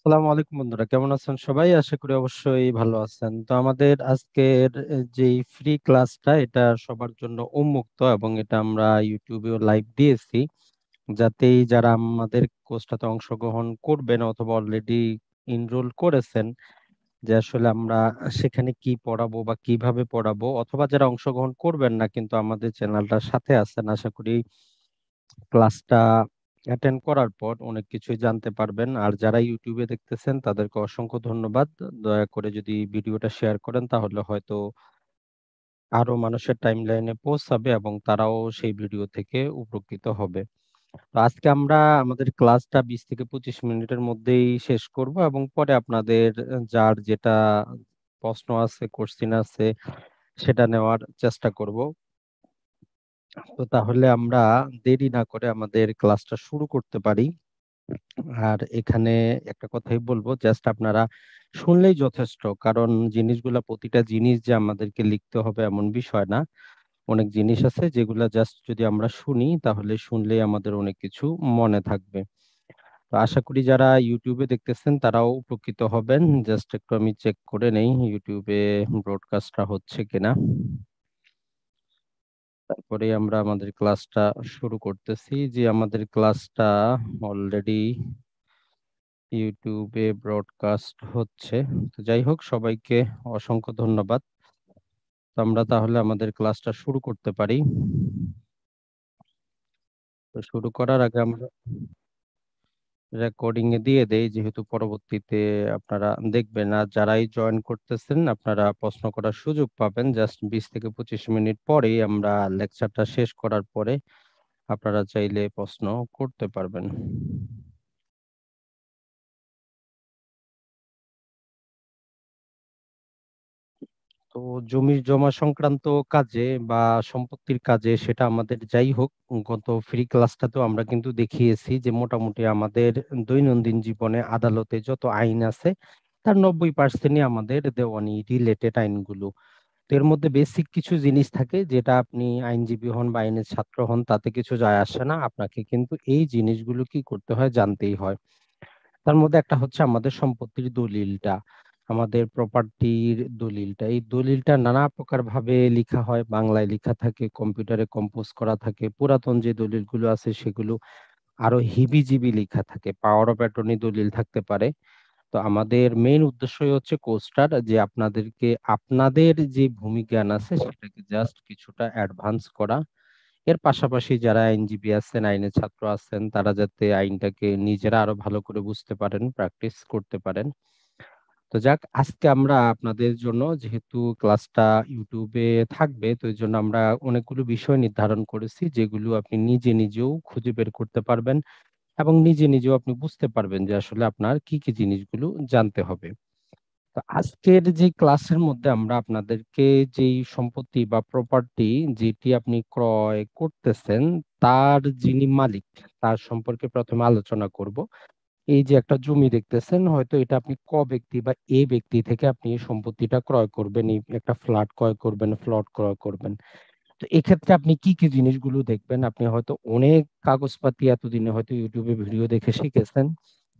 আসসালামু আলাইকুম বন্ধুরা, কেমন আছেন সবাই? আশা করি অবশ্যই ভালো আছেন। তো আমাদের আজকের যে ফ্রি ক্লাসটা, এটা সবার জন্য উন্মুক্ত এবং এটা আমরা ইউটিউবেও লাইভ দিয়েছি, যাতে যারা আমাদের কোর্সটাতে অংশগ্রহণ করবেন অথবা অলরেডি এনরোল করেছেন, যে আসলে আমরা সেখানে কি পড়াবো বা কিভাবে পড়াবো, অথবা যারা অংশগ্রহণ করবেন না কিন্তু আমাদের চ্যানেলটার সাথে আছেন, আশা করি ক্লাসটা অ্যাটেন্ড করার পর অনেক কিছুই জানতে পারবেন। আর যারা ইউটিউবে দেখতেছেন তাদেরকে অসংখ্য ধন্যবাদ। দয়া করে যদি ভিডিওটা শেয়ার করেন তাহলে হয়তো আরো মানুষের টাইমলাইনে পৌঁছাবে এবং তারাও সেই ভিডিও থেকে উপকৃত হবে। তো আজকে আমরা আমাদের ক্লাসটা 20 থেকে 25 মিনিটের মধ্যেই শেষ করব এবং পরে আপনাদের যার যেটা প্রশ্ন আছে, কোশ্চিন আছে, সেটা নেওয়ার চেষ্টা করব। তো তাহলে আমরা দেরি না করে আমাদের ক্লাসটা শুরু করতে পারি। আর এখানে একটা কথাই বলবো, জাস্ট আপনারা শুনলেই যথেষ্ট, কারণ জিনিসগুলা, প্রতিটা জিনিস যে আমাদেরকে লিখতে হবে এমন বিষয় না। অনেক জিনিস আছে যেগুলা জাস্ট যদি আমরা শুনি তাহলে শুনলেই আমাদের অনেক কিছু মনে থাকবে। তো আশা করি যারা ইউটিউবে দেখতেছেন তারাও উপকৃত হবেন। জাস্ট একটু আমি চেক করে নেই ইউটিউবে ব্রডকাস্টটা হচ্ছে কিনা, তারপরে আমরা আমাদের ক্লাসটা শুরু করতেছি। যে আমাদের ক্লাসটা অলরেডি ইউটিউবে ব্রডকাস্ট হচ্ছে। তো যাই হোক, সবাইকে অসংখ্য ধন্যবাদ। তো আমরা তাহলে আমাদের ক্লাসটা শুরু করতে পারি। তো শুরু করার আগে আমরা রেকর্ডিং এ দিয়ে দেই, যেহেতু পরবর্তীতে আপনারা দেখবেন। আর যারাই জয়েন করতেছেন আপনারা প্রশ্ন করার সুযোগ পাবেন জাস্ট 20 থেকে 25 মিনিট পরেই। আমরা লেকচারটা শেষ করার পরে আপনারা চাইলে প্রশ্ন করতে পারবেন। তো জমির জমা সংক্রান্ত কাজে বা সম্পত্তির কাজে, সেটা আমাদের যাই হোক, গত ফ্রি ক্লাসটাতেও আমরা কিন্তু দেখিয়েছি যে মোটামুটি আমাদের দৈনন্দিন জীবনে আদালতে যত আইন আছে তার 90%ই আমাদের দেওয়ানি রিলেটেড আইনগুলো। তো এর মধ্যে বেসিক কিছু জিনিস থাকে যেটা আপনি আইনজীবী হন বা আইনের ছাত্র হন তাতে কিছু যায় আসে না, আপনাকে কিন্তু এই জিনিসগুলো কি করতে হয়, জানতেই হয়। তার মধ্যে একটা হচ্ছে আমাদের সম্পত্তির দলিলটা, আমাদের প্রপার্টির দলিলটা। এই দলিলটা নানা প্রকার ভাবে লেখা হয়, বাংলায় লেখা থাকে, কম্পিউটারে কম্পোজ করা থাকে, পুরাতন যে দলিলগুলো আছে সেগুলো আরো হিবিজিবি লেখা থাকে, পাওয়ার অফ অ্যাটর্নি দলিল থাকতে পারে। তো আমাদের মেইন উদ্দেশ্যই হচ্ছে কোর্সটার যে আপনাদেরকে আপনাদের যে ভূমি জ্ঞান আছে সেটাকে জাস্ট কিছুটা অ্যাডভান্স করা। এর পাশাপাশি যারা আইনজীবী আছেন, আইনের ছাত্র আছেন, তারা যাতে আইনটাকে নিজেরা আরো ভালো করে বুঝতে পারেন, প্র্যাকটিস করতে পারেন। তো যাক, আজকে আমরা আপনাদের জন্য, যেহেতু ক্লাসটা ইউটিউবে থাকবে, তো এই জন্য আমরা অনেকগুলো বিষয় নির্ধারণ করেছি যেগুলো আপনি নিজে নিজেও খুঁজে বের করতে পারবেন এবং নিজে নিজেও আপনি বুঝতে পারবেন যে আসলে আপনার কি কি জিনিসগুলো জানতে হবে। তো আজকের যে ক্লাসের মধ্যে আমরা আপনাদেরকে যেই সম্পত্তি বা প্রপার্টি যেটি আপনি ক্রয় করতেছেন, তার যিনি মালিক তার সম্পর্কে প্রথমে আলোচনা করব। এই যে একটা জমি দেখতেছেন, হয়তো এটা আপনি ক ব্যক্তি বা এ ব্যক্তি থেকে আপনি এই সম্পত্তিটা ক্রয় করবেন, এই একটা ফ্ল্যাট ক্রয় করবেন, প্লট ক্রয় করবেন। তো এক্ষেত্রে আপনি কি কি জিনিসগুলো দেখবেন? আপনি হয়তো অনেক কাগজপাতি এতদিনে হয়তো ইউটিউবে ভিডিও দেখে শিখেছেন।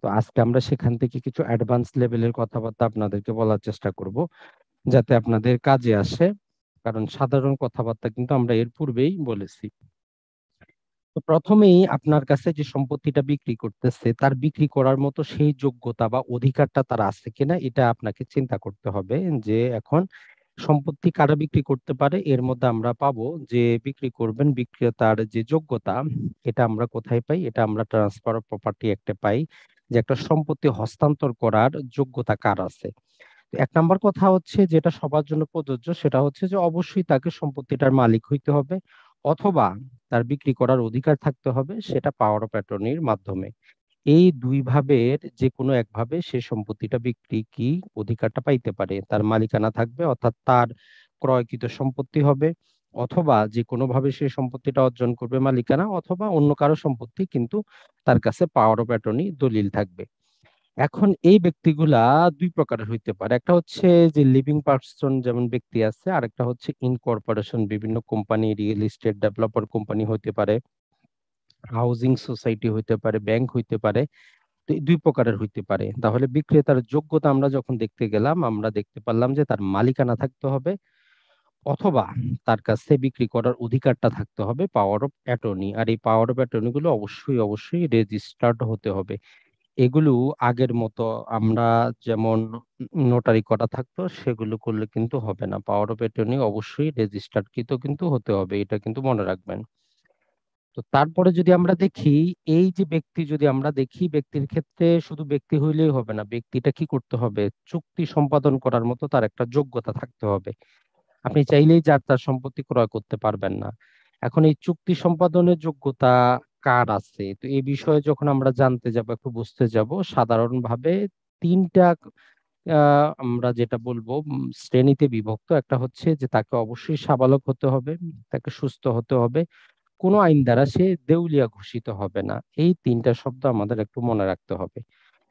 তো আজকে আমরা সেখান থেকে কিছু অ্যাডভান্স লেভেলের কথাবার্তা আপনাদেরকে বলার চেষ্টা করব, যাতে আপনাদের কাজে আসে। কারণ সাধারণ কথাবার্তা কিন্তু আমরা এর পূর্বেই বলেছি। তো প্রথমেই আপনার কাছে যে সম্পত্তিটা বিক্রি করতেছে তার বিক্রি করার মতো সেই যোগ্যতা বা অধিকারটা তার আছে কিনা, এটা আপনাকে চিন্তা করতে হবে। যে এখন সম্পত্তি কারা বিক্রি করতে পারে, এর মধ্যে আমরা পাবো যে বিক্রি করবেন বিক্রেতার যে যোগ্যতা। এটা আমরা কোথায় পাই? এটা আমরা ট্রান্সফার অফ প্রপার্টি অ্যাক্টে পাই, যে একটা সম্পত্তি হস্তান্তর করার যোগ্যতা কার আছে। এক নাম্বার কথা হচ্ছে, যেটা সবার জন্য প্রযোজ্য, সেটা হচ্ছে যে অবশ্যই তাকে সম্পত্তিটার মালিক হইতে হবে, অথবা তার বিক্রি করার অধিকার থাকতে হবে, সেটা পাওয়ার অফ অ্যাটর্নির মাধ্যমে। এই দুই ভাবের যে কোনো এক ভাবে সে সম্পত্তিটা বিক্রি কি অধিকারটা পাইতে পারে, তার মালিকানা থাকবে, অর্থাৎ তার ক্রয়কৃত সম্পত্তি হবে, অথবা যে কোনো ভাবে সে সম্পত্তিটা অর্জন করবে মালিকানা, অথবা অন্য কারো সম্পত্তি, কিন্তু তার কাছে পাওয়ার অফ অ্যাটর্নি দলিল থাকবে। এখন এই ব্যক্তিগুলা দুই প্রকারের হইতে পারে। একটা হচ্ছে যে লিভিং পার্সন, যেমন ব্যক্তি আছে, আর একটা হচ্ছে ইনকর্পোরেশন, বিভিন্ন company, real estate developer company হইতে পারে, হাউজিং সোসাইটি হইতে পারে, ব্যাংক হইতে পারে। তো এই দুই প্রকারের হইতে পারে। তাহলে বিক্রেতার যোগ্যতা আমরা যখন দেখতে গেলাম, আমরা দেখতে পারলাম যে তার মালিকানা থাকতে হবে, অথবা তার কাছে বিক্রি করার অধিকারটা থাকতে হবে, পাওয়ার অফ অ্যাটর্নি। আর এই পাওয়ার অফ অ্যাটর্নি গুলো অবশ্যই অবশ্যই রেজিস্টার্ড হতে হবে। এগুলো আগের মতো আমরা যেমন নোটারি করা থাকতো সেগুলো করলে কিন্তু হবে না। পাওয়ার অফ অ্যাটর্নি অবশ্যই রেজিস্টার্ড কিন্তু হতে হবে, এটা কিন্তু মনে রাখবেন। তো তারপরে যদি আমরা দেখি, এই যে ব্যক্তি, যদি আমরা দেখি ব্যক্তির ক্ষেত্রে শুধু ব্যক্তি হইলেই হবে না, ব্যক্তিটা কি করতে হবে, চুক্তি সম্পাদন করার মতো তার একটা যোগ্যতা থাকতে হবে। আপনি চাইলেই যার তার সম্পত্তি ক্রয় করতে পারবেন না। এখন এই চুক্তি সম্পাদনের যোগ্যতা কার আছে, তো এই বিষয়ে যখন আমরা জানতে যাব, একটু বুঝতে যাব, সাধারণভাবে তিনটা আমরা যেটা বলবো শ্রেণীতে বিভক্ত। একটা হচ্ছে যে তাকে অবশ্যই সাবালক হতে হবে, তাকে সুস্থ হতে হবে, কোনো আইন দ্বারা সে দেউলিয়া ঘোষিত হবে না। এই তিনটা শব্দ আমাদের একটু মনে রাখতে হবে।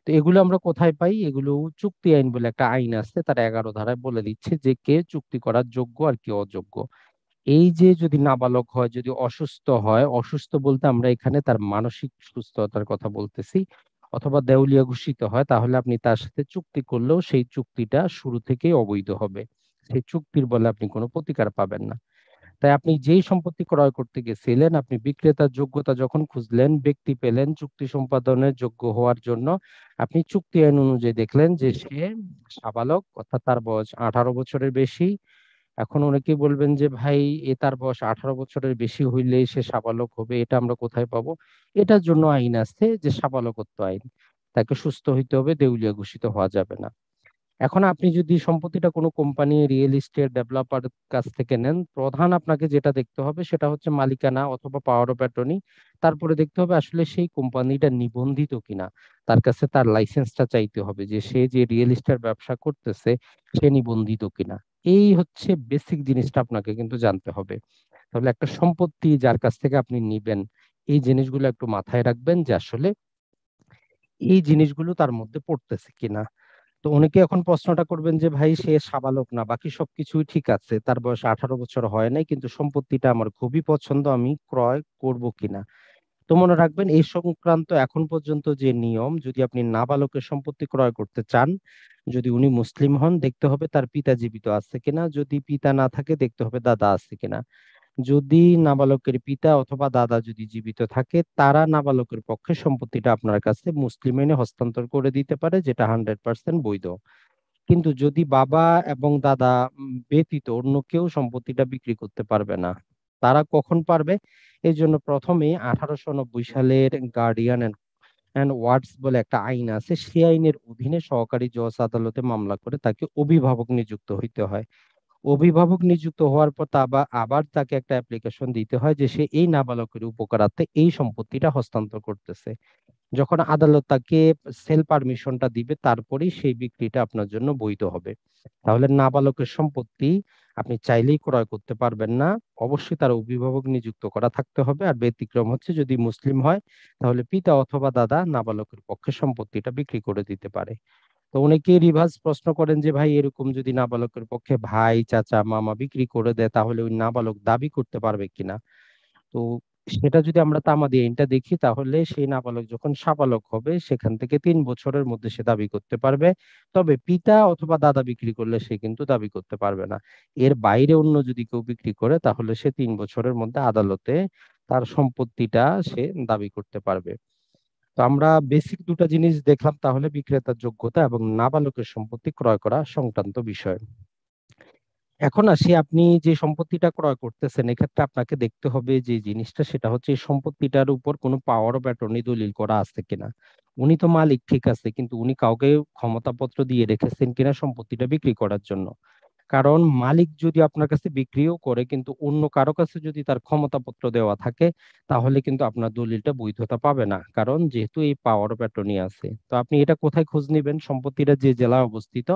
তো এগুলো আমরা কোথায় পাই? এগুলো চুক্তি আইন বলে একটা আইন আছে, তার 11 ধারায় বলে দিচ্ছে যে কে চুক্তি করার যোগ্য আর কে অযোগ্য। এই যে যদি নাবালক হয়, যদি অসুস্থ হয়, অসুস্থ বলতে আমরা এখানে তার মানসিক সুস্থতার কথা বলতেছি, অথবা দেউলিয়া ঘোষিত হয়, তাহলে আপনি তার সাথে চুক্তি করলেও সেই চুক্তিটা শুরু থেকেই অবৈধ হবে। সেই চুক্তির বলে আপনি কোনো প্রতিকার পাবেন না। তাই আপনি যেই সম্পত্তি ক্রয় করতে গেছিলেন, আপনি বিক্রেতার যোগ্যতা যখন খুঁজলেন, ব্যক্তি পেলেন চুক্তি সম্পাদনের যোগ্য হওয়ার জন্য, আপনি চুক্তি আইন অনুযায়ী দেখলেন যে সে সাবালক, অর্থাৎ তার বয়স 18 বছরের বেশি। এখন অনেকে বলবেন যে ভাই, তার বয়স 18 বছরের বেশি হইলেই সে সাবালক হবে, এটা আমরা কোথায় পাবো? এটার জন্য আইন আছে, যে সাবালকত্ব আইন। তাকে সুস্থ হইতে হবে, দেউলিয়া ঘোষিত হওয়া যাবে না। এখন আপনি যদি সম্পত্তিটা কোনো কোম্পানি, রিয়েল এস্টেট ডেভেলপার কাছ থেকে নেন, প্রধান আপনাকে যেটা দেখতে হবে সেটা হচ্ছে মালিকানা অথবা পাওয়ার অফ অ্যাটর্নি। তারপরে দেখতে হবে আসলে সেই কোম্পানিটা নিবন্ধিত কিনা, তার কাছে তার লাইসেন্সটা চাইতে হবে, যে সে যে রিয়েল এস্টেট ব্যবসা করতেছে সে নিবন্ধিত কিনা। এই হচ্ছে বেসিক জিনিসটা আপনাকে কিন্তু জানতে হবে। তাহলে একটা সম্পত্তি যার কাছ থেকে আপনি নিবেন, এই জিনিসগুলো একটু মাথায় রাখবেন যে আসলে এই জিনিসগুলো তার মধ্যে পড়তেছে কিনা। তো অনেকে এখন প্রশ্নটা করবেন যে ভাই, সে সাবালক না, বাকি সবকিছুই ঠিক আছে, তার বয়স 18 বছর হয় নাই, কিন্তু সম্পত্তিটা আমার খুবই পছন্দ, আমি ক্রয় করব কিনা। তো মনে রাখবেন, এই সংক্রান্ত এখন পর্যন্ত যে নিয়ম, যদি আপনি নাবালকের সম্পত্তি ক্রয় করতে চান, যদি উনি মুসলিম হন, দেখতে হবে তার পিতা জীবিত আছে কিনা, যদি পিতা না থাকে দেখতে হবে দাদা আছে কিনা। যদি নাবালকের পিতা অথবা দাদা যদি জীবিত থাকে, তারা নাবালকের পক্ষে সম্পত্তিটা আপনার কাছে মুসলিম আইনে হস্তান্তর করে দিতে পারে, যেটা 100% বৈধ। কিন্তু যদি বাবা এবং দাদা ব্যতীত অন্য কেউ সম্পত্তিটা বিক্রি করতে পারবে না। তারা কখন পারবে? এই জন্য প্রথমে 1890 সালের গার্ডিয়ান এন্ড ওয়ার্ডস বলে একটা আইন আছে, সেই আইনের অধীনে সহকারী জজ আদালতে মামলা করে তাকে অভিভাবক নিযুক্ত হইতে হয়। অভিভাবক নিযুক্ত হওয়ার পর আবার তাকে একটা অ্যাপ্লিকেশন দিতে হয় যে সে এই নাবালকের উপকারার্থে এই সম্পত্তিটা হস্তান্তর করতেছে। যখন আদালত তাকে সেল পারমিশনটা দিবে, তারপরেই সেই বিক্রিটা আপনার জন্য বৈধ হবে। তাহলে নাবালকের সম্পত্তি আপনি চাইলেই ক্রয় করতে পারবেন না, অবশ্যই তার অভিভাবক নিযুক্ত করা থাকতে হবে। আর ব্যতিক্রম হচ্ছে, যদি মুসলিম হয়, তাহলে পিতা অথবা দাদা নাবালকের পক্ষে সম্পত্তিটা বিক্রি করে দিতে পারে। তো অনেকেই রিভার্স প্রশ্ন করেন যে ভাই, এরকম যদি নাবালকের পক্ষে ভাই, চাচা, মামা বিক্রি করে দেয়, তাহলে ওই নাবালক দাবি করতে পারবে কিনা। তো সেটা যদি আমরা তামাদি আইনটা দেখি, তাহলে সেই নাবালক যখন সাবালক হবে, সেখান থেকে 3 বছরের মধ্যে সে দাবি করতে পারবে। তবে পিতা অথবা দাদা বিক্রি করলে সে কিন্তু দাবি করতে পারবে না। এর বাইরে অন্য যদি কেউ বিক্রি করে, তাহলে সে 3 বছরের মধ্যে আদালতে তার সম্পত্তিটা সে দাবি করতে পারবে। তো আমরা বেসিক দুটো জিনিস দেখলাম, তাহলে বিক্রেতার যোগ্যতা এবং নাবালকের সম্পত্তি ক্রয় করা সংক্রান্ত বিষয়। এখন আসি, আপনি যে সম্পত্তিটা ক্রয় করতেছেন, এক্ষেত্রে আপনাকে দেখতে হবে যে জিনিসটা, সেটা হচ্ছে এই সম্পত্তিটার উপর কোনো পাওয়ার অফ অ্যাটর্নি দলিল করা আছে কিনা। উনি তো মালিক ঠিক আছে, কিন্তু উনি কাউকে ক্ষমতাপত্র দিয়ে রেখেছেন কিনা সম্পত্তিটা বিক্রি করার জন্য। কারণ মালিক যদি আপনার কাছে বিক্রিও করে, কিন্তু অন্য কারো কাছে যদি তার ক্ষমতাপত্র দেওয়া থাকে, তাহলে কিন্তু আপনার দলিলটা বৈধতা পাবে না, কারণ যেহেতু এই পাওয়ার অফ অ্যাটর্নি আছে। তো আপনি এটা কোথায় খোঁজ নিবেন? সম্পত্তিটা যে জেলায় অবস্থিত,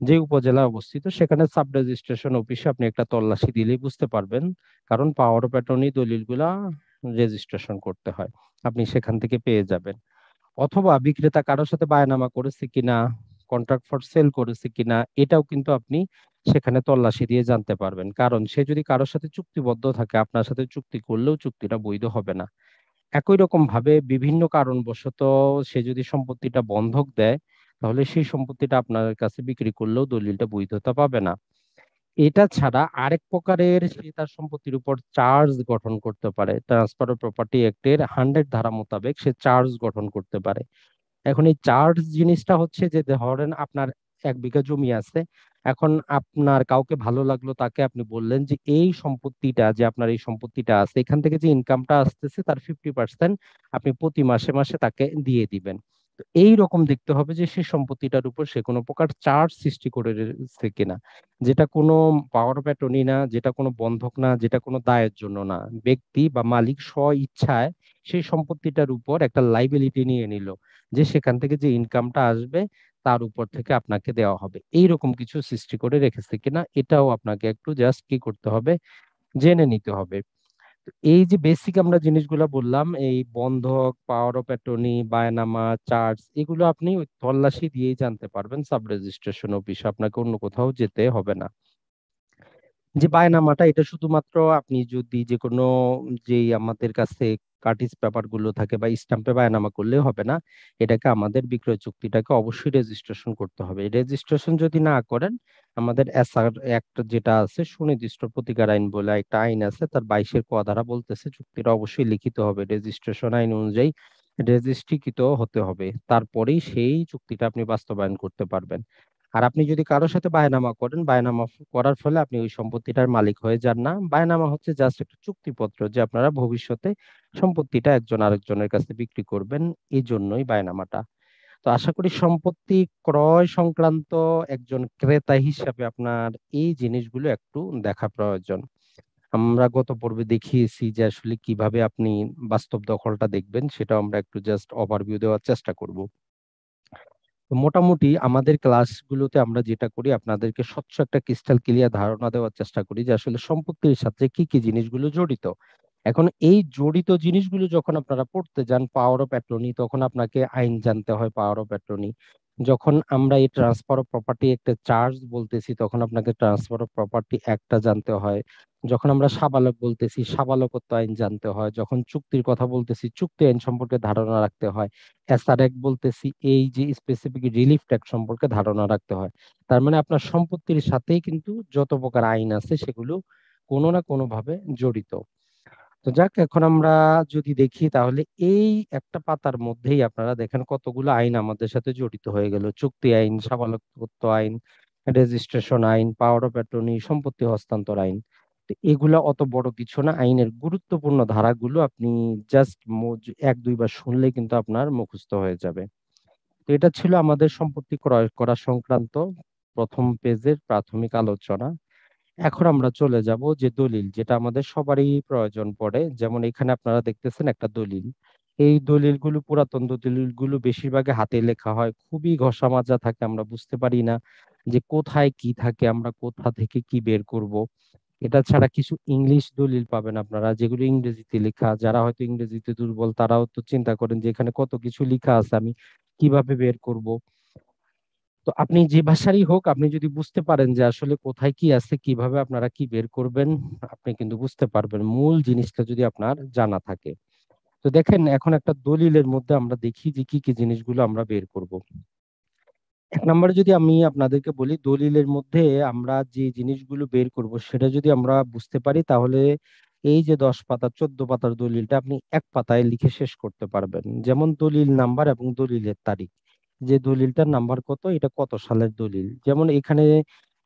যে উপজেলায় অবস্থিত, সেখানে সাব রেজিস্ট্রেশন অফিসে আপনি একটা তল্লাশি দিলেই বুঝতে পারবেন। কারণ পাওয়ার অফ অ্যাটর্নি দলিলগুলা রেজিস্ট্রেশন করতে হয়, আপনি সেখান থেকে পেয়ে যাবেন। অথবা বিক্রেতা কারোর সাথে বায়নামা করেছে কিনা, কন্ট্রাক্ট ফর সেল করেছে কিনা, এটাও কিন্তু আপনি সেখানে তল্লাশি দিয়ে জানতে পারবেন। কারণ সে যদি কারোর সাথে চুক্তিবদ্ধ থাকে, আপনার সাথে চুক্তি করলেও চুক্তিটা বৈধ হবে না। একই রকম ভাবে বিভিন্ন কারণবশত সে যদি সম্পত্তিটা বন্ধক দেয়, তাহলে সেই সম্পত্তিটা আপনার কাছে বিক্রি করলেও দলিলটা বৈধতা পাবে না। এটা ছাড়া আরেক প্রকারের সে তার সম্পত্তির উপর চার্জ গঠন করতে পারে। ট্রান্সফার অফ প্রপার্টি অ্যাক্টের 100 ধারা মোতাবেক সে চার্জ গঠন করতে পারে। এখন এই চার্জ জিনিসটা হচ্ছে যে, ধরেন আপনার 1 বিঘা জমি আছে। এখন আপনার কাউকে ভালো লাগলো, তাকে আপনি বললেন যে এই সম্পত্তিটা, যে আপনার এই সম্পত্তিটা আছে, এখান থেকে যে ইনকামটা আসতেছে তার 50% আপনি প্রতি মাসে মাসে তাকে দিয়ে দিবেন। তো এই রকম দেখতে হবে যে সে সম্পত্তিটার উপর সে কোনো প্রকার চার্জ সৃষ্টি করে রেখেছে কিনা, যেটা কোনো পাওয়ার অফ অ্যাটর্নি না, যেটা কোনো বন্ধক না, যেটা কোনো দায়ের জন্য না। ব্যক্তি বা মালিক স্ব ইচ্ছায় সেই সম্পত্তিটার উপর একটা লাইবিলিটি নিয়ে নিল, যে সেখান থেকে যে ইনকামটা আসবে তার উপর থেকে আপনাকে দেওয়া হবে, এইরকম কিছু সৃষ্টি করে রেখেছে কিনা এটাও আপনাকে একটু জাস্ট কি করতে হবে, জেনে নিতে হবে। তো এই যে বেসিক আমরা জিনিসগুলো বললাম, এই বন্ধক, পাওয়ার অফ অ্যাটর্নি, বায়নামা, চার্জ, এগুলো আপনি ওই তল্লাশি দিয়েই জানতে পারবেন সাব রেজিস্ট্রেশন অফিসে, আপনাকে অন্য কোথাও যেতে হবে না। যে বায়নামাটা, এটা শুধুমাত্র আপনি যদি যে কোনো, যেই আমাদের কাছে কার্টিজ পেপার গুলো থাকে বা স্টাম্পে বায়নামা করলে হবে না, এটাকে আমাদের বিক্রয় চুক্তিটাকে অবশ্যই রেজিস্ট্রেশন করতে হবে। রেজিস্ট্রেশন যদি না করেন, আমাদের এসআর অ্যাক্ট যেটা আছে, সুনির্দিষ্ট প্রতিকার আইন বলে একটা আইন আছে, তার 22-এর ক ধারা বলতেছে চুক্তিটা অবশ্যই লিখিত হবে, রেজিস্ট্রেশন আইন অনুযায়ী রেজিস্ট্রিকৃত হতে হবে, তারপরেই সেই চুক্তিটা আপনি বাস্তবায়ন করতে পারবেন। আর আপনি যদি কারোর সাথে বায়নামা করেন, বায়নামা করার ফলে আপনি ওই সম্পত্তিটার মালিক হয়ে যান না। বায়নামা হচ্ছে জাস্ট একটা চুক্তিপত্র যে আপনারা ভবিষ্যতে সম্পত্তিটা একজন আরেকজনের কাছে বিক্রি করবেন, এই জন্যই বায়নামাটা। তো আশা করি সম্পত্তি ক্রয় সংক্রান্ত একজন ক্রেতা হিসাবে আপনার এই জিনিসগুলো একটু দেখা প্রয়োজন। আমরা গত পর্বে দেখিয়েছি যে আসলে কিভাবে আপনি বাস্তব দখলটা দেখবেন, সেটা আমরা একটু জাস্ট ওভারভিউ দেওয়ার চেষ্টা করব। তো মোটামুটি আমাদের ক্লাসগুলোতে আমরা যেটা করি, আপনাদেরকে স্বচ্ছ একটা ক্রিস্টাল ক্লিয়ার ধারণা দেওয়ার চেষ্টা করি যে আসলে সম্পত্তির সাথে কি কি জিনিসগুলো জড়িত। এখন এই জড়িত জিনিসগুলো যখন আপনারা পড়তে যান, পাওয়ার অফ অ্যাটর্নি, তখন আপনাকে আইন জানতে হয় পাওয়ার অফ অ্যাটর্নি। যখন আমরা এই ট্রান্সফার অফ প্রপার্টি একটা চার্জ বলতেছি, তখন আপনাকে ট্রান্সফার অফ প্রপার্টি একটা জানতে হয়। যখন আমরা সাবালক বলতেছি, সাবালকত্ব আইন জানতে হয়। যখন চুক্তির কথা বলতেছি, চুক্তি আইন সম্পর্কে ধারণা রাখতে হয়। এসআরএক বলতেছি, এই যে স্পেসিফিক রিলিফ ট্যাক্স সম্পর্কে ধারণা রাখতে হয়। তার মানে আপনার সম্পত্তির সাথেই কিন্তু যত প্রকার আইন আছে সেগুলো কোনো না কোনো ভাবে জড়িত। তো যাক, এখন আমরা যদি দেখি, তাহলে এই একটা পাতার মধ্যেই আপনারা দেখেন কতগুলো আইন আমাদের সাথে জড়িত হয়ে গেল: চুক্তি আইন, সাবালকত্ব আইন, রেজিস্ট্রেশন আইন, পাওয়ার অফ অ্যাটর্নি, সম্পত্তি হস্তান্তর আইন। তো এগুলা অত বড় কিছু না, আইনের গুরুত্বপূর্ণ ধারাগুলো আপনি জাস্ট 1-2 বার শুনলেই কিন্তু আপনার মুখস্থ হয়ে যাবে। তো এটা ছিল আমাদের সম্পত্তি ক্রয় করা সংক্রান্ত প্রথম পেজের প্রাথমিক আলোচনা। এখন আমরা চলে যাব যে দলিল, যেটা আমাদের সবারই প্রয়োজন পড়ে। যেমন এখানে আপনারা দেখতেছেন একটা দলিল। এই দলিলগুলো, পুরাতন দলিলগুলো বেশিরভাগই হাতে লেখা হয়, খুবই ঘষা মাজা থাকে, আমরা বুঝতে পারি না যে কোথায় কি থাকে, আমরা কোথা থেকে কি বের করব। এটা ছাড়া কিছু ইংলিশ দলিল পাবেন আপনারা, যেগুলো ইংরেজিতে লেখা। যারা হয়তো ইংরেজিতে দুর্বল, তারাও তো চিন্তা করেন যে এখানে কত কিছু লেখা আছে, আমি কিভাবে বের করব। তো আপনি যে ভাষারই হোক, আপনি যদি বুঝতে পারেন যে আসলে কোথায় কি আছে, কিভাবে আপনারা কি বের করবেন, আপনি কিন্তু বুঝতে পারবেন, মূল জিনিসটা যদি আপনার জানা থাকে। তো দেখেন, এখন একটা দলিলের মধ্যে আমরা দেখি যে কি কি জিনিসগুলো আমরা বের করব। 1 নম্বরে যদি আমি আপনাদেরকে বলি, দলিলের মধ্যে আমরা যে জিনিসগুলো বের করব সেটা যদি আমরা বুঝতে পারি, তাহলে এই যে 10 পাতা 14 পাতার দলিলটা আপনি 1 পাতায় লিখে শেষ করতে পারবেন। যেমন দলিল নাম্বার এবং দলিলের তারিখ, যে দলিলটার নাম্বার কত, এটা কত সালের দলিল। যেমন এখানে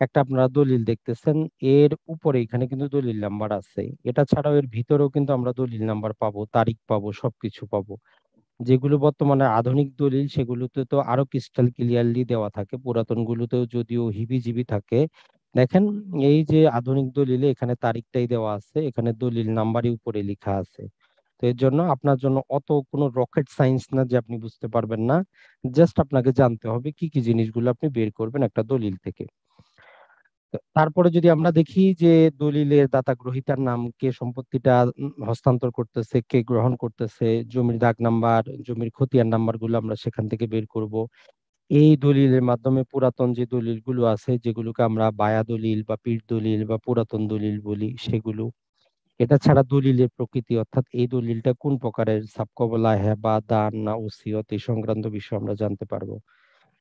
একটা আপনারা দলিল দেখতেছেন, এর উপরে এখানে কিন্তু দলিল নাম্বার আছে। এটা ছাড়াও এর ভিতরেও কিন্তু আমরা দলিল নাম্বার পাবো, তারিখ পাবো, সবকিছু পাবো। যেগুলো বর্তমানে আধুনিক দলিল, সেগুলোতে তো আরো ক্রিস্টাল ক্লিয়ারলি দেওয়া থাকে, পুরাতন গুলোতেও যদিও হিবিজিবি থাকে। দেখেন, এই যে আধুনিক দলিলে এখানে তারিখটাই দেওয়া আছে, এখানে দলিল নাম্বারই উপরে লেখা আছে। তো এর জন্য আপনার জন্য অত কোনো রকেট সায়েন্স না যে আপনি বুঝতে পারবেন না। জাস্ট আপনাকে জানতে হবে কি কি জিনিসগুলো আপনি বের করবেন একটা দলিল থেকে। তো তারপরে যদি আমরা দেখি যে দলিলের দাতা গ্রহীতার নাম, কে সম্পত্তিটা হস্তান্তর করতেছে, কে গ্রহণ করতেছে, জমির দাগ নাম্বার, জমির খতিয়ান নাম্বার গুলো আমরা সেখান থেকে বের করব। এই দলিলের মাধ্যমে পুরাতন যে দলিলগুলো আছে, যেগুলোকে আমরা বায়া দলিল বা পীর দলিল বা পুরাতন দলিল বলি, সেগুলো। এটা ছাড়া দলিলের প্রকৃতি, অর্থাৎ এই দলিলটা কোন প্রকারের, সাবকবলা, হেবা, দান না ওসিয়ত, এই সংক্রান্ত বিষয় আমরা জানতে পারবো।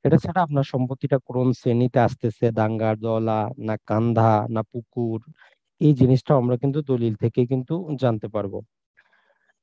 এটা ছাড়া আপনার সম্পত্তিটা কোন শ্রেণীতে আসতেছে, দাঙ্গার দলা না কান্ধা না পুকুর, এই জিনিসটা আমরা কিন্তু দলিল থেকে কিন্তু জানতে পারবো।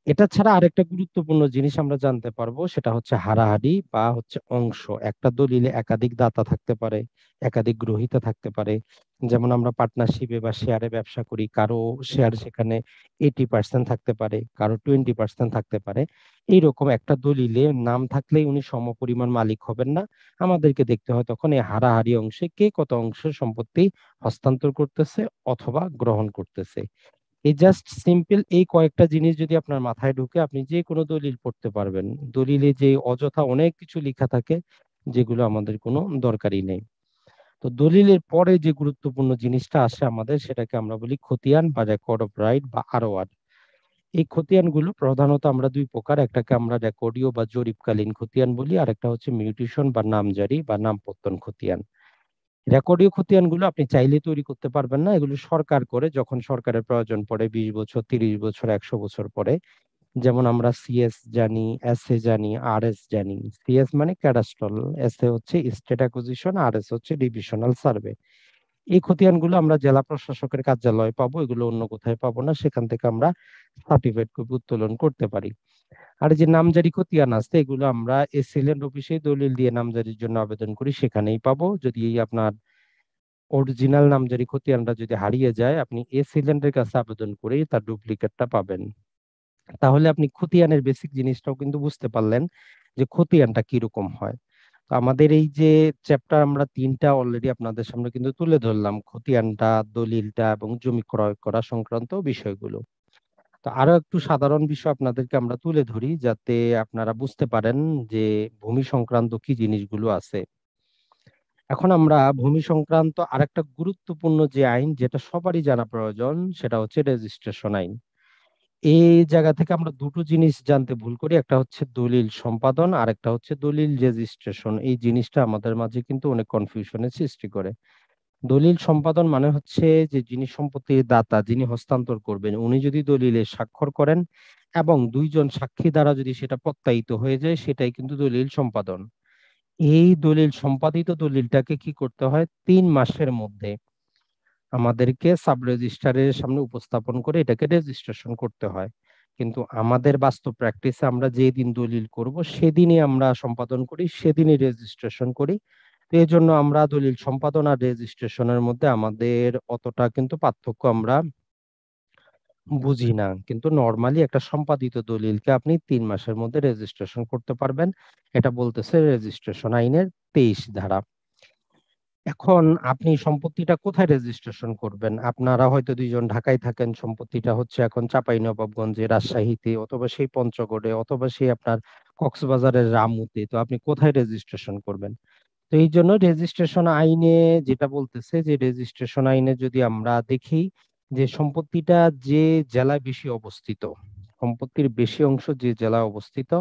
এটা ছাড়া আরেকটা গুরুত্বপূর্ণ জিনিস আমরা জানতে পারবো, সেটা হচ্ছে হারাহারি বা হচ্ছে অংশ। একটা দলিলে একাধিক দাতা থাকতে পারে, একাধিক গ্রহীতা থাকতে পারে। যেমন আমরা পার্টনারশিপে বা শেয়ারে ব্যবসা করি, কারো শেয়ার সেখানে 80% থাকতে পারে, কারো 20% থাকতে পারে। এইরকম একটা দলিলে নাম থাকলেই উনি সমপরিমাণ মালিক হবেন না। আমাদেরকে দেখতে হয় তখন এই হারাহারি অংশে কে কত অংশ সম্পত্তি হস্তান্তর করতেছে অথবা গ্রহণ করতেছে। এই জাস্ট সিম্পল এই কয়েকটা জিনিস যদি আপনার মাথায় ঢুকে, আপনি যে কোনো দলিল পড়তে পারবেন। দলিলে যে অযথা অনেক কিছু লেখা থাকে যেগুলো আমাদের কোনো দরকারই নেই। তো দলিলের পরে যে গুরুত্বপূর্ণ জিনিসটা আসে আমাদের, সেটাকে আমরা বলি খতিয়ান বা রেকর্ড অফ রাইট বা আরওয়ার। এই খতিয়ানগুলো প্রধানত আমরা দুই প্রকার, একটাকে আমরা রেকর্ডীয় বা জরিপকালীন খতিয়ান বলি, আর একটা হচ্ছে মিউটেশন বা নামজারি বা নামপত্তন খতিয়ান। রেকর্ডীয় খতিয়ানগুলো আপনি চাইলে তৈরি করতে পারবেন না, এগুলো সরকার করে যখন সরকারের প্রয়োজন পড়ে, 20 বছর, 30 বছর, 100 বছর পরে। যেমন আমরা সিএস জানি, এসএ জানি, আরএস জানি। সিএস মানে ক্যাডাস্ট্রাল, এসএ হচ্ছে স্টেট অ্যাকুইজিশন, আরএস হচ্ছে ডিভিশনাল সার্ভে। এই খতিয়ানগুলো আমরা জেলা প্রশাসকের কার্যালয়ে পাবো, এগুলো অন্য কোথায় পাবো না, সেখান থেকে আমরা সার্টিফিকেট কপি উত্তোলন করতে পারি। আর এই যে নামজারি খতিয়ান আছে, এগুলো আমরা এসিলেন্ট অফিসে দলিল দিয়ে নামজারির জন্য আবেদন করি, সেখানেই পাবো। যদি আপনার অরিজিনাল নামজারি খতিয়ানটা যদি হারিয়ে যায়, আপনি এসিলেন্টের কাছে আবেদন করেই তার ডুপ্লিকেটটা পাবেন। তাহলে আপনি খতিয়ানের বেসিক জিনিসটাও কিন্তু বুঝতে পারলেন যে খতিয়ানটা কিরকম হয়। তো আমাদের এই যে চ্যাপ্টার আমরা তিনটা অলরেডি আপনাদের সামনে কিন্তু তুলে ধরলাম, খতিয়ানটা, দলিলটা এবং জমি ক্রয় করা সংক্রান্ত বিষয়গুলো। তো আরো একটু সাধারণ বিষয় আপনাদেরকে আমরা তুলে ধরি, যাতে আপনারা বুঝতে পারেন যে ভূমি সংক্রান্ত কি জিনিসগুলো আছে। এখন আমরা ভূমি সংক্রান্ত আরেকটা গুরুত্বপূর্ণ যে আইন, যেটা সবারই জানা প্রয়োজন, সেটা হচ্ছে রেজিস্ট্রেশন আইন। এই জায়গা থেকে আমরা দুটো জিনিস জানতে ভুল করি, একটা হচ্ছে দলিল সম্পাদন আর একটা হচ্ছে দলিল রেজিস্ট্রেশন। এই জিনিসটা আমাদের মাঝে কিন্তু অনেক কনফিউশনের সৃষ্টি করে। দলিল সম্পাদন মানে হচ্ছে যে যিনি সম্পত্তির দাতা, যিনি হস্তান্তর করবেন, উনি যদি দলিলে স্বাক্ষর করেন এবং দুইজন সাক্ষী দ্বারা যদি সেটা প্রত্যায়িত হয়ে যায়, সেটাই কিন্তু দলিল সম্পাদন। এই দলিল সম্পাদিত দলিলটাকে কি করতে হয়, 3 মাসের মধ্যে আমাদেরকে সাব রেজিস্ট্রারের সামনে উপস্থাপন করে এটাকে রেজিস্ট্রেশন করতে হয়। কিন্তু আমাদের বাস্তব প্র্যাকটিসে আমরা যেদিন দলিল করব সেদিনই আমরা সম্পাদন করি, সেদিনই রেজিস্ট্রেশন করি। তো এই জন্য আমরা দলিল সম্পাদন আর রেজিস্ট্রেশনের মধ্যে আমাদের অতটা কিন্তু পার্থক্য আমরা বুঝি না। কিন্তু নর্মালি একটা সম্পাদিত দলিলকে আপনি 3 মাসের মধ্যে রেজিস্ট্রেশন করতে পারবেন। এটা বলতেছে রেজিস্ট্রেশন আইনের 23 ধারা। এখন আপনি সম্পত্তিটা কোথায় রেজিস্ট্রেশন করবেন? আপনারা হয়তো দুইজন ঢাকায় থাকেন, সম্পত্তিটা হচ্ছে এখন চাঁপাইনবাবগঞ্জে, রাজশাহীতে, অথবা সেই পঞ্চগড়ে, অথবা সেই আপনার কক্সবাজারের রামুতে। তো আপনি কোথায় রেজিস্ট্রেশন করবেন? তো এই জন্য রেজিস্ট্রেশন আইনে যেটা বলতেছে, যে রেজিস্ট্রেশন আইনে যদি আমরা দেখি যে সম্পত্তিটা যে জেলায় বেশি অবস্থিত, সম্পত্তির বেশি অংশ যে জেলায় অবস্থিত,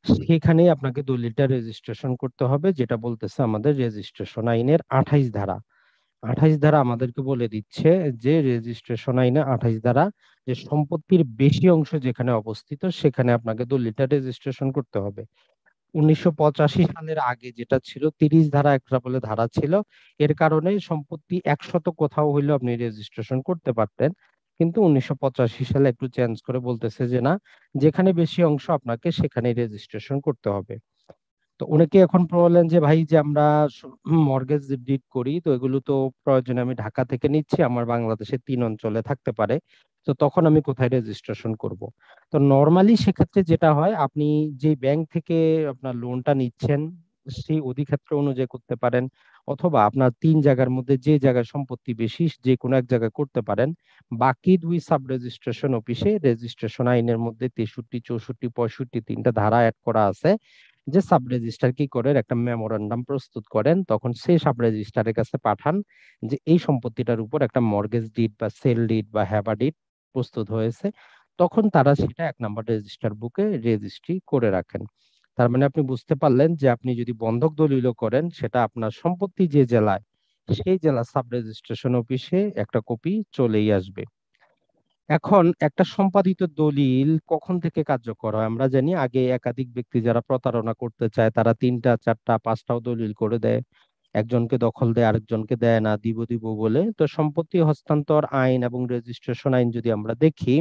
সেখানেই আপনাকে দলিলটা রেজিস্ট্রেশন করতে হবে, যেটা বলতেছে আমাদের রেজিস্ট্রেশন আইনের 28 ধারা। 28 ধারা আমাদেরকে বলে দিচ্ছে যে রেজিস্ট্রেশন আইনে 28 ধারা, যে সম্পত্তির বেশি অংশ যেখানে অবস্থিত সেখানে আপনাকে দলিলটা রেজিস্ট্রেশন করতে হবে। 1985 সালের আগে যেটা ছিল, 30 ধারা একটা বলে ধারা ছিল, এর কারণে সম্পত্তি 100 কোথাও হইলেও আপনি রেজিস্ট্রেশন করতে পারতেন। কিন্তু 1985 সালে একটু চেঞ্জ করে বলতেছে যে না, যেখানে বেশি অংশ আপনাকে সেখানে রেজিস্ট্রেশন করতে হবে। তো অনেকে এখন বলেন যে ভাই, যে আমরা মর্গেজ ডিড করি, তো এগুলো তো প্রয়োজনে আমি ঢাকা থেকে নিচ্ছি, আমার বাংলাদেশের 3 অঞ্চলে থাকতে পারে, তো তখন আমি কোথায় রেজিস্ট্রেশন করব? তো নর্মালি সেক্ষেত্রে যেটা হয়, আপনি যে ব্যাংক থেকে আপনার লোনটা নিচ্ছেন সেই অধিক্ষেত্র অনুযায়ী করতে পারেন, অথবা আপনার 3 জায়গার মধ্যে যে জায়গায় সম্পত্তি বেশি যে কোনো এক জায়গায় করতে পারেন। বাকি 2 সাব রেজিস্ট্রেশন অফিসে রেজিস্ট্রেশন আইনের মধ্যে 63, 64, 65 তিনটা ধারা অ্যাড করা আছে, যে সাব রেজিস্ট্রার কি করেন, একটা মেমোরান্ডাম প্রস্তুত করেন, তখন সেই সাব রেজিস্ট্রারের কাছে পাঠান যে এই সম্পত্তিটার উপর একটা মর্গেজ ডিড বা সেল ডিড বা হ্যাবা ডিড প্রস্তুত হয়েছে। তখন তারা সেটা 1 নম্বর রেজিস্টার বুকে রেজিস্ট্রি করে রাখেন। তার মানে আপনি বুঝতে পারলেন যে আপনি যদি বন্ধক দলিলও করেন, সেটা আপনার সম্পত্তি যে জেলায়, সেই জেলা সাব রেজিস্ট্রেশন অফিসে একটা কপি চলেই আসবে। এখন একটা সম্পাদিত দলিল কখন থেকে কার্যকর হয় আমরা জানি। আগে একাধিক ব্যক্তি যারা প্রতারণা করতে চায় তারা তিনটা চারটা পাঁচটাও দলিল করে দেয়, একজনকে দখল দেয় আরেকজনকে দেয় না, দিব দিব বলে। তো সম্পত্তি হস্তান্তর আইন এবং রেজিস্ট্রেশন আইন যদি আমরা দেখি,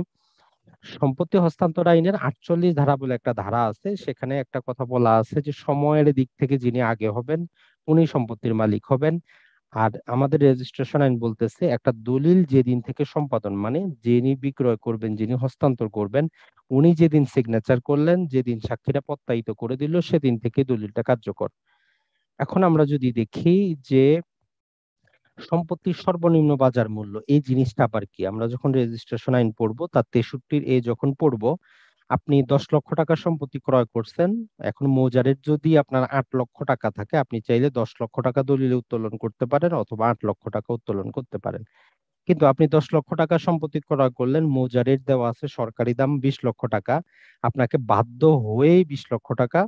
সম্পত্তি হস্তান্তর আইনের 48 ধারা বলে একটা ধারা আছে, সেখানে একটা কথা বলা আছে যে সময়ের দিক থেকে যিনি আগে হবেন উনি সম্পত্তির মালিক হবেন। আর আমাদের রেজিস্ট্রেশন আইন বলতেছে একটা দলিল যেদিন থেকে সম্পাদন, মানে যিনি বিক্রয় করবেন যিনি হস্তান্তর করবেন উনি যেদিন সিগনেচার করলেন, যেদিন সাক্ষীরা প্রত্যায়িত করে দিল, সেদিন থেকে দলিলটা কার্যকর। এখন আমরা যদি দেখি যে সম্পত্তির সর্বনিম্ন বাজার মূল্য এই জিনিসটা আবার কি, আমরা যখন রেজিস্ট্রেশন আইন পড়বো তার 63 এ যখন পড়বো, আপনি 10 লক্ষ টাকা সম্পত্তি ক্রয় করছেন, এখন মৌজারের যদি আপনার 8 লক্ষ টাকা থাকে আপনি চাইলে 10 লক্ষ টাকা দলিলে উত্তোলন করতে পারেন অথবা 8 লক্ষ টাকা উত্তোলন করতে পারেন। কিন্তু আপনি 10 লক্ষ টাকা সম্পত্তি ক্রয় করলেন, মৌজারের দেওয়া আছে সরকারি দাম 20 লক্ষ টাকা, আপনাকে বাধ্য হয়েই 20 লক্ষ টাকা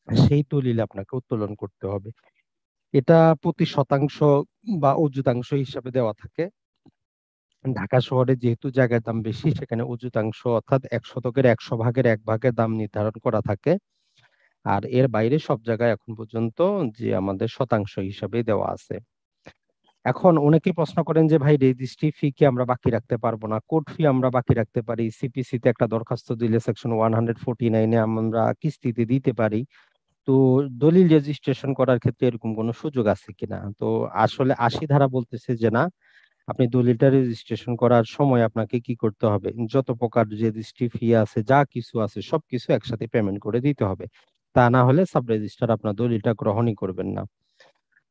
সেই দলিলে আপনাকে উত্তোলন করতে হবে। এটা প্রতি শতাংশ বা অযুতাংশ হিসাবে দেওয়া থাকে। ঢাকা শহরে যেহেতু জায়গার দাম বেশি, সেখানে অযুতাংশ অর্থাৎ 1 শতকের 100 ভাগের 1 ভাগে দাম নির্ধারণ করা থাকে। আর এর বাইরে সব জায়গায় এখন পর্যন্ত যে আমাদের শতাংশ হিসাবে দেওয়া আছে। এখন অনেকে প্রশ্ন করেন যে ভাই রেজিস্ট্রি ফি কি আমরা বাকি রাখতে পারবো না? কোর্ট ফি আমরা বাকি রাখতে পারি, সিপিসি তে একটা দরখাস্ত দিলে সেকশন 149-এ আমরা কিস্তিতে দিতে পারি। তো দলিল রেজিস্ট্রেশন করার ক্ষেত্রে এরকম কোনো সুযোগ আছে কিনা? তো আসলে 80 ধারা বলতেছে যে না, আপনি দলিলটা রেজিস্ট্রেশন করার সময় আপনাকে কি করতে হবে, যত প্রকার রেজিস্ট্রি ফি আছে যা কিছু আছে সবকিছু একসাথে পেমেন্ট করে দিতে হবে। তা না হলে সাব রেজিস্ট্রার আপনার দলিলটা গ্রহণই করবেন না।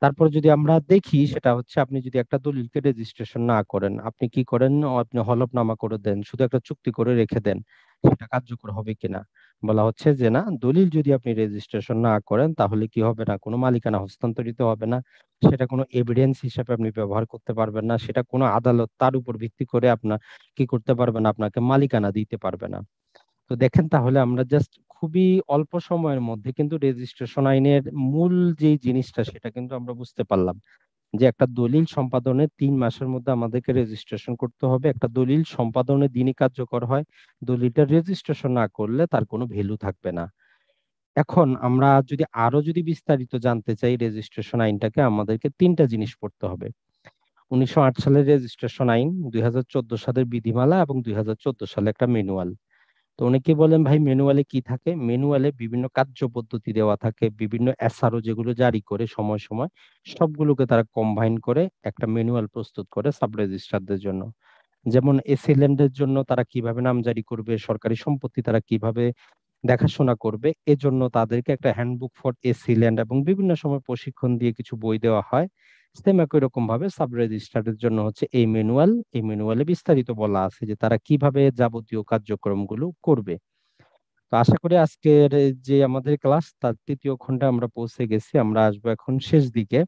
তারপর যদি আমরা দেখি, সেটা হচ্ছে আপনি যদি একটা দলিলকে রেজিস্ট্রেশন না করেন, আপনি কি করেন, আপনি হলফনামা করে দেন, শুধু একটা চুক্তি করে রেখে দেন, সেটা কার্যকর হবে কিনা? বলা হচ্ছে যে না, দলিল যদি আপনি রেজিস্ট্রেশন না করেন তাহলে কি হবে না, কোনো মালিকানা হস্তান্তরিত হবে না, সেটা কোনো এভিডেন্স হিসাবে আপনি ব্যবহার করতে পারবেন না, সেটা কোনো আদালত তার উপর ভিত্তি করে আপনার কি করতে পারবে না, আপনাকে মালিকানা দিতে পারবে না। তো দেখেন, তাহলে আমরা জাস্ট খুবই অল্প সময়ের মধ্যে কিন্তু রেজিস্ট্রেশন আইনের মূল যে জিনিসটা সেটা কিন্তু আমরা বুঝতে পারলাম, যে একটা দলিল সম্পাদনের 3 মাসের মধ্যে আমাদেরকে রেজিস্ট্রেশন করতে হবে। একটা দলিল সম্পাদনের দিনই কার্যকর হয়, দলিলটা রেজিস্ট্রেশন না করলে তার কোনো ভ্যালু থাকবে না। এখন আমরা যদি বিস্তারিত জানতে চাই রেজিস্ট্রেশন আইনটাকে, আমাদেরকে 3টা জিনিস পড়তে হবে: 1908 সালের রেজিস্ট্রেশন আইন, 2014 সালের বিধিমালা এবং 2014 সালে একটা ম্যানুয়াল। তো অনেকে বলেন ভাই ম্যানুয়ালে কি থাকে? ম্যানুয়ালে বিভিন্ন কার্য পদ্ধতি দেওয়া থাকে, বিভিন্ন এসআরও যেগুলো জারি করে সময় সময়, সবগুলোকে তারা কম্বাইন করে একটা ম্যানুয়াল প্রস্তুত করে সাব রেজিস্ট্রারদের জন্য। যেমন এসি ল্যান্ডের জন্য তারা কিভাবে নামজারি করবে, সরকারি সম্পত্তি তারা কিভাবে দেখাশোনা করবে, এজন্য তাদেরকে একটা হ্যান্ডবুক ফর এসি ল্যান্ড এবং বিভিন্ন সময় প্রশিক্ষণ দিয়ে কিছু বই দেওয়া হয়। সেম একই রকম ভাবে সাব রেজিস্ট্রারের জন্য হচ্ছে এই ম্যানুয়াল। এই ম্যানুয়ালে বিস্তারিত বলা আছে যে তারা কিভাবে যাবতীয় কার্যক্রমগুলো করবে। তো আশা করি আজকের এই যে আমাদের ক্লাস তার 3য় খণ্ডে আমরা পৌঁছে গেছি। আমরা আসবো এখন শেষ দিকে,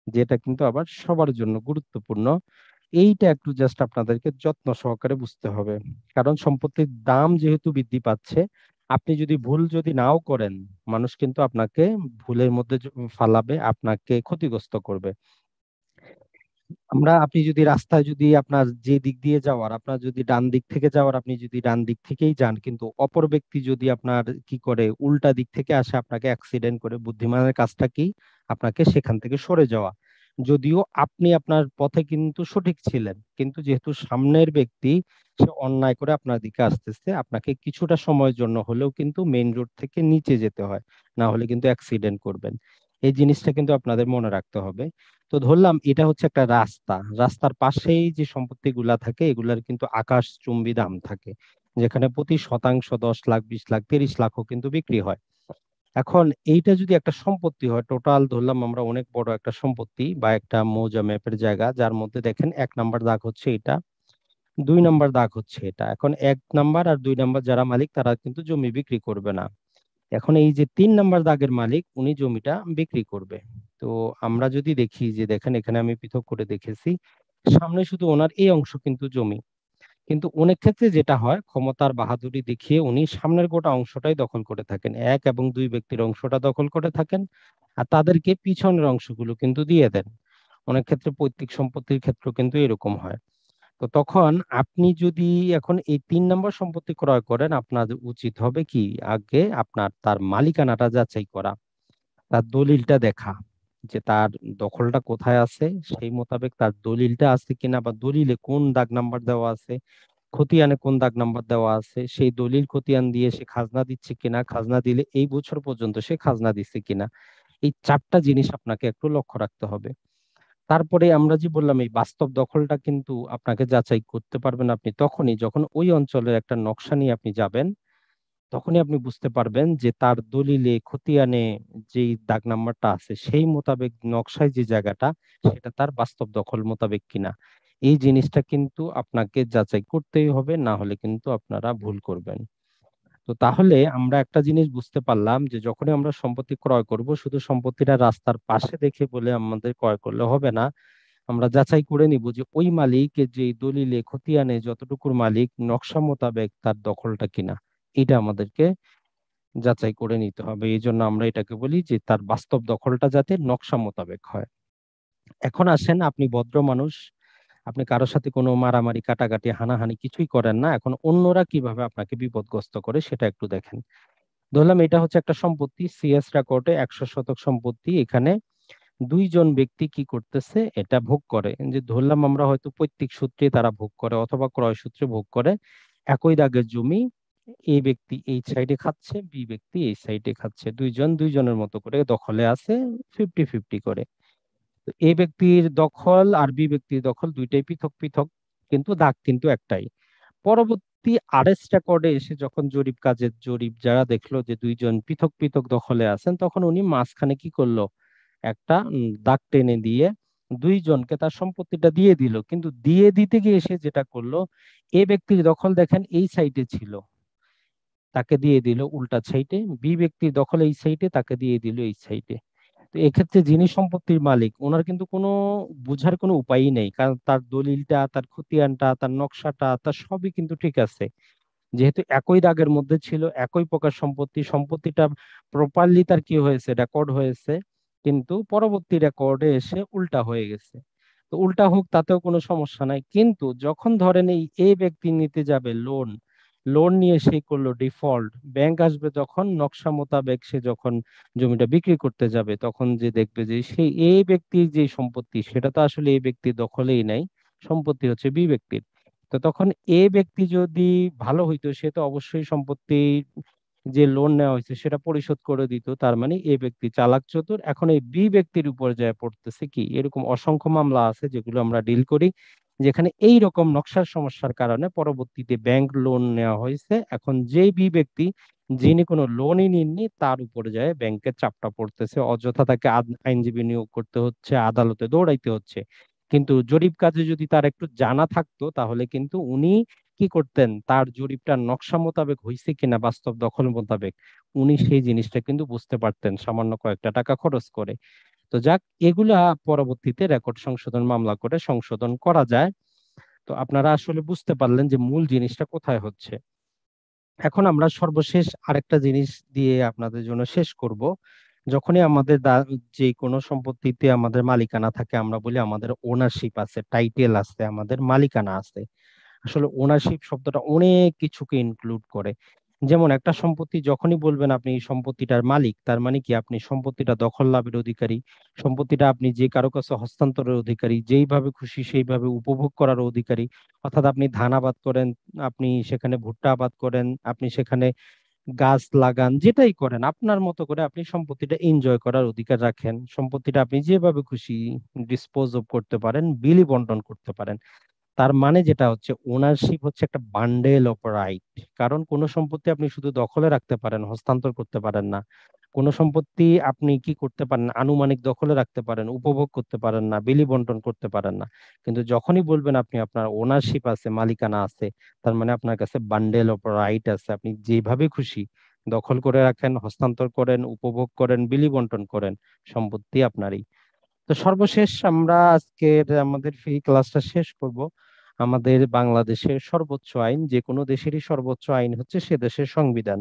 যেটা কিন্তু আবার সবার জন্য গুরুত্বপূর্ণ। এইটা একটু জাস্ট আপনাদেরকে যত্ন সহকারে বুঝতে হবে, কারণ সম্পত্তির দাম যেহেতু বৃদ্ধি পাচ্ছে, আপনি যদি ভুল নাও করেন, মানুষ কিন্তু আপনাকে ভুলের মধ্যে ফালাবে, আপনাকে ক্ষতিগ্রস্ত করবে। আপনি যদি রাস্তায়, যদি আপনার যে দিক দিয়ে যাওয়ার, আপনার যদি ডান দিক থেকে যাওয়ার, আপনি যদি ডান দিক থেকেই যান, কিন্তু অপর ব্যক্তি যদি আপনার কি করে উল্টা দিক থেকে আসে আপনাকে অ্যাক্সিডেন্ট করে, বুদ্ধিমানের কাজটা কি? আপনাকে সেখান থেকে সরে যাওয়া। যদিও আপনি আপনার পথে কিন্তু সঠিক ছিলেন, কিন্তু যেহেতু সামনের ব্যক্তি সে অন্যায় করে আপনার দিকে আসতেছে, আপনাকে কিছুটা সময়ের জন্য হলেও কিন্তু মেইন রোড থেকে নিচে যেতে হয়, না হলে কিন্তু অ্যাক্সিডেন্ট করবেন। এই জিনিসটা কিন্তু আপনাদের মনে রাখতে হবে। তো ধরলাম এটা হচ্ছে একটা রাস্তা, রাস্তার পাশেই যে সম্পত্তি গুলা থাকে এগুলার কিন্তু আকাশচুম্বী দাম থাকে, যেখানে প্রতি শতাংশ 10 লাখ, 20 লাখ, 30 লাখও কিন্তু বিক্রি হয়। এখন এইটা যদি একটা সম্পত্তি হয়, টোটাল ধরলাম আমরা অনেক বড় একটা সম্পত্তি বা একটা মৌজা ম্যাপের জায়গা, যার মধ্যে দেখেন 1 নাম্বার দাগ হচ্ছে এটা, 2 নাম্বার দাগ হচ্ছে এটা। এখন 1 নাম্বার আর 2 নাম্বার যারা মালিক তারা কিন্তু জমি বিক্রি করবে না। এখন এই যে 3 নাম্বার দাগের মালিক উনি জমিটা বিক্রি করবে। তো আমরা যদি দেখি যে দেখেন এখানে আমি পৃথক করে দেখেছি, সামনে শুধু ওনার এই অংশ কিন্তু জমি, কিন্তু অনেক ক্ষেত্রে যেটা হয় ক্ষমতার বাহাদুরি দেখিয়ে উনি সামনের গোটা অংশটাই দখল করে থাকেন, 1 এবং 2 ব্যক্তির অংশটা দখল করে থাকেন, আর তাদেরকে পিছনের অংশগুলো কিন্তু দিয়ে দেন। অনেক ক্ষেত্রে পৈতৃক সম্পত্তির ক্ষেত্রেও কিন্তু এরকম হয়। তো তখন আপনি যদি এখন এই 3 নম্বর সম্পত্তি ক্রয় করেন, আপনার উচিত হবে কি, আগে আপনার তার মালিকানাটা যাচাই করা, তার দলিলটা দেখা, যে তার দখলটা কোথায় আছে, সেই মোতাবেক তার দলিলটা আছে কিনা, বা দলিলে কোন দাগ নাম্বার দেওয়া আছে, খতিয়ানে কোন দাগ নাম্বার দেওয়া আছে, সেই দলিল খতিয়ান দিয়ে সে খাজনা দিচ্ছে কিনা, খাজনা দিলে এই বছর পর্যন্ত সে খাজনা দিচ্ছে কিনা। এই 4টা জিনিস আপনাকে একটু লক্ষ্য রাখতে হবে। তারপরে আমরা যে বললাম, এই বাস্তব দখলটা কিন্তু আপনাকে যাচাই করতে পারবেন আপনি তখনই যখন ওই অঞ্চলের একটা নকশা নিয়ে আপনি যাবেন। তখনই আপনি বুঝতে পারবেন যে তার দলিলে খতিয়ানে যেই দাগ নাম্বারটা আছে সেই মোতাবেক নকশায় যে জায়গাটা, সেটা তার বাস্তব দখল মোতাবেক কিনা। এই জিনিসটা কিন্তু আপনাকে যাচাই করতেই হবে, না হলে কিন্তু আপনারা ভুল করবেন। তো তাহলে আমরা একটা জিনিস বুঝতে পারলাম, যে যখনই আমরা সম্পত্তি ক্রয় করব, শুধু সম্পত্তিটা রাস্তার পাশে দেখে বলে আমাদের ক্রয় করলে হবে না। আমরা যাচাই করে নিব যে ওই মালিক যে দলিলে খতিয়ানে যতটুকুর মালিক, নকশা মোতাবেক তার দখলটা কিনা। এটা আমাদেরকে যাচাই করে নিতে হবে। এই জন্য আমরা এটাকে বলি যে তার বাস্তব দখলটা যাতে নকশা মোতাবেক হয়। এখন আসেন, আপনি ভদ্র মানুষ, আপনি কারোর সাথে কোনো মারামারি কাটাকাটি হানাহানি কিছুই করেন না। এখন অন্যরা কিভাবে আপনাকে বিপদগ্রস্ত করে সেটা একটু দেখেন। ধরলাম এটা হচ্ছে একটা সম্পত্তি, সিএস রেকর্ডে 100 শতক সম্পত্তি। এখানে 2জন ব্যক্তি কি করতেছে, এটা ভোগ করে। যে ধরলাম আমরা হয়তো পৈতৃক সূত্রে তারা ভোগ করে অথবা ক্রয় সূত্রে ভোগ করে। একই দাগের জমি, এ ব্যক্তি এই সাইডে খাচ্ছে, বি ব্যক্তি এই সাইডে খাচ্ছে, 2জন 2জনের মতো করে দখলে আছে, 50-50 করে। তো এ ব্যক্তির দখল আর বি ব্যক্তির দখল দুইটাই পৃথক পৃথক, কিন্তু দাগ কিন্তু একটাই। পরবর্তী আরএস রেকর্ডে এসে যখন জরিপ কাজের জরিপ যারা দেখলো যে 2জন পৃথক পৃথক দখলে আছেন, তখন উনি মাঝখানে কি করলো, একটা দাগ টেনে দিয়ে 2জনকে তার সম্পত্তিটা দিয়ে দিল। কিন্তু দিয়ে দিতে গিয়ে সে যেটা করলো, এ ব্যক্তির দখল দেখেন এই সাইডে ছিল, তাকে দিয়ে দিল উল্টা সাইডে, বি ব্যক্তির দখল এই সাইডে, তাকে দিয়ে দিল এই সাইডে। তো এক্ষেত্রে যিনি সম্পত্তির মালিক, ওনার কিন্তু কোনো বোঝার কোনো উপায়ই নেই, কারণ তার দলিলটা, তার খতিয়ানটা, তার নকশাটা, তার সবই কিন্তু ঠিক আছে। যেহেতু একই দাগের মধ্যে ছিল, একই প্রকার সম্পত্তি, সম্পত্তিটা প্রপারলি তার কি হয়েছে, রেকর্ড হয়েছে। কিন্তু পরবর্তী রেকর্ডে এসে উল্টা হয়ে গেছে। তো উল্টা হোক, তাতেও কোনো সমস্যা নাই, কিন্তু যখন ধরেন এই এ ব্যক্তি নিতে যাবে লোন, লোন নিয়ে সে করলো ডিফল্ট, ব্যাংক আসবে যখন নকশা মোতাবেক, সে যখন জমিটা বিক্রি করতে যাবে, তখন যে দেখবে যে সেই এ ব্যক্তির যে সম্পত্তি, সেটা তো আসলে এ ব্যক্তির দখলেই নাই, সম্পত্তি হচ্ছে বি ব্যক্তির। তো তখন এ ব্যক্তি যদি ভালো হইতো, সে তো অবশ্যই সম্পত্তি যে লোন নেওয়া হয়েছে সেটা পরিশোধ করে দিত। তার মানে এ ব্যক্তি চালাক চতুর। এখন এই বি ব্যক্তির উপর যায় পড়তেছে কি, এরকম অসংখ্য মামলা আছে যেগুলো আমরা ডিল করি, যেখানে এই রকম নকশার সমস্যার কারণে পরবর্তীতে ব্যাংক লোন নেওয়া হয়েছে। এখন যে বি ব্যক্তি, যিনি কোনো লোনই নিননি, তার উপরে যায় ব্যাংকের চাপটা পড়তেছে, অযথা তাকে আইনজীবী নিয়োগ করতে হচ্ছে, আদালতে দৌড়াইতে হচ্ছে। কিন্তু জরিপ কাজে যদি তার একটু জানা থাকতো, তাহলে কিন্তু উনি কি করতেন, তার জরিপটা নকশা মোতাবেক হয়েছে কিনা, বাস্তব দখল মোতাবেক, উনি সেই জিনিসটা কিন্তু বুঝতে পারতেন সামান্য কয়েকটা টাকা খরচ করে। তো যাক, এগুলা পরবর্তীতে রেকর্ড সংশোধন মামলা করে সংশোধন করা যায়। তো আপনারা আসলে বুঝতে পারলেন যে মূল জিনিসটা কোথায় হচ্ছে। এখন আমরা সর্বশেষ আরেকটা জিনিস দিয়ে আপনাদের জন্য শেষ করব। যখনই আমাদের যে কোনো সম্পত্তিতে আমাদের মালিকানা থাকে, আমরা বলি আমাদের ওনারশিপ আছে, টাইটেল আছে, আমাদের মালিকানা আছে। আসলে ওনারশিপ শব্দটা অনেক কিছুকে ইনক্লুড করে। যেমন একটা সম্পত্তি যখনই বলবেন আপনি এই সম্পত্তিটার মালিক, তার মানে কি আপনি সম্পত্তিটা দখল লাভের অধিকারী, সম্পত্তিটা আপনি যে কারো কাছে হস্তান্তরের অধিকারী, যেইভাবে খুশি সেইভাবে উপভোগ করার অধিকারী। অর্থাৎ আপনি ধান আবাদ করেন, আপনি সেখানে ভুট্টা আবাদ করেন, আপনি সেখানে গাছ লাগান, যেটাই করেন আপনার মতো করে আপনি সম্পত্তিটা এনজয় করার অধিকার রাখেন। সম্পত্তিটা আপনি যেভাবে খুশি ডিসপোজ অফ করতে পারেন, বিলি বন্টন করতে পারেন। তার মানে যেটা হচ্ছে, ওনারশিপ হচ্ছে একটা বান্ডেল অফ রাইট। কারণ কোন সম্পত্তি আপনি শুধু দখলে রাখতে পারেন, হস্তান্তর করতে পারেন না। কোন সম্পত্তি আপনি কি করতে পারেন, আনুমানিক দখলে রাখতে পারেন, উপভোগ করতে পারেন না, বিলি বন্টন করতে পারেন না। কিন্তু যখনই বলবেন আপনি আপনার ওনারশিপ আছে, মালিকানা আছে, তার মানে আপনার কাছে বান্ডেল অফ রাইট আছে। আপনি যেভাবে খুশি দখল করে রাখেন, হস্তান্তর করেন, উপভোগ করেন, বিলি বন্টন করেন, সম্পত্তি আপনারই। তো সর্বশেষ আমরা আজকের আমাদের ফ্রি ক্লাসটা শেষ করব। আমাদের বাংলাদেশের সর্বোচ্চ আইন, যে কোনো দেশেরই সর্বোচ্চ আইন হচ্ছে সে দেশের সংবিধান।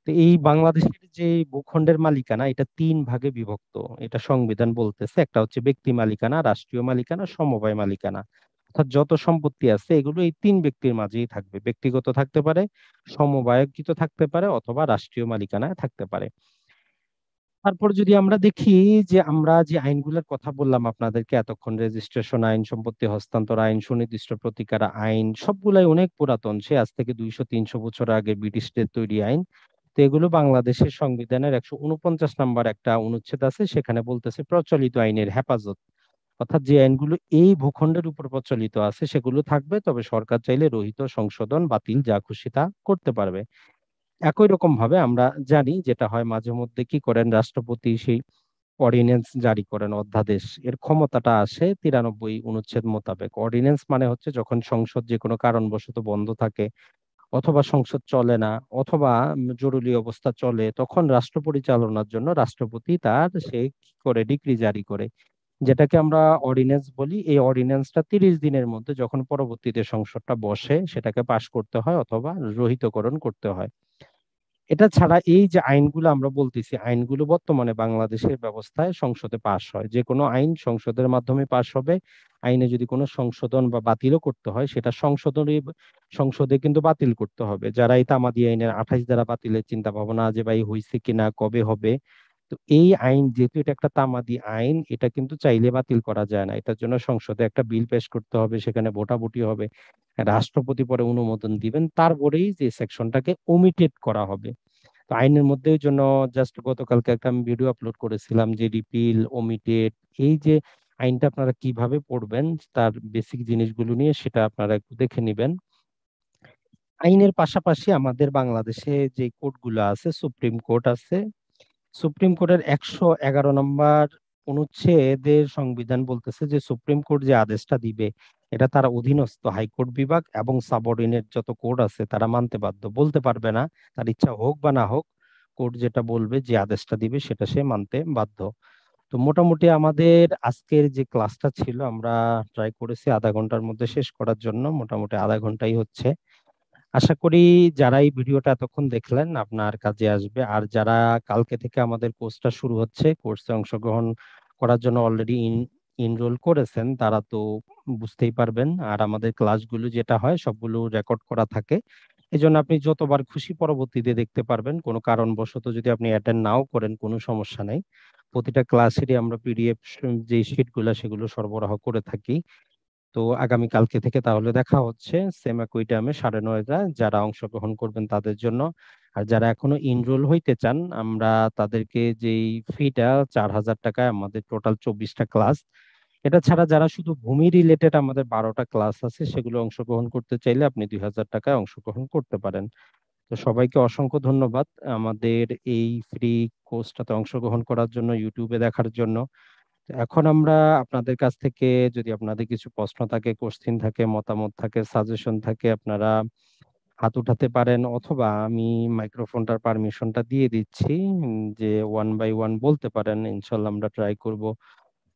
তো এই বাংলাদেশের যে ভূখণ্ডের মালিকানা, এটা 3 ভাগে বিভক্ত। এটা সংবিধান বলতেছে, একটা হচ্ছে ব্যক্তি মালিকানা, রাষ্ট্রীয় মালিকানা, সমবায় মালিকানা। তো অর্থাৎ যত সম্পত্তি আছে এগুলো এই তিন ব্যক্তির মাঝেই থাকবে, ব্যক্তিগত থাকতে পারে, সমবায়কৃত থাকতে পারে, অথবা রাষ্ট্রীয় মালিকানায় থাকতে পারে। তারপর যদি আমরা দেখি যে আমরা যে আইনগুলোর কথা বললাম আপনাদেরকে এতক্ষণ, রেজিস্ট্রেশন আইন, সম্পত্তি হস্তান্তর আইন, সুনির্দিষ্ট প্রতিকার আইন, সবগুলাই অনেক পুরাতন, সে আজ থেকে 200-300 বছর আগে ব্রিটিশদের তৈরি আইন। তো এগুলো বাংলাদেশের সংবিধানের 149 নম্বর একটা অনুচ্ছেদ আছে, সেখানে বলতেছে প্রচলিত আইনের হেফাজত, অর্থাৎ যে আইনগুলো এই ভূখণ্ডের উপর প্রচলিত আছে সেগুলো থাকবে, তবে সরকার চাইলে রহিত, সংশোধন, বাতিল যা খুশি তা করতে পারবে। একই রকম ভাবে আমরা জানি যেটা হয় মাঝে মধ্যে, কি করেন রাষ্ট্রপতি, সেই অর্ডিন্যান্স জারি করেন, অধ্যাদেশ, এর ক্ষমতাটা আসে 93 অনুচ্ছেদ মোতাবেক। অর্ডিন্যান্স মানে হচ্ছে যখন সংসদ যে কোনো কারণবশত বন্ধ থাকে, অথবা সংসদ চলে না, অথবা জরুরি অবস্থা চলে, তখন রাষ্ট্র পরিচালনার জন্য রাষ্ট্রপতি তার সে কি করে ডিক্রি জারি করে, যেটাকে আমরা অর্ডিন্যান্স বলি। এই অর্ডিন্যান্সটা 30 দিনের মধ্যে, যখন পরবর্তীতে সংসদটা বসে, সেটাকে পাশ করতে হয় অথবা রহিতকরণ করতে হয়। এটা ছাড়া এই যে আইনগুলো আমরা বলতেছি, আইনগুলো বর্তমানে বাংলাদেশের ব্যবস্থায় সংসদে পাশ হয়, যে কোনো আইন সংসদের মাধ্যমে পাশ হবে। আইনে যদি কোনো সংশোধন বা বাতিলও করতে হয়, সেটা সংসদে কিন্তু বাতিল করতে হবে। যারা এই তামাদি আইনের 28 ধারা বাতিলের চিন্তা ভাবনা যে ভাই হয়েছে কিনা, কবে হবে, তো এই আইন যেহেতু এটা একটা তামাদি আইন, এটা কিন্তু চাইলে বাতিল করা যায় না। এটার জন্য সংসদে একটা বিল পেশ করতে হবে, সেখানে ভোটাভুটি হবে, রাষ্ট্রপতি পরে অনুমোদন দিবেন, তারপরেই যে সেকশনটাকে ওমিটেড করা হবে। তো আইনের মধ্যে ওই জন্য জাস্ট গতকালকে একটা আমি ভিডিও আপলোড করেছিলাম যে রিপিল, ওমিটেড, এই যে আইনটা আপনারা কিভাবে পড়বেন, তার বেসিক জিনিসগুলো নিয়ে সেটা আপনারা একটু দেখে নিবেন। আইনের পাশাপাশি আমাদের বাংলাদেশে যে কোর্টগুলো আছে, সুপ্রিম কোর্ট আছে, সুপ্রিম কোর্টের 111 নম্বর অনুচ্ছেদের সংবিধান বলতেছে যে সুপ্রিম কোর্ট যে আদেশটা দিবে, এটা তার অধীনস্থ হাইকোর্ট বিভাগ এবং সাবঅর্ডিনেট যত কোর্ট আছে তারা মানতে বাধ্য, বলতে পারবে না, তার ইচ্ছা হোক বা না হোক, কোর্ট যেটা বলবে, যে আদেশটা দিবে সেটা সে মানতে বাধ্য। তো মোটামুটি আমাদের আজকের যে ক্লাসটা ছিল, আমরা ট্রাই করেছি আধা ঘন্টার মধ্যে শেষ করার জন্য, মোটামুটি আধা ঘন্টাই হচ্ছে। আশা করি যারা এই ভিডিওটা এতক্ষণ দেখলেন আপনার কাজে আসবে। আর যারা কালকে থেকে আমাদের কোর্সটা শুরু হচ্ছে, কোর্সে অংশগ্রহণ করার জন্য অলরেডি ইনরোল করেছেন, তারা তো বুঝতেই পারবেন। আর আমাদের ক্লাসগুলো যেটা হয় সবগুলো রেকর্ড করা থাকে, এই জন্য আপনি যতবার খুশি পরবর্তীতে দেখতে পারবেন। কোনো কারণবশত যদি আপনি অ্যাটেন্ড নাও করেন, কোনো সমস্যা নেই, প্রতিটা ক্লাসেরই আমরা পিডিএফ যে শিটগুলো সেগুলো সরবরাহ করে থাকি। তো আগামী কালকে থেকে তাহলে দেখা হচ্ছে সেম একই টাইমে 9:30টায়, যারা অংশগ্রহণ করবেন তাদের জন্য। আর যারা এখনো ইনরোল হইতে চান, আমরা তাদেরকে যেই ফিটা 4,000 টাকায়, আমাদের টোটাল 24টা ক্লাস, এটা ছাড়া যারা শুধু ভূমি রিলেটেড আমাদের 12টা ক্লাস আছে, সেগুলো অংশগ্রহণ করতে চাইলে আপনি 2,000 টাকায় অংশগ্রহণ করতে পারেন। তো সবাইকে অসংখ্য ধন্যবাদ আমাদের এই ফ্রি কোর্সটাতে অংশগ্রহণ করার জন্য, ইউটিউবে দেখার জন্য। তো এখন আমরা আপনাদের কাছ থেকে, যদি আপনাদের কিছু প্রশ্ন থাকে, কোশ্চিন থাকে, মতামত থাকে, সাজেশন থাকে, আপনারা হাত উঠাতে পারেন, অথবা আমি মাইক্রোফোনটার পারমিশনটা দিয়ে দিচ্ছি, যে 1 বাই 1 বলতে পারেন। ইনশাল্লাহ আমরা ট্রাই করব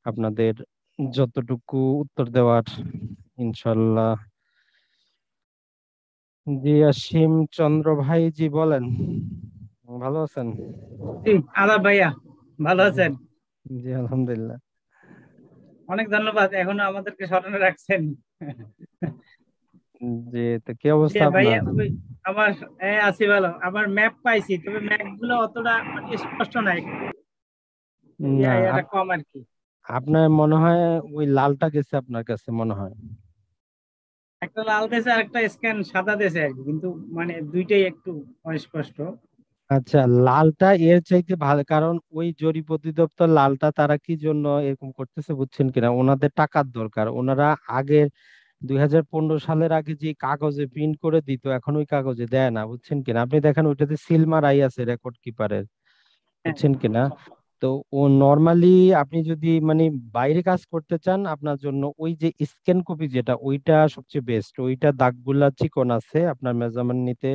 আপনাদের যতটুকু উত্তর দেওয়ার, ইনশাল্লাহ। জি, অসীম চন্দ্র ভাই, জি বলেন, ভালো আছেন? জি, আদাব ভাইয়া, ভালো আছেন? জি আলহামদুলিল্লাহ। অনেক ধন্যবাদ, এখনো আমাদেরকে স্মরণে রাখছেন। জি, তো কি জি অবস্থা ভাইয়া, আপনার? আমার আছি ভালো। আমার ম্যাপ পাইছি, তবে ম্যাপ গুলো অতটা মানে স্পষ্ট নাই, একটু না, এটা কম আর কি। আপনার মনে হয় ওই লালটা গেছে আপনার কাছে মনে হয়। একটা লাল দেশে আর একটা স্ক্যান সাদা দেশে আর কি, কিন্তু মানে দুইটাই একটু অস্পষ্ট। আচ্ছা, লালটা এর চাইতে ভালো, কারণ ওই জরিপ অধিদপ্তর লালটা তারা কি জন্য এরকম করতেছে বুঝছেন কিনা, ওনাদের টাকার দরকার। ওনারা আগের 2015 সালের আগে যে কাগজে প্রিন্ট করে দিত, এখন ওই কাগজে দেয় না, বুঝছেন কিনা। আপনি দেখেন ওইটাতে সিল মারাই আছে রেকর্ড কিপারের, হ্যাঁ, বুঝছেন কিনা। তো ও নর্মালি আপনি যদি মানে বাইরে কাজ করতে চান, আপনার জন্য ওই যে স্ক্যান কপি যেটা, ওইটা সবচেয়ে বেস্ট। ওইটা দাগগুলা চিকন আছে, আপনার মেজারমেন্ট নিতে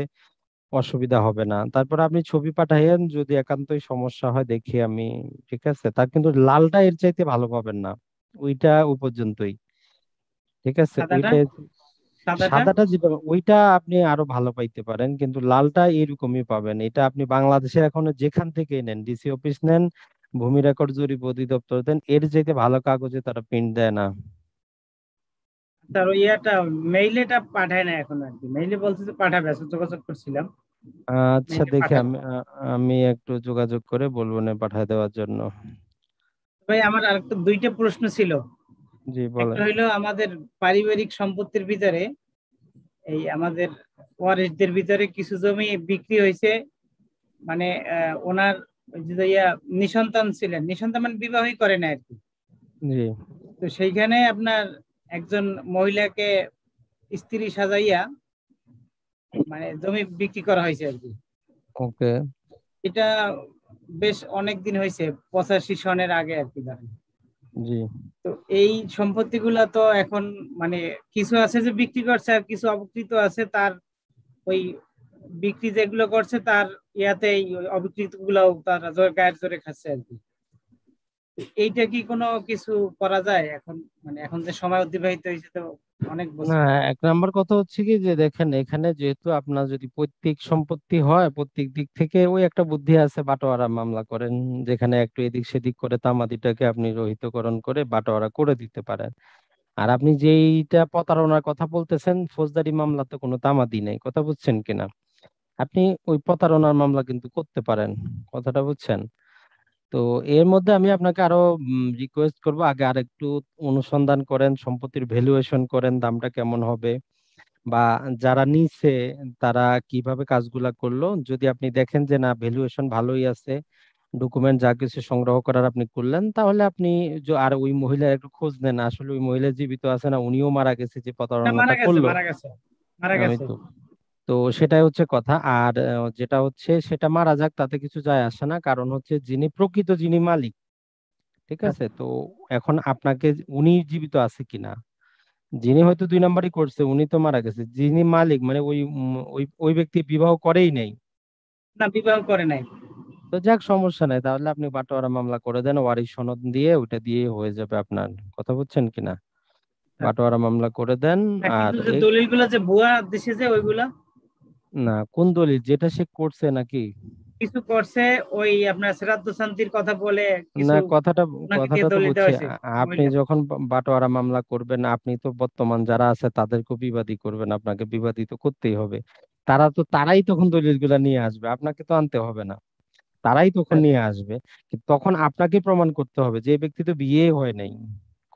অসুবিধা হবে না। তারপর আপনি ছবি পাঠাইয়েন, যদি একান্তই সমস্যা হয় দেখি আমি, ঠিক আছে। তার কিন্তু লালটা এর চাইতে ভালো পাবেন না, ওইটা ওই পর্যন্তই, ঠিক আছে। সাদাটা ওইটা সাদাটা সাদাটা যেটা, ওইটা আপনি আরো ভালো পাইতে পারেন, কিন্তু লালটা এরকমই পাবেন। এটা আপনি বাংলাদেশের এখনো যেখান থেকে নেন, ডিসি অফিস নেন, ভূমি রেকর্ড জরিপ অধিদপ্তর দেন, এর চাইতে ভালো কাগজে তারা প্রিন্ট দেয় না। তার ওই ইয়েটা মেইলেটা পাঠায় না এখন আর কি, মেইলে বলছে যে পাঠাবে, আজকে যোগাযোগ করছিলাম, আচ্ছা, মেইলে দেখি পাঠাবে। আমি একটু যোগাযোগ করে বলবো না পাঠায় দেওয়ার জন্য। ভাই আমার আরেকটা দুইটা প্রশ্ন ছিল। জি, একটা বলেন। হইলো আমাদের পারিবারিক সম্পত্তির ভিতরে, এই আমাদের ওয়ারিশদের ভিতরে কিছু জমি বিক্রি হয়েছে, মানে ওনার ওই যে নিঃসন্তান ছিলেন, নিঃসন্তান মানে বিবাহই করে না আর কি। জি। তো সেইখানে আপনার একজন মহিলাকে স্ত্রী সাজাইয়া মানে জমি বিক্রি করা হয়েছে আর কি। ওকে। এটা বেশ অনেক দিন হয়েছে, 85 সনের আগে আর কি ধরেন। জি। তো এই সম্পত্তিগুলা তো এখন মানে কিছু আছে যে বিক্রি করছে, আর কিছু অবকৃত আছে তার ওই বিক্রি যেগুলো করছে তার ইয়াতে ওই অবিকৃত গুলাও তারা গায়ের জোরে খাচ্ছে আর কি। এইটা কি কোনো কিছু করা যায় এখন, মানে এখন যে সময় অতিবাহিত হয়েছে তো অনেক না, বছর। এক নাম্বার কথা হচ্ছে কি যে দেখেন, এখানে যেহেতু আপনার যদি পৈতৃক সম্পত্তি হয়, প্রত্যেক দিক থেকে ওই একটা বুদ্ধি আছে, বাটোয়ারা মামলা করেন, যেখানে একটু এদিক সেদিক করে তামাদিটাকে আপনি রহিতকরণ করে বাটোয়ারা করে দিতে পারেন। আর আপনি যেইটা প্রতারণার কথা বলতেছেন, ফৌজদারি মামলাতে কোনো তামাদি নেই, কথা বুঝছেন কিনা? আপনি ওই প্রতারণার মামলা কিন্তু করতে পারেন, কথাটা বুঝছেন? তো এর মধ্যে আমি আপনাকে আরো রিকোয়েস্ট করব, আগে আরেকটু অনুসন্ধান করেন, সম্পত্তির ভ্যালুয়েশন করেন, দামটা কেমন হবে, বা যারা নিছে তারা কিভাবে কাজগুলা করলো। যদি আপনি দেখেন যে না, ভ্যালুয়েশন ভালোই আছে, ডকুমেন্ট যা কিছু সংগ্রহ করার আপনি করলেন, তাহলে আপনি আর ওই মহিলার একটু খোঁজ নেন, আসলে ওই মহিলা জীবিত আছে না উনিও মারা গেছে যে না, মারা প্রতারণাটা গেছে, করলো। মারা গেছে, মারা আমি গেছে। তো তো সেটাই হচ্ছে কথা। আর যেটা হচ্ছে সেটা মারা যাক, তাতে কিছু যায় আসে না, কারণ হচ্ছে যিনি প্রকৃত যিনি মালিক, ঠিক আছে? তো এখন আপনাকে, উনি জীবিত আছে কিনা, যিনি হয়তো দুই নাম্বারই করছে উনি তো মারা গেছে, যিনি মালিক মানে ওই ওই ওই ব্যক্তি বিবাহ করেই নাই। না, বিবাহ করে নাই। তো যাক, সমস্যা নাই, তাহলে আপনি বাটোয়ারা মামলা করে দেন, ওয়ারিশ সনদ দিয়ে ওইটা দিয়ে হয়ে যাবে আপনার, কথা বুঝছেন কিনা? বাটোয়ারা মামলা করে দেন। না, আর কিন্তু যে দলিল গুলা যে ভুয়া দিছে যে ওইগুলা না, কোন দলিল, যেটা সে করছে নাকি? কিছু করছে, ওই আপনার শ্রাদ্ধ শান্তির কথা বলে না, কিছু কথাটা ওনাকে দিয়ে কথাটা তো দলিল দেওয়া বুঝছি। হয়েছে আপনি মহিলাকে। যখন বাটোয়ারা মামলা করবেন, আপনি তো বর্তমান যারা আছে তাদেরকেও বিবাদী করবেন, আপনাকে বিবাদী তো করতেই হবে। তারাই তখন দলিলগুলা নিয়ে আসবে, আপনাকে তো আনতে হবে না, তারাই তখন নিয়ে আসবে। কিন্তু তখন আপনাকে প্রমাণ করতে হবে যে এই ব্যক্তি তো বিয়ে হয় নাই,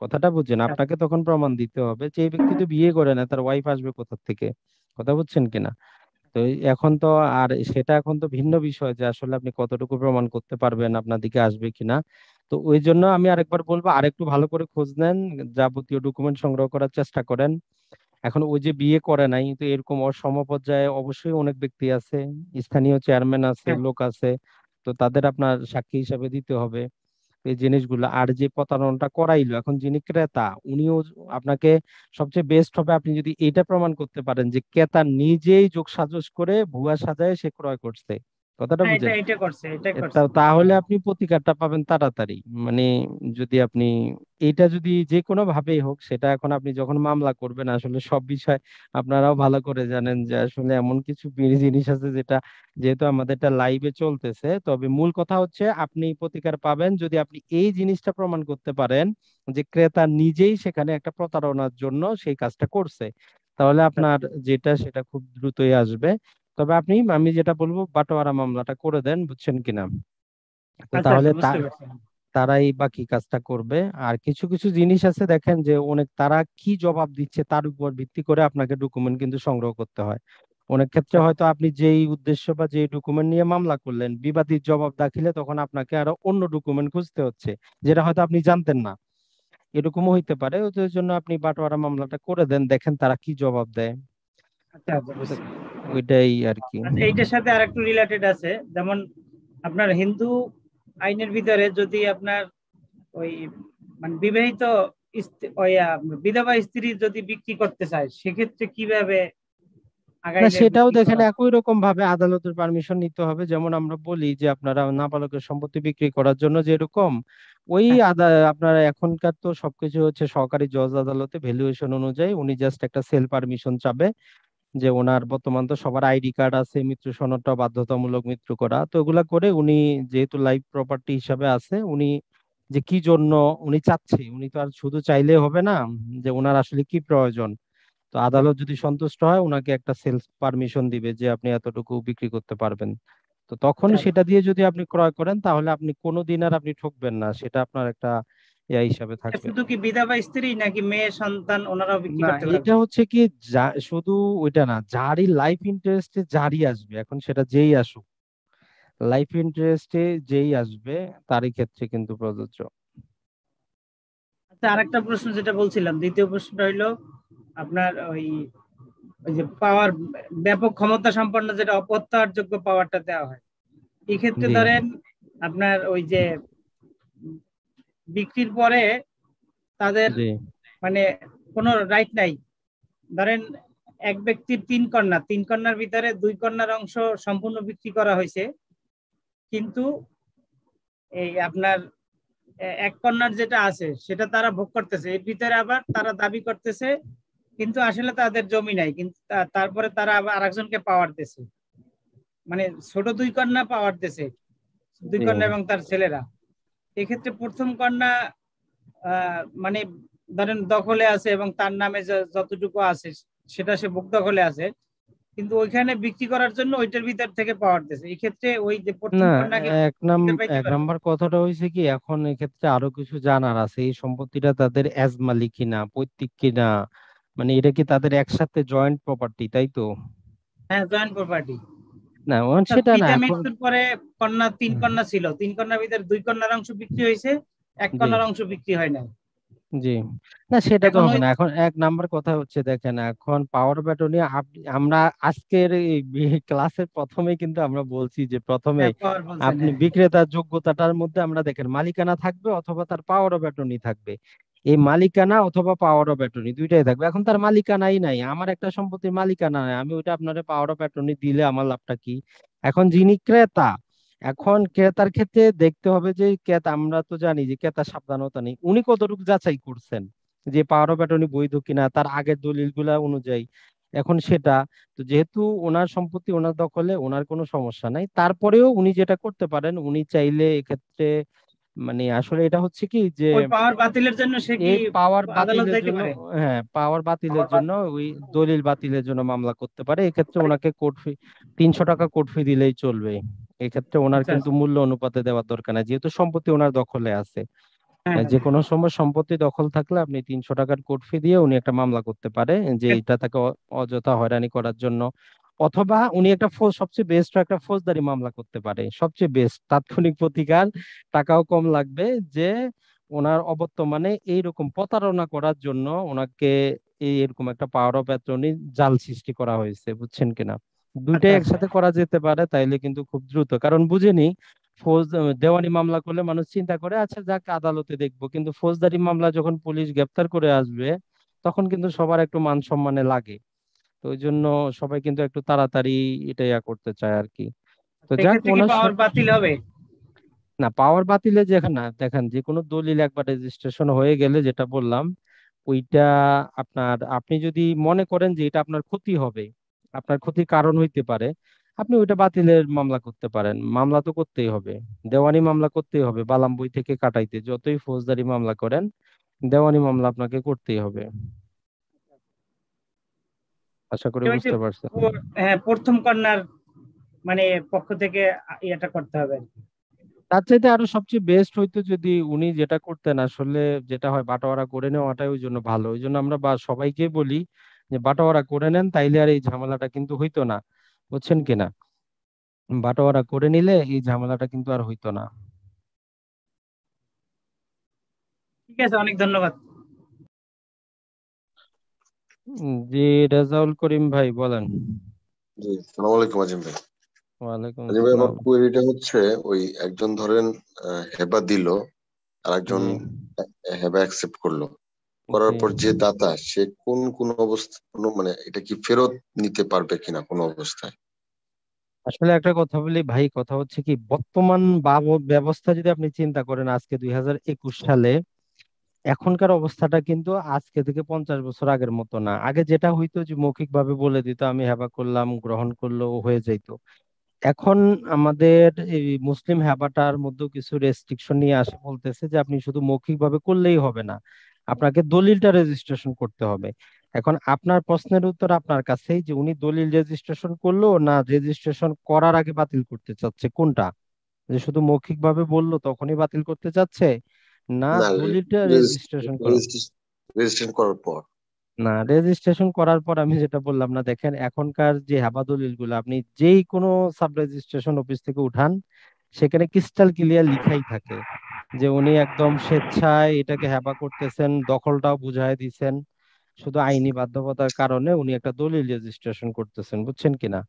কথাটা বুঝছেন? আপনাকে তখন প্রমাণ দিতে হবে যে এই ব্যক্তি তো বিয়ে করে না, তার ওয়াইফ আসবে কোথা থেকে, কথা বুঝছেন কিনা? তো এখন তো, আর সেটা এখন তো ভিন্ন বিষয় যে আসলে আপনি কতটুকু প্রমাণ করতে পারবেন, আপনার দিকে আসবে কিনা। তো ওই জন্য আমি আরেকবার বলবো, আরেকটু ভালো করে খোঁজ নেন, যাবতীয় ডকুমেন্ট সংগ্রহ করার চেষ্টা করেন। এখন ওই যে বিয়ে করে নাই, তো এরকম সমপর্যায়ে অবশ্যই অনেক ব্যক্তি আছে, স্থানীয় চেয়ারম্যান আছে, হ্যাঁ, লোক আছে, তো তাদের আপনার সাক্ষী হিসাবে দিতে হবে এই জিনিসগুলো। আর যে প্রতারণাটা করাইলো, এখন যিনি ক্রেতা উনিও আপনাকে, সবচেয়ে বেস্ট হবে আপনি যদি এটা প্রমাণ করতে পারেন যে ক্রেতা নিজেই যোগসাজশ করে ভুয়া সাজায় সে ক্রয় করছে, কথাটা হ্যাঁ, এটা বুঝেন? এটা করছে, এটা করছে। তাহলে আপনি প্রতিকারটা পাবেন তাড়াতাড়ি। মানে যদি আপনি এইটা যদি যে কোনো ভাবেই হোক, সেটা এখন আপনি যখন মামলা করবেন, আসলে সব বিষয় আপনারাও ভালো করে জানেন যে আসলে এমন কিছু জিনিস আছে যেটা, যেহেতু আমাদেরটা লাইভে চলতেছে, তবে মূল কথা হচ্ছে আপনি প্রতিকার পাবেন যদি আপনি এই জিনিসটা প্রমাণ করতে পারেন যে ক্রেতা নিজেই সেখানে একটা প্রতারণার জন্য সেই কাজটা করছে, তাহলে আপনার যেটা সেটা খুব দ্রুতই আসবে। তবে আমি যেটা বলবো, বাটোয়ারা মামলাটা করে দেন, বুঝছেন কিনা? তো আচ্ছা, তাহলে আচ্ছা, বুঝতে পারছি। তারাই বাকি কাজটা করবে। আর কিছু কিছু জিনিস আছে দেখেন যে অনেক, তারা কি জবাব দিচ্ছে তার উপর ভিত্তি করে আপনাকে ডকুমেন্ট কিন্তু সংগ্রহ করতে হয়। অনেক ক্ষেত্রে হয়তো আপনি যেই উদ্দেশ্য বা যেই ডকুমেন্ট নিয়ে মামলা করলেন, বিবাদীর জবাব দাখিলে তখন আপনাকে আরো অন্য ডকুমেন্ট খুঁজতে হচ্ছে, যেটা হয়তো আপনি জানতেন না, এরকমও হইতে পারে। তো ওই জন্য আপনি বাটোয়ারা মামলাটা করে দেন, দেখেন তারা কি জবাব দেয়। আচ্ছা, আচ্ছা, তো বুঝছি। ওইটাই আর কি। আচ্ছা, এইটার সাথে আর একটু রিলেটেড আছে, যেমন আপনার হিন্দু আইনের ভিতরে যদি আপনার ওই মানে বিবাহিত বিধবা স্ত্রী যদি বিক্রি করতে চায়, সেক্ষেত্রে কিভাবে না, আগাইলে সেটাও বিক্রি দেখেন করা যায়? একই রকম ভাবে আদালতের পারমিশন নিতে হবে। যেমন আমরা বলি যে আপনারা নাবালকের সম্পত্তি বিক্রি করার জন্য যেরকম, ওই হ্যাঁ, আপনারা এখনকার তো সবকিছু হচ্ছে সহকারী জজ আদালতে ভ্যালুয়েশন অনুযায়ী উনি জাস্ট একটা সেল পারমিশন চাবে, যে ওনার বর্তমান তো সবার আইডি কার্ড আছে, মৃত্যু সনদটা বাধ্যতামূলক মৃত্যু করা, তো ওগুলা করে উনি যেহেতু লাইফ প্রপার্টি হিসাবে আছে, উনি যে কি জন্য উনি চাচ্ছে। উনি তো আর শুধু চাইলে হবে না, যে ওনার আসলে কি প্রয়োজন। তো আদালত যদি সন্তুষ্ট হয় ওনাকে একটা সেলস পারমিশন দিবে যে আপনি এতটুকু বিক্রি করতে পারবেন। তো তখন আচ্ছা, সেটা দিয়ে যদি আপনি ক্রয় করেন তাহলে আপনি কোনোদিন আর আপনি ঠকবেন না, সেটা আপনার একটা ইয়া হিসাবে এটা থাকবে। শুধু কি বিধবা স্ত্রী নাকি মেয়ে সন্তান ওনারাও বিক্রি না, করতে এটা পারবেন? হচ্ছে কি, শুধু ওইটা না, যারই লাইফ ইন্টারেস্টে যারই আসবে, এখন সেটা যেই আসুক, লাইফ ইন্টারেস্টে যেই আসবে তারই ক্ষেত্রে কিন্তু প্রযোজ্য। আচ্ছা, আরেকটা প্রশ্ন যেটা বলছিলাম, দ্বিতীয় প্রশ্নটা হইলো আপনার ওই ওই যে পাওয়ার, ব্যাপক ক্ষমতা সম্পন্ন যেটা অপত্যারযোগ্য পাওয়ারটা দেওয়া হয়, এই ক্ষেত্রে জি, ধরেন আপনার ওই যে বিক্রির পরে তাদের জি, মানে কোনো রাইট নাই। ধরেন এক ব্যক্তির তিন কন্যা, তিন কন্যার ভিতরে দুই কন্যার অংশ সম্পূর্ণ বিক্রি করা হয়েছে, কিন্তু এই আপনার এক কন্যার যেটা আছে সেটা তারা ভোগ করতেছে, এর ভিতরে আবার তারা দাবি করতেছে কিন্তু আসলে তাদের জমি নাই, কিন্তু তারপরে তারা আবার আরেকজনকে পাওয়ার দিছে, মানে ছোট দুই কন্যা পাওয়ার দিছে, দুই জি। কন্যা এবং তার ছেলেরা। এক্ষেত্রে প্রথম কন্যা মানে ধরেন দখলে আছে এবং তার নামে যতটুকু আছে সেটা সে ভোগ দখলে আছে, কিন্তু ওইখানে বিক্রি করার জন্য ওইটার ভিতর থেকে পাওয়ার দিছে, এই ক্ষেত্রে ওই যে প্রথম না, কন্যাকে এক পাইতে এক পারে? নাম্বার কথাটা হয়েছে কি, এখন এক্ষেত্রে আরো কিছু জানার আছে। এই সম্পত্তিটা তাদের এজ মালিক কিনা, পৈতৃক কিনা, মানে এটা কি তাদের একসাথে জয়েন্ট প্রপার্টি, তাই তো? হ্যাঁ, জয়েন্ট প্রপার্টি। না, অর্থাৎ সেটা না পিতা এখন। মৃত্যুর পরে কন্যা, তিন কন্যা ছিল, তিন কন্যার ভিতরে দুই কন্যার অংশ বিক্রি হয়েছে, এক জি, কন্যার অংশ বিক্রি হয় নাই। জি। না, সেটা তো এখন হবে ওই না। এখন এক নাম্বার কথা হচ্ছে, দেখেন এখন পাওয়ার ব্যাটনি আমরা আজকের এই ক্লাসের প্রথমেই কিন্তু আমরা বলছি যে প্রথমে পাওয়ার বলছেন, আপনি হ্যাঁ। বিক্রেতার যোগ্যতাটার মধ্যে আমরা দেখেন মালিকানা থাকবে অথবা তার পাওয়ার অফ অ্যাটর্নি থাকবে। এই মালিকানা অথবা পাওয়ার অফ অ্যাটর্নি দুইটাই থাকবে। এখন তার মালিকানাই নাই, আমার একটা সম্পত্তির মালিকানা নাই, আমি ওইটা আপনার পাওয়ার অফ অ্যাটর্নি দিলে আমার লাভটা কি? এখন যিনি ক্রেতা, এখন ক্রেতার ক্ষেত্রে দেখতে হবে যে ক্রেতা, আমরা তো জানি যে ক্রেতার সাবধানতা নেই, উনি কতটুকু যাচাই করছেন যে পাওয়ার অফ অ্যাটর্নি বৈধ কিনা তার আগের দলিলগুলা অনুযায়ী। এখন সেটা, তো যেহেতু ওনার সম্পত্তি ওনার দখলে, ওনার কোনো সমস্যা নাই, তারপরেও উনি যেটা করতে পারেন, উনি চাইলে এক্ষেত্রে, মানে আসলে এটা হচ্ছে কি যে ওই পাওয়ার বাতিলের জন্য সে কি এই পাওয়ার আদালত বাতিলের যাইতে জন্য, পারে? হ্যাঁ, পাওয়ার বাতিলের জন্য, ওই দলিল বাতিলের জন্য মামলা করতে পারে। এক্ষেত্রে ওনাকে কোর্ট ফি 300 টাকা কোর্ট ফি দিলেই চলবে। এক্ষেত্রে ওনার আচ্ছা, কিন্তু আচ্ছা। মূল্য অনুপাতে দেওয়ার দরকার নাই, যেহেতু সম্পত্তি ওনার দখলে আছে। হ্যাঁ, হ্যাঁ। যে কোনো সময় সম্পত্তি দখল থাকলে আপনি 300 টাকার কোর্ট ফি দিয়ে উনি একটা মামলা করতে পারে যে এটা তাকে অযথা হয়রানি করার জন্য। অথবা উনি একটা সবচেয়ে বেস্ট একটা ফৌজদারি মামলা করতে পারে, সবচেয়ে বেস্ট তাৎক্ষণিক প্রতিকার, টাকাও কম লাগবে। যে ওনার অবর্তমানে এইরকম প্রতারণা করার জন্য ওনাকে এরকম একটা পাওয়ার অফ অ্যাটর্নি জাল সৃষ্টি করা হয়েছে, বুঝছেন কিনা? দুইটাই আচ্ছা, আচ্ছা। একসাথে করা যেতে পারে, তাইলে কিন্তু খুব দ্রুত। কারণ বুঝেনি, ফৌজ দেওয়ানি মামলা করলে মানুষ চিন্তা করে আচ্ছা যাক আদালতে দেখবো, কিন্তু ফৌজদারি মামলা যখন পুলিশ গ্রেপ্তার করে আসবে তখন কিন্তু সবার একটু মান সম্মানে লাগে। তো ওই জন্য সবাই কিন্তু একটু তাড়াতাড়ি এটা ইয়া করতে চায় আর কি। তো যাক সেক্ষেত্রে কি ওনার পাওয়ার বাতিল হবে? না, পাওয়ার বাতিলে যে না, দেখেন যে কোনো দলিল একবার রেজিস্ট্রেশন হয়ে গেলে যেটা বললাম, ওইটা আপনি যদি মনে করেন যে এটা আপনার ক্ষতি হবে, আপনার ক্ষতির কারণ হইতে পারে, আপনি ওইটা বাতিলের মামলা করতে পারেন। মামলা তো করতেই হবে, দেওয়ানি মামলা করতেই হবে, বালাম বই থেকে কাটাইতে যতই ফৌজদারি মামলা করেন, দেওয়ানি মামলা আপনাকে করতেই হবে। আশা করি ওই যে বুঝতে পারছেন। হ্যাঁ, প্রথম কন্যার মানে পক্ষ থেকে ইয়েটা করতে হবে আর কি। তার চাইতে আরো সবচেয়ে বেস্ট হইতো যদি উনি যেটা করতেন, আসলে যেটা হয় বাটোয়ারা করে নেওয়াটাই ওই জন্য ভালো। ওই জন্য আমরা বা সবাইকে বলি যে বাটোয়ারা করে নেন, তাইলে আর এই ঝামেলাটা কিন্তু হইতো না, বুঝছেন কিনা? বাটোয়ারা করে নিলে এই ঝামেলাটা কিন্তু আর হইতো না। ঠিক আছে, অনেক ধন্যবাদ। জি, রেজাউল করিম ভাই বলেন। জি, সালাম আলাইকুম আজিম ভাই। ওয়ালাইকুম আজিম ভাই, আমার আসসালাম। কোয়েরিটা হচ্ছে ওই একজন ধরেন হেবা দিল, আর একজন জি, হেবা অ্যাকসেপ্ট করলো, জি। করার পর যে দাতা সে কোন কোন অবস্থা, কোনো মানে এটা কি ফেরত নিতে পারবে কিনা কোনো অবস্থায়? আসলে একটা কথা বলি ভাই, কথা হচ্ছে কি, বর্তমান ব্যবস্থা যদি আপনি চিন্তা করেন আজকে 2021 সালে, এখনকার অবস্থাটা কিন্তু আজকে থেকে 50 বছর আগের মতো না। আগে যেটা হইতো যে মৌখিক ভাবে বলে দিত, আমি হেবা করলাম, গ্রহণ করলো, ও হয়ে যাইতো। এখন আমাদের এই মুসলিম হ্যাবাটার মধ্যে কিছু রেস্ট্রিকশন নিয়ে আসে, বলতেছে যে আপনি শুধু মৌখিকভাবে করলেই হবে না, আপনাকে দলিলটা রেজিস্ট্রেশন করতে হবে। এখন আপনার প্রশ্নের উত্তর আপনার কাছেই, যে উনি দলিল রেজিস্ট্রেশন করলো না রেজিস্ট্রেশন করার আগে বাতিল করতে চাচ্ছে, কোনটা? যে শুধু মৌখিকভাবে বললো তখনই বাতিল করতে চাচ্ছে, না না, দলিলটা রেজিস্ট্রেশন করা? রেজিস্ট্রেশন করার পর। না, রেজিস্ট্রেশন করার পর আমি যেটা বললাম না, দেখেন এখনকার যে হেবা দলিল গুলো আপনি যেই কোনো সাব রেজিস্ট্রেশন অফিস থেকে উঠান, সেখানে ক্রিস্টাল ক্লিয়ার লিখাই থাকে যে উনি একদম স্বেচ্ছায় এটাকে হেবা করতেছেন, দখলটাও বুঝাই দিছেন, শুধু আইনি বাধ্যবাধকতার কারণে উনি একটা দলিল রেজিস্ট্রেশন করতেছেন, বুঝছেন কিনা?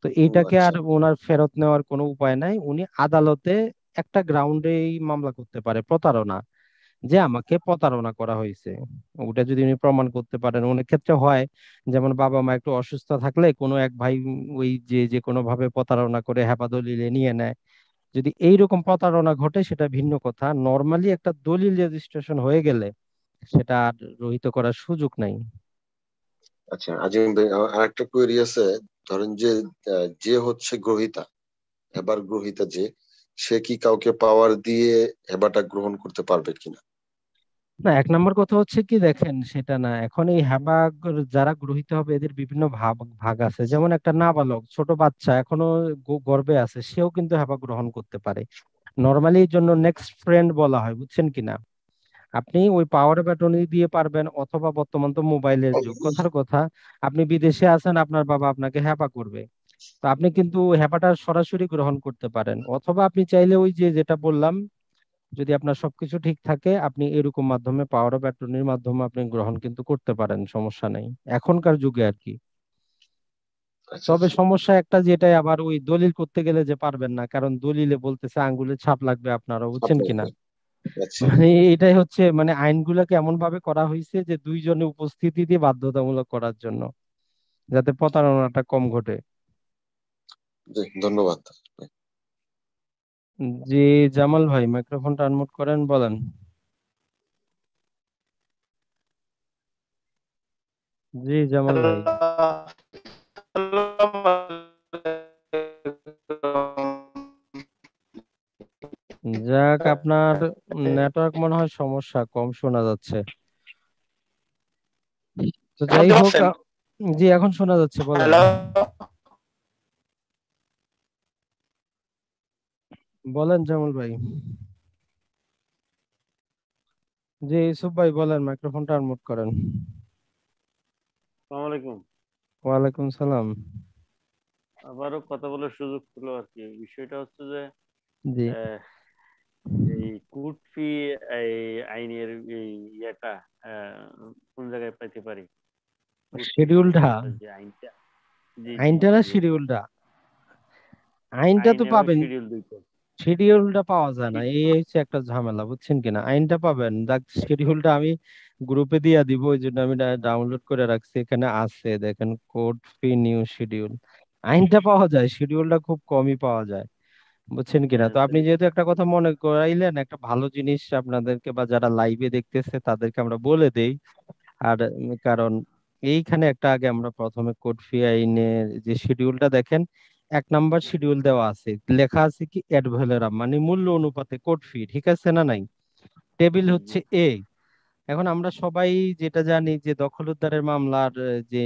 তো এইটাকে আচ্ছা। আর ওনার ফেরত নেওয়ার কোনো উপায় নাই। উনি আদালতে একটা গ্রাউন্ডেই মামলা করতে পারে, প্রতারণা, যে আমাকে প্রতারণা করা হয়েছে। ওটা যদি উনি প্রমাণ করতে পারেন, অনেক ক্ষেত্রে হয়, যেমন বাবা মা একটু অসুস্থ থাকলে কোনো এক ভাই ওই যে যে কোনো ভাবে প্রতারণা করে হেফা দলিলে নিয়ে নেয়, যদি এইরকম প্রতারণা ঘটে সেটা ভিন্ন কথা। নর্মালি একটা দলিল রেজিস্ট্রেশন হয়ে গেলে সেটা আর রহিত করার সুযোগ নাই। আচ্ছা আজিম ভাই, আমার আরেকটা কোয়েরি আছে। ধরেন যে যে হচ্ছে গ্রহীতা, এবার গ্রহীতা যে, সে কি কাউকে পাওয়ার দিয়ে এবারটা গ্রহণ করতে পারবে কিনা? না, এক নম্বর কথা হচ্ছে কি, দেখেন সেটা না, এখন এই হেবা যারা গ্রহীত হবে এদের বিভিন্ন ভাগ ভাগ আছে। যেমন একটা নাবালক ছোট বাচ্চা এখনো গর্ভে আছে, সেও কিন্তু হেবা গ্রহণ করতে পারে। নর্মালি এর জন্য নেক্সট ফ্রেন্ড বলা হয়, বুঝছেন কিনা? আপনি ওই পাওয়ার ব্যাটনি দিয়ে পারবেন, অথবা বর্তমান তো মোবাইলের যুগ, কথার কথা, আপনি বিদেশে আছেন, আপনার বাবা আপনাকে হ্যাপা করবে, তো আপনি কিন্তু হ্যাপাটা সরাসরি গ্রহণ করতে পারেন। অথবা আপনি চাইলে ওই যে যেটা বললাম, যদি আপনার সবকিছু ঠিক থাকে, আপনি এরকম মাধ্যমে পাওয়ার অফ অ্যাটর্নির মাধ্যমে আপনি গ্রহণ কিন্তু করতে পারেন, সমস্যা নেই এখনকার যুগে আর কি। আচ্ছা তবে আচ্ছা। সমস্যা একটা, যেটাই আবার ওই দলিল করতে গেলে যে পারবেন না, কারণ দলিলে বলতেছে আঙ্গুলের ছাপ লাগবে আপনারা, বুঝছেন কিনা? আপনাকে। আচ্ছা। মানে এটাই হচ্ছে, মানে আইনগুলোকে এমন ভাবে করা হয়েছে যে দুইজনের উপস্থিতি দিয়ে বাধ্যতামূলক করার জন্য, যাতে প্রতারণাটা কম ঘটে। জি, ধন্যবাদ। জি, জামাল ভাই মাইক্রোফোনটা আনমিউট করেন, বলেন। জি জামাল ভাই। যাক, আপনার নেটওয়ার্ক মনে হয় সমস্যা, কম শোনা যাচ্ছে। তো যাই শুনতে হোক, পাচ্ছেন? জি এখন শোনা যাচ্ছে, বলেন। হ্যালো। বলেন জামাল ভাই। জি ইউসুফ ভাই বলেন, মাইক্রোফোনটা আনমিউট করেন। আসসালামু আলাইকুম। ওয়ালাইকুম সালাম। আবারও কথা বলার সুযোগ হলো আর কি। বিষয়টা হচ্ছে যে জি, আহ, এই কোর্ট ফি এই আইনের এই ইয়েটা আহ, কোন জায়গায় পাইতে পারি? কোর্ট ফি শিডিউলটা, সংক্রান্ত যে আইনটা। জি জি আইনটা জি না জি। শিডিউলটা? আইনটা আইন তো এবং পাবেন, শিডিউল দুইটা। শিডিউলটা পাওয়া যায় না, শি- এই হচ্ছে একটা ঝামেলা, বুঝছেন কিনা? আইনটা পাবেন, দেখ শিডিউলটা আমি গ্রুপে দিয়ে দিব, ওই জন্য আমি ডাউনলোড করে রাখছি, এখানে আছে দেখেন, কোড ফি নিউ শিডিউল। আইনটা পাওয়া যায়, শিডিউলটা খুব কমই পাওয়া যায়, বুঝছেন কিনা? তো আপনি তাহলে যেহেতু একটা কথা মনে করাইলেন, একটা ভালো জিনিস আপনাদেরকে বা যারা লাইভে দেখতেছে তাদেরকে আমরা বলে দেই। আর কারণ এইখানে একটা আগে আমরা প্রথমে কোড ফি আইনের যে শিডিউলটা দেখেন, 1 নাম্বার শিডিউল দেওয়া আছে, লেখা আছে কি অ্যাড ভ্যালোরাম, মানে মূল্য অনুপাতে কোড ফি, ঠিক আছে না নাই? টেবিল জি জি হচ্ছে এ। এখন আমরা সবাই যেটা জানি যে দখল উদ্ধারের মামলার যে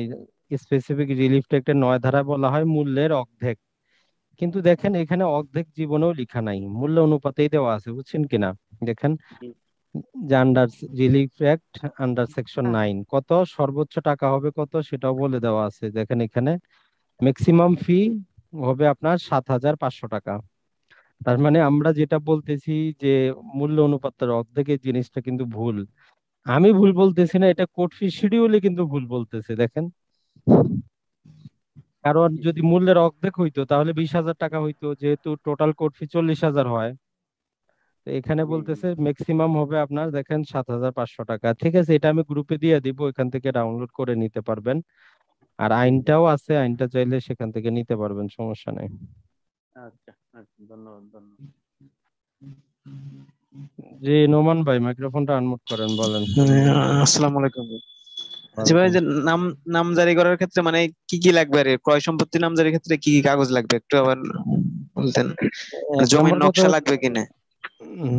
স্পেসিফিক রিলিফ একটা 9 ধারা বলা হয় মূল্যের অর্ধেক, কিন্তু দেখেন এখানে অর্ধেক জীবনেও লেখা নাই, মূল্য অনুপাতেই দেওয়া আছে, বুঝছেন কিনা? দেখেন জি যে under relief act under section 9 কত সর্বোচ্চ টাকা হবে কত সেটাও বলে দেওয়া আছে, দেখেন এখানে ম্যাক্সিমাম ফি হবে আপনার 7,500 টাকা। তার মানে আমরা যেটা বলতেছি যে মূল্য অনুপাতের অর্ধেকের জিনিসটা কিন্তু ভুল। আমি ভুল বলতেছি না, এটা কোর্ট ফি শিডিউলে কিন্তু ভুল বলতেছে, দেখেন। কারণ জি যদি মূল্যের অর্ধেক হইতো তাহলে 20,000 টাকা হইতো, যেহেতু টোটাল কোর্ট ফি 40,000 হয়। তো এখানে জি জি। বলতেছে ম্যাক্সিমাম হবে আপনার, দেখেন 7,500 টাকা। ঠিক আছে, এটা আমি গ্রুপে দিয়ে দিব, এখান থেকে ডাউনলোড করে নিতে পারবেন। আর জি জি। আইনটাও আছে, আইনটা চাইলে সেখান থেকে নিতে পারবেন, সমস্যা নেই। আচ্ছা আচ্ছা, ধন্যবাদ ধন্যবাদ। জি নোমান ভাই মাইক্রোফোনটা আনমিউট করেন, বলেন। আসসালামু আলাইকুম। আচ্ছা ভাই, ওয়ালাইকুম। যে নামজারি করার ক্ষেত্রে মানে কি কি লাগবে, আর ক্রয় সম্পত্তি নামজারির ক্ষেত্রে কি কি কাগজ লাগবে একটু আবার বলতেন? মানে এক জমির নম্বর কথা নকশা লাগবে কিনা?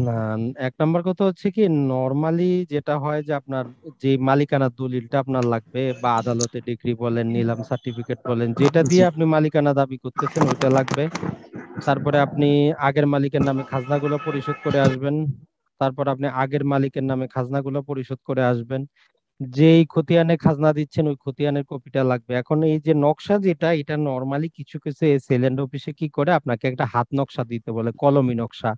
না, এক নম্বর কথা হচ্ছে কি, নর্মালি যেটা হয় যে আপনার যে মালিকানার দলিলটা আপনার লাগবে, বা আদালতে ডিক্রি বলেন, নিলাম সার্টিফিকেট বলেন, যেটা জি। দিয়ে আপনি মালিকানা দাবি করতেছেন ওইটা লাগবে। তারপরে আপনি আগের মালিকের নামে খাজনাগুলো পরিশোধ করে আসবেন। তারপর আপনি আগের মালিকের নামে খাজনাগুলো পরিশোধ করে আসবেন। যেই খতিয়ানে খাজনা দিচ্ছেন ওই খতিয়ানের কপিটা লাগবে। এখন এই যে নকশা যেটা, এটা নর্মালি কিছু কিছু সেলেন্ড অফিসে কি করে, আপনাকে একটা হাত নকশা দিতে বলে, কলমি নকশা।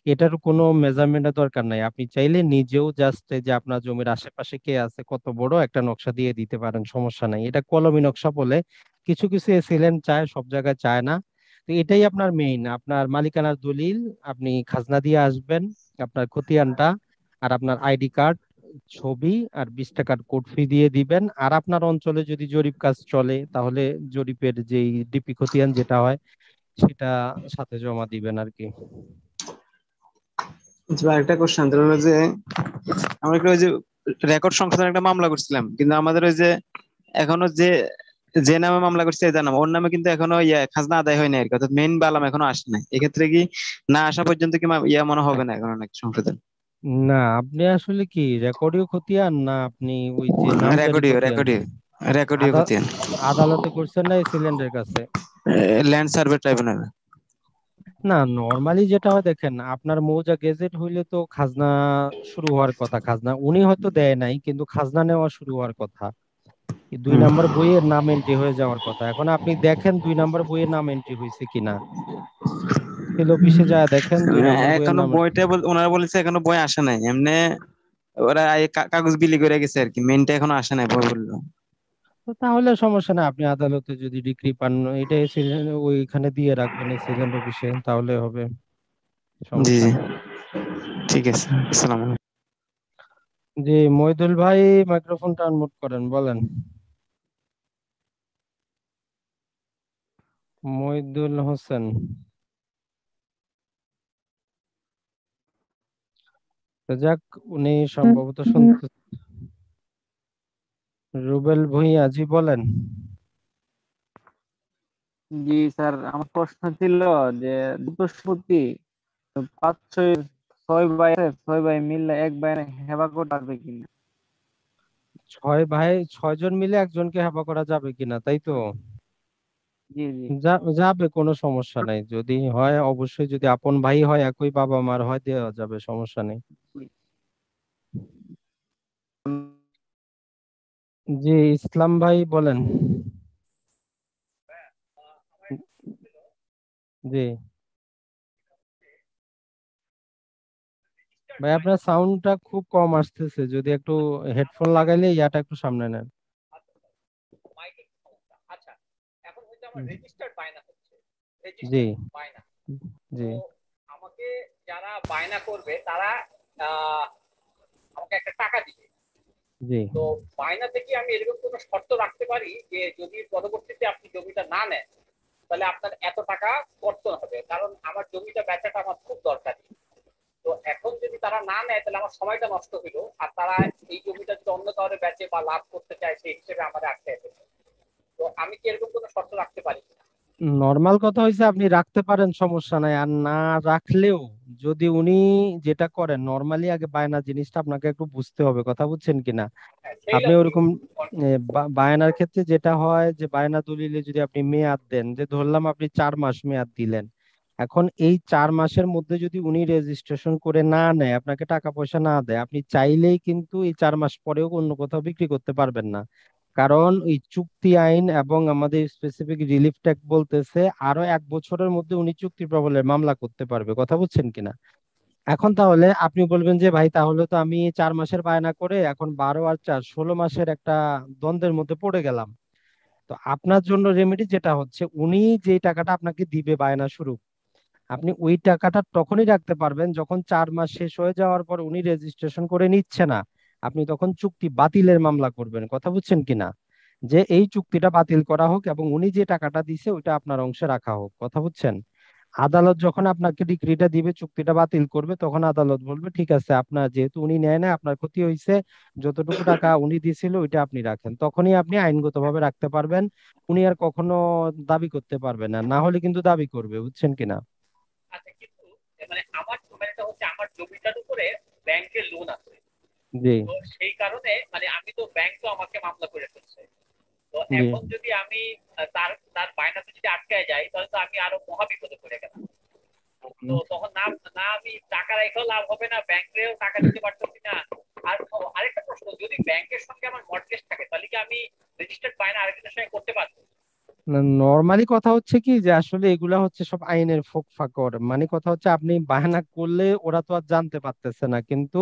এটার কোনো মেজারমেন্টের দরকার নাই, আপনি চাইলে নিজেও জাস্ট যে আপনার জমির আশেপাশে কে আছে কত বড় একটা নকশা দিয়ে দিতে পারেন, সমস্যা নাই। এটা কলমি নকশা বলে। কিছু কিছু এসিলেন্ট চায়, সব জায়গায় চায় না। তো এটাই আপনার মেইন, আপনার মালিকানার দলিল। আপনি খাজনা দিয়ে আসবেন, আপনার খতিয়ানটা, আর আপনার আইডি কার্ড, ছবি, আর 20 টাকার কোর্ট ফি দিয়ে দিবেন। আর আপনার অঞ্চলে যদি জরিপ কাজ চলে তাহলে জরিপের যেই ডিপি খতিয়ান যেটা হয় সেটা সাথে জমা দিবেন আর কি। আচ্ছা ভাই, একটা কোশ্চেন হলো যে আমরা একটা ওই যে রেকর্ড সংশোধন একটা মামলা করছিলাম, কিন্তু আমাদের ওই যে এখনো যে যে নামে মামলা করছে এটার নাম ওর নামে কিন্তু এখনো খাজনা আদায় হয়নি আর কি, অর্থাৎ মেইন বালাম এখনো আসে নাই। এক্ষেত্রে কি না আসা পর্যন্ত কি মনে হবে না এখন অনেক সংশোধন? না, আপনি আসলে কি রেকর্ডীয় খতিয়ান, না আপনি ওই যে নামজারি রেকর্ডিও খতিয়ান রেকর্ডিও রেকর্ডিও আদা খতিয়ান। আদালতে করছেন না সিলিন্ডারের কাছে? Land survey tribunal. না, নর্মালি যেটা হয় দেখেন, আপনার মৌজা গেজেট হইলে তো খাজনা শুরু হওয়ার কথা। খাজনা উনি হয়তো দেয় নাই, কিন্তু খাজনা নেওয়া শুরু হওয়ার কথা। এই 2 নম্বর বইয়ের নাম এন্ট্রি হয়ে যাওয়ার কথা। এখন আপনি দেখেন 2 নম্বর বইয়ের নাম এন্ট্রি হয়েছে কিনা, সেল অফিসে যা দেখেন 2 নম্বর বইয়ের এখনো নাম। বইটা ওনারা বলেছে এখনো বই আসে নাই এমনি, ওরা এই কাগজ বিলি করে গেছে আর কি, মেনটা এখনো আসে নাই বই বললো। তো তাহলে সমস্যা না, আপনি আদালতে যদি ডিগ্রি পান এটা ওইখানে দিয়ে রাখবেন এসিলেন্ট অফিসে, তাহলে হবে, জি সমস্যা জি, নেই। ঠিক আছে, আসসালামু আলাইকুম। জি, মইদুল ভাই, মাইক্রোফোনটা আনমিউট করেন, বলেন। মইদুল হোসেন। তো যাক, উনি সম্ভবত শুনতে। রুবেল ভুঁইয়া, জি বলেন। জি স্যার, আমার প্রশ্ন ছিল যে দুটো সম্পত্তি 5-6 ভাই আছে, 6 ভাই মিললে এক ভাই হেবা করতে পারবে কিনা? 6 ভাই 6 জন মিলে একজনকে হেফা করা যাবে কিনা, তাই তো? জি জি। যাবে, কোনো সমস্যা নাই। যদি হয়, অবশ্যই যদি আপন ভাই হয়, একই বাবা মার হয়, দেওয়া যাবে, সমস্যা নেই। জি, ইসলাম ভাই বলেন। জি ভাই, আপনার সাউন্ডটা খুব কম আসতেছে, যদি একটু হেডফোন লাগাইলে ইয়াটা একটু সামনে নেন। জি জি আমাকে যারা বায়না করবে তারা আহ, আমাকে একটা টাকা দিবে। জি তো বায়নাতে কি আমি এরকম কোনো শর্ত রাখতে পারি যে যদি পরবর্তীতে আপনি জমিটা না নেন তাহলে আপনার এত টাকা কর্তন হবে, কারণ আমার জমিটা বেচাটা আমার খুব দরকারি। তো এখন যদি তারা না নেয় তাহলে আমার সময়টা নষ্ট হইলো, আর তারা এই জমিটা যদি অন্য কাউরে বেচে বা লাভ করতে চায় সেই হিসেবে আমার আটকে ফেলবে। তো আমি কি এরকম কোনো শর্ত রাখতে পারি কিনা? নর্মাল কথা হয়েছে, আপনি রাখতে পারেন, সমস্যা নাই। আর না রাখলেও যদি উনি যেটা করেন, নর্মালি আগে বায়না জিনিসটা আপনাকে একটু বুঝতে হবে, কথা বুঝছেন কিনা। হ্যাঁ, সেই আপনি আর কি। ওরকম বায়নার ক্ষেত্রে যেটা হয় যে বায়না দলিলে যদি আপনি মেয়াদ দেন, যে ধরলাম আপনি 4 মাস মেয়াদ দিলেন, এখন এই 4 মাসের মধ্যে যদি উনি রেজিস্ট্রেশন করে না নেয়, আপনাকে টাকা পয়সা না দেয়, আপনি চাইলেই কিন্তু এই 4 মাস পরেও অন্য কোথাও বিক্রি করতে পারবেন না। কারণ এই চুক্তি আইন এবং আমাদের স্পেসিফিক রিলিফ ট্যাক্স বলতেছে আরো 1 বছরের মধ্যে উনি চুক্তি প্রবলের মামলা করতে পারবে, কথা বুঝছেন কিনা। এখন তাহলে আপনি বলবেন যে ভাই, তাহলে তো আমি 4 মাসের বায়না করে এখন 12 আর 4 16 মাসের একটা দ্বন্দ্বের মধ্যে পড়ে গেলাম। তো আপনার জন্য রেমেডি যেটা হচ্ছে, উনি যে টাকাটা আপনাকে দিবে বায়না শুরু, আপনি ওই টাকাটা তখনই রাখতে পারবেন যখন 4 মাস শেষ হয়ে যাওয়ার পর উনি রেজিস্ট্রেশন করে নিচ্ছে না। আপনি তখন চুক্তি বাতিলের মামলা করবেন, কথা বুঝছেন কিনা, যে এই চুক্তিটা বাতিল করা হোক এবং উনি যে টাকাটা দিছে ওইটা আপনার অংশে রাখা হোক, কথা বুঝছেন। আদালত যখন আপনাকে ডিক্রিটা দিবে, চুক্তিটা বাতিল করবে, তখন আদালত বলবে ঠিক আছে, আপনার যেহেতু উনি নেয় না, আপনার ক্ষতি হয়েছে, যতটুকু টাকা উনি দিছিল ওইটা আপনি রাখেন, তখনই আপনি আইনগতভাবে রাখতে পারবেন। উনি আর কখনো দাবি করতে পারবে না, না হলে কিন্তু দাবি করবে, বুঝছেন কিনা? আচ্ছা, কিন্তু মানে আমার মানে এটা হচ্ছে আমার জমিটার উপরে ব্যাংকের লোন আছে। জি তো সেই কারণে মানে আমি তো ব্যাংক তো আমাকে মামলা করে ফেলছে। তো জি। এখন যদি আমি তার তার বায়নাতে যদি আটকায় যাই, তাহলে তো আমি আরো মহা বিপদে পড়ে গেলাম। তো তখন না না আমি টাকা রেখেও লাভ হবে না, ব্যাংকেও টাকা দিতে পারতেছি না। আর আরেকটা প্রশ্ন, যদি ব্যাংকের সঙ্গে আমার মর্টগেজ থাকে, তাহলে কি আমি রেজিস্টার্ড বায়না আরেকজনের সঙ্গে করতে পারবো? নর্মালি কথা হচ্ছে কি যে আসলে এগুলা হচ্ছে সব আইনের ফোক ফাকর, মানে কথা হচ্ছে আপনি বাহানা করলে ওরা তো আর জানতে পারতেছে না, কিন্তু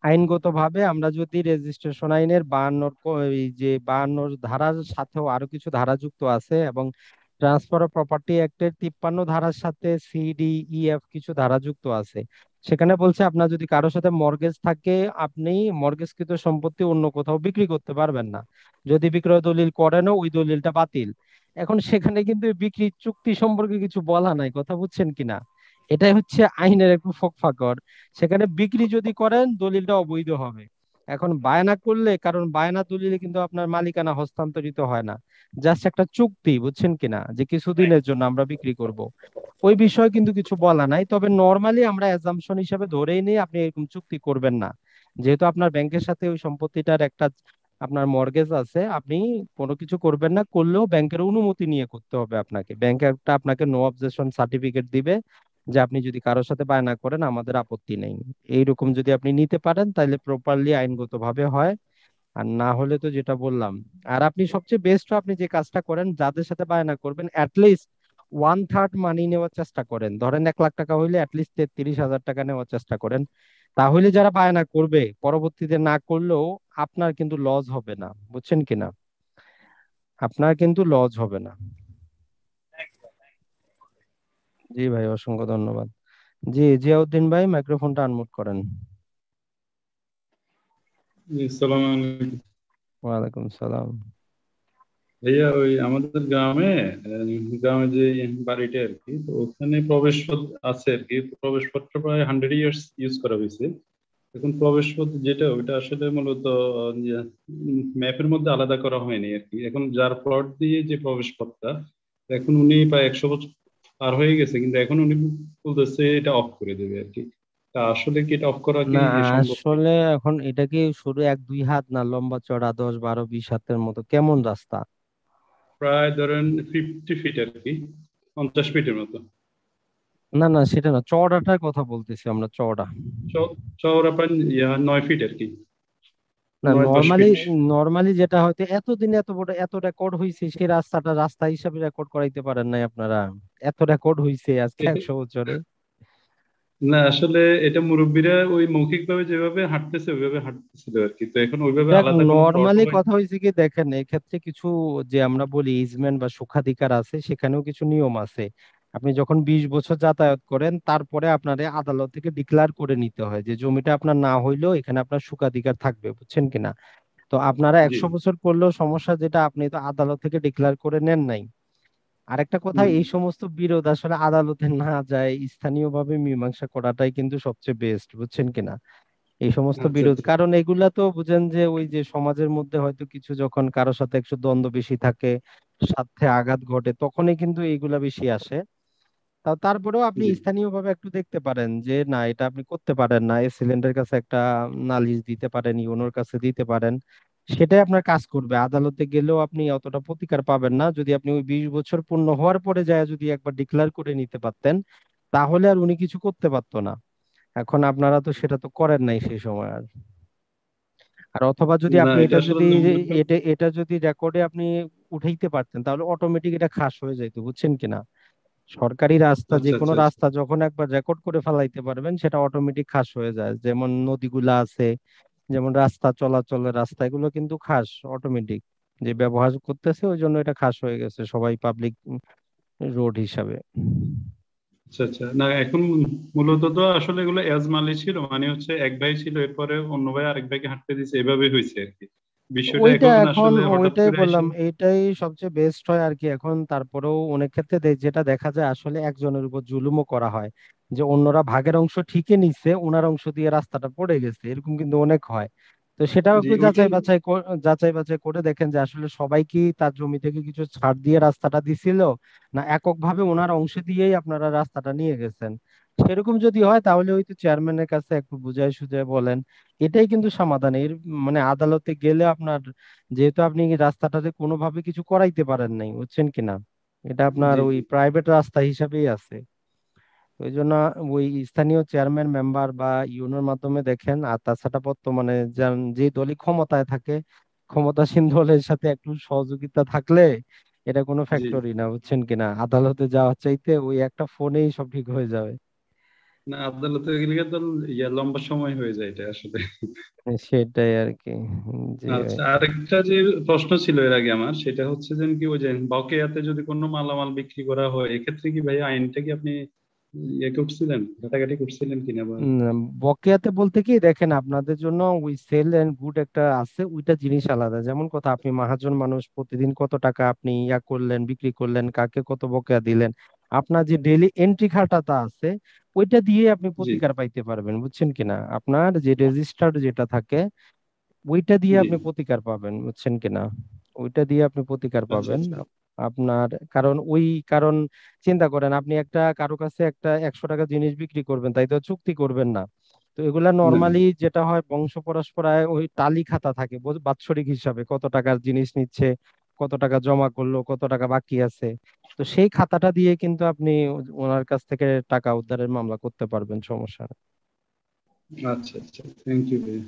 আইনগতভাবে আমরা যদি রেজিস্ট্রেশন আইনের 52 এই যে 52 ধারার সাথেও আরো কিছু ধারা যুক্ত আছে, এবং ট্রান্সফার অফ প্রপার্টি অ্যাক্টের 53 ধারার সাথে সিডি ইএফ কিছু ধারা যুক্ত আছে। সেখানে বলছে আপনার যদি কারোর সাথে মর্গেজ থাকে, আপনি মর্গেজকৃত সম্পত্তি অন্য কোথাও বিক্রি করতে পারবেন না। যদি বিক্রয় দলিল করেনও, ওই দলিলটা বাতিল। এখন সেখানে কিন্তু এই বিক্রি চুক্তি সম্পর্কে কিছু বলা নাই, কথা বুঝছেন কিনা? এটাই হচ্ছে আইনের একটু ফাঁকফাকর। সেখানে বিক্রি যদি করেন, দলিলটা অবৈধ হবে। এখন বায়না করলে, কারণ বায়না দলিলে কিন্তু আপনার মালিকানা হস্তান্তরিত হয় না, জাস্ট একটা চুক্তি, বুঝছেন কিনা, যে কিছুদিনের জন্য আমরা বিক্রি করব। ওই বিষয়ে কিন্তু কিছু বলা নাই, তবে নর্মালি আমরা অ্যাজাম্পশন হিসাবে ধরেই নিই আপনি এরকম চুক্তি করবেন না। যেহেতু আপনার ব্যাংকের সাথে ওই সম্পত্তিটার একটা আপনার মর্গেজ আছে, আপনি কোনো কিছু করবেন না, করলেও ব্যাংকের অনুমতি নিয়ে করতে হবে আপনাকে। ব্যাংক একটা আপনাকে নো অবজেকশন সার্টিফিকেট দিবে যে আপনি যদি কারোর সাথে বায়না করেন আমাদের আপত্তি নেই। এইরকম যদি আপনি নিতে পারেন তাহলে প্রপারলি আইনগত ভাবে হয়, আর না হলে তো যেটা বললাম। আর আপনি সবচেয়ে বেস্ট আপনি যে কাজটা করেন, যাদের সাথে বায়না করবেন অ্যাটলিস্ট 1/3 মানি নেওয়ার চেষ্টা করেন। ধরেন 1 লাখ টাকা হইলে অ্যাটলিস্ট 33,000 টাকা নেওয়ার চেষ্টা করেন। তাহলে যারা বায়না করবে পরবর্তীতে না করলেও আপনার কিন্তু লস হবে না, বুঝছেন কিনা? আপনার কিন্তু লস হবে না। জি ভাই, অসংখ্য ধন্যবাদ। জি জিয়াউদ্দিন ভাই, মাইক্রোফোনটা আনমিউট করেন। জি, আসসালামু আলাইকুম। ওয়ালাইকুম সালাম। ভাইয়া, ওই আমাদের গ্রামে যে বাড়িটা আর কি, তো ওখানে প্রবেশপথ আছে আর কি। প্রবেশপথটা প্রায় 100 ইয়ার্স ইউজ করা হয়েছে। এখন প্রবেশপথ যেটা, ওইটা আসলে মূলত ম্যাপের মধ্যে আলাদা করা হয়নি আর কি। এখন যার প্লট দিয়ে যে প্রবেশপথটা, এখন উনি প্রায় 100 বছর পার হয়ে গেছে, কিন্তু এখন উনি বলতেছে এটা অফ করে দেবে আর কি। তা আসলে কি এটা অফ করা কি না সম্ভব? আসলে এখন এটা কি শুধু 1-2 হাত না, লম্বা চড়া 10-12-20 হাতের মতো, কেমন রাস্তা? প্রায় ধরেন 50 ফিট আর কি, 50 ফিটের মতো। না না, সেটা না, চওড়াটার কথা বলতেছি আমরা, চওড়া। চওড়া প্রায় 9 ফিট আর কি, না 9-10 ফিট। নর্মালি যেটা হয়তো এতদিন এত বড় এত রেকর্ড হয়েছে, সেই রাস্তাটা রাস্তা হিসাবে রেকর্ড করাইতে পারেন নাই আপনারা? এত রেকর্ড হয়েছে আজকে 100 বছরে। না আসলে এটা মুরব্বীরা ওই মৌখিক ভাবে যেভাবে হাঁটতেছে ওইভাবে হাঁটতেছিল আর কি। তো এখন ওইভাবে দেখ, আলাদা কোনো প্লট নর্মালি হয়। কথা হয়েছে কি, দেখেন এক্ষেত্রে কিছু যে আমরা বলি ইজমেন্ট বা সুখাধিকার আছে, সেখানেও কিছু নিয়ম আছে। আপনি যখন 20 বছর যাতায়াত করেন, তারপরে আপনার আদালত থেকে ডিক্লার করে নিতে হয় যে জমিটা আপনার না হইলেও এখানে আপনার সুখাধিকার থাকবে, বুঝছেন কিনা? তো আপনারা জি। 100 বছর করলেও সমস্যা, যেটা আপনি তো আদালত থেকে ডিক্লার করে নেন নাই। আরেকটা কথা, হুম। এই সমস্ত বিরোধ আসলে আদালতে না যায় স্থানীয়ভাবে মীমাংসা করাটাই কিন্তু সবচেয়ে বেস্ট, বুঝছেন কিনা? এই সমস্ত আচ্ছা বিরোধ, আচ্ছা। কারণ এগুলা তো বুঝেন যে ওই যে সমাজের মধ্যে হয়তো কিছু যখন কারোর সাথে একটু দ্বন্দ্ব বেশি থাকে, স্বার্থে আঘাত ঘটে, তখনই কিন্তু এইগুলা বেশি আসে। তারপরেও আপনি জি। স্থানীয়ভাবে একটু দেখতে পারেন যে না, এটা আপনি করতে পারেন না, এসিলেন্টের কাছে একটা নালিশ দিতে পারেন, ইউনোর কাছে দিতে পারেন। সেটাই আপনার কাজ করবে। আদালতে গেলেও আপনি অতটা প্রতিকার পাবেন না। যদি আপনি ওই 20 বছর পূর্ণ হওয়ার পরে যায় যদি একবার ডিক্লেয়ার করে নিতে পারতেন, তাহলে আর উনি কিছু করতে পারতো না। এখন আপনারা তো সেটা তো করেন নাই সেই সময় আর। আর অথবা যদি না আপনি এটা এটা আসলে যদি জমির ব্যাপার। এটা যদি রেকর্ডে আপনি উঠাইতে পারতেন, তাহলে অটোমেটিক এটা খাস হয়ে যাইতো, বুঝছেন কিনা? সরকারি রাস্তা, যে আচ্ছা কোনো আচ্ছা আচ্ছা। রাস্তা যখন একবার রেকর্ড করে ফেলাইতে পারবেন, সেটা অটোমেটিক খাস হয়ে যায়। যেমন নদীগুলা আছে, যেমন রাস্তা চলাচলের রাস্তা, এগুলো কিন্তু খাস অটোমেটিক, যে ব্যবহার করতেছে ওই জন্য এটা খাস হয়ে গেছে সবাই পাবলিক রোড হিসাবে। আচ্ছা আচ্ছা। না এখন মূলত তো আসলে এগুলো এজমালি ছিল, মানে হচ্ছে এক ভাই ছিল, এরপরে অন্য ভাই আরেক ভাইকে হাঁটতে দিছে, এভাবে হয়েছে আর কি। বিষয়টা ওইটা এখন এখন আসলে হঠাৎ ওইটাই করে বললাম, আইসা। এইটাই সবচেয়ে বেস্ট হয় আর কি। এখন তারপরেও অনেক ক্ষেত্রে যেটা দেখা যায় আসলে একজনের উপর জুলুমও করা হয়, যে অন্যরা ভাগের অংশ ঠিকই নিচ্ছে, ওনার অংশ দিয়ে রাস্তাটা পড়ে গেছে, এরকম কিন্তু অনেক হয়। তো সেটাও জি একটু ওইটাই। যাচাই বাছাই করে দেখেন যে আসলে সবাই কি তার জমি থেকে কিছু ছাড় দিয়ে রাস্তাটা দিছিল, না এককভাবে ওনার অংশ দিয়েই আপনারা রাস্তাটা নিয়ে গেছেন। সেরকম যদি হয় তাহলে ওই তো চেয়ারম্যানের কাছে একটু বুঝাই সুঝাই বলেন, এটাই কিন্তু সমাধান। এর মানে আদালতে গেলে আপনার, যেহেতু আপনি রাস্তাটাতে কোনোভাবে কিছু করাইতে পারেন নাই, বুঝছেন কিনা, এটা আপনার জি ওই জি। প্রাইভেট রাস্তা হিসাবেই আছে। ওই জন্য ওই স্থানীয় চেয়ারম্যান মেম্বার বা ইউনোর মাধ্যমে দেখেন। আর তাছাড়া বর্তমানে যে দলই ক্ষমতায় থাকে, ক্ষমতাসীন দলের সাথে একটু সহযোগিতা থাকলে এটা কোনো জি ফ্যাক্টরি না, বুঝছেন কিনা। আদালতে যাওয়ার চাইতে ওই একটা ফোনেই সব ঠিক হয়ে যাবে। না, আদালতে গেলে তো লম্বা সময় হয়ে যায় এটা আসলে। সেটাই আর কি। জি ভাই। আচ্ছা, আরেকটা যে প্রশ্ন ছিল এর আগে আমার, সেটা হচ্ছে যে কি ওই যে বকেয়াতে যদি কোনো মালামাল বিক্রি করা হয়, এক্ষেত্রে কি ভাই আইনটা কি আপনি করছিলেন, ঘাটাঘাটি করছিলেন কিনা বা? বকেয়াতে বলতে কি দেখেন, আপনাদের জন্য ওই সেল এন্ড গুড একটা আছে, ওইটা জিনিস আলাদা। যেমন কথা, আপনি মহাজন মানুষ, প্রতিদিন কত টাকা আপনি করলেন, বিক্রি করলেন, কাকে কত বকেয়া দিলেন, আপনার যে ডেইলি এন্ট্রি খাতাটা আছে, ওইটা দিয়ে আপনি জি প্রতিকার পাইতে পারবেন, বুঝছেন কিনা। আপনার যে রেজিস্টার্ড যেটা থাকে, ওইটা দিয়ে জি। আপনি প্রতিকার পাবেন, বুঝছেন কিনা। ওইটা দিয়ে আপনি প্রতিকার আচ্ছা পাবেন। আচ্ছা। আপনার কারণ চিন্তা করেন, আপনি একটা কারো কাছে একটা 100 টাকা জিনিস বিক্রি করবেন, তাই তো চুক্তি করবেন না। তো এগুলা না। নর্মালি যেটা হয়, বংশ পরম্পরায় ওই টালি খাতা থাকে, বাৎসরিক হিসাবে কত টাকার জিনিস নিচ্ছে, কত টাকা জমা করলো, কত টাকা বাকি আছে। তো সেই খাতাটা দিয়ে কিন্তু আপনি ওনার কাছ থেকে টাকা উদ্ধারের মামলা করতে পারবেন, সমস্যা নেই। আচ্ছা আচ্ছা, থ্যাংক ইউ ভাই।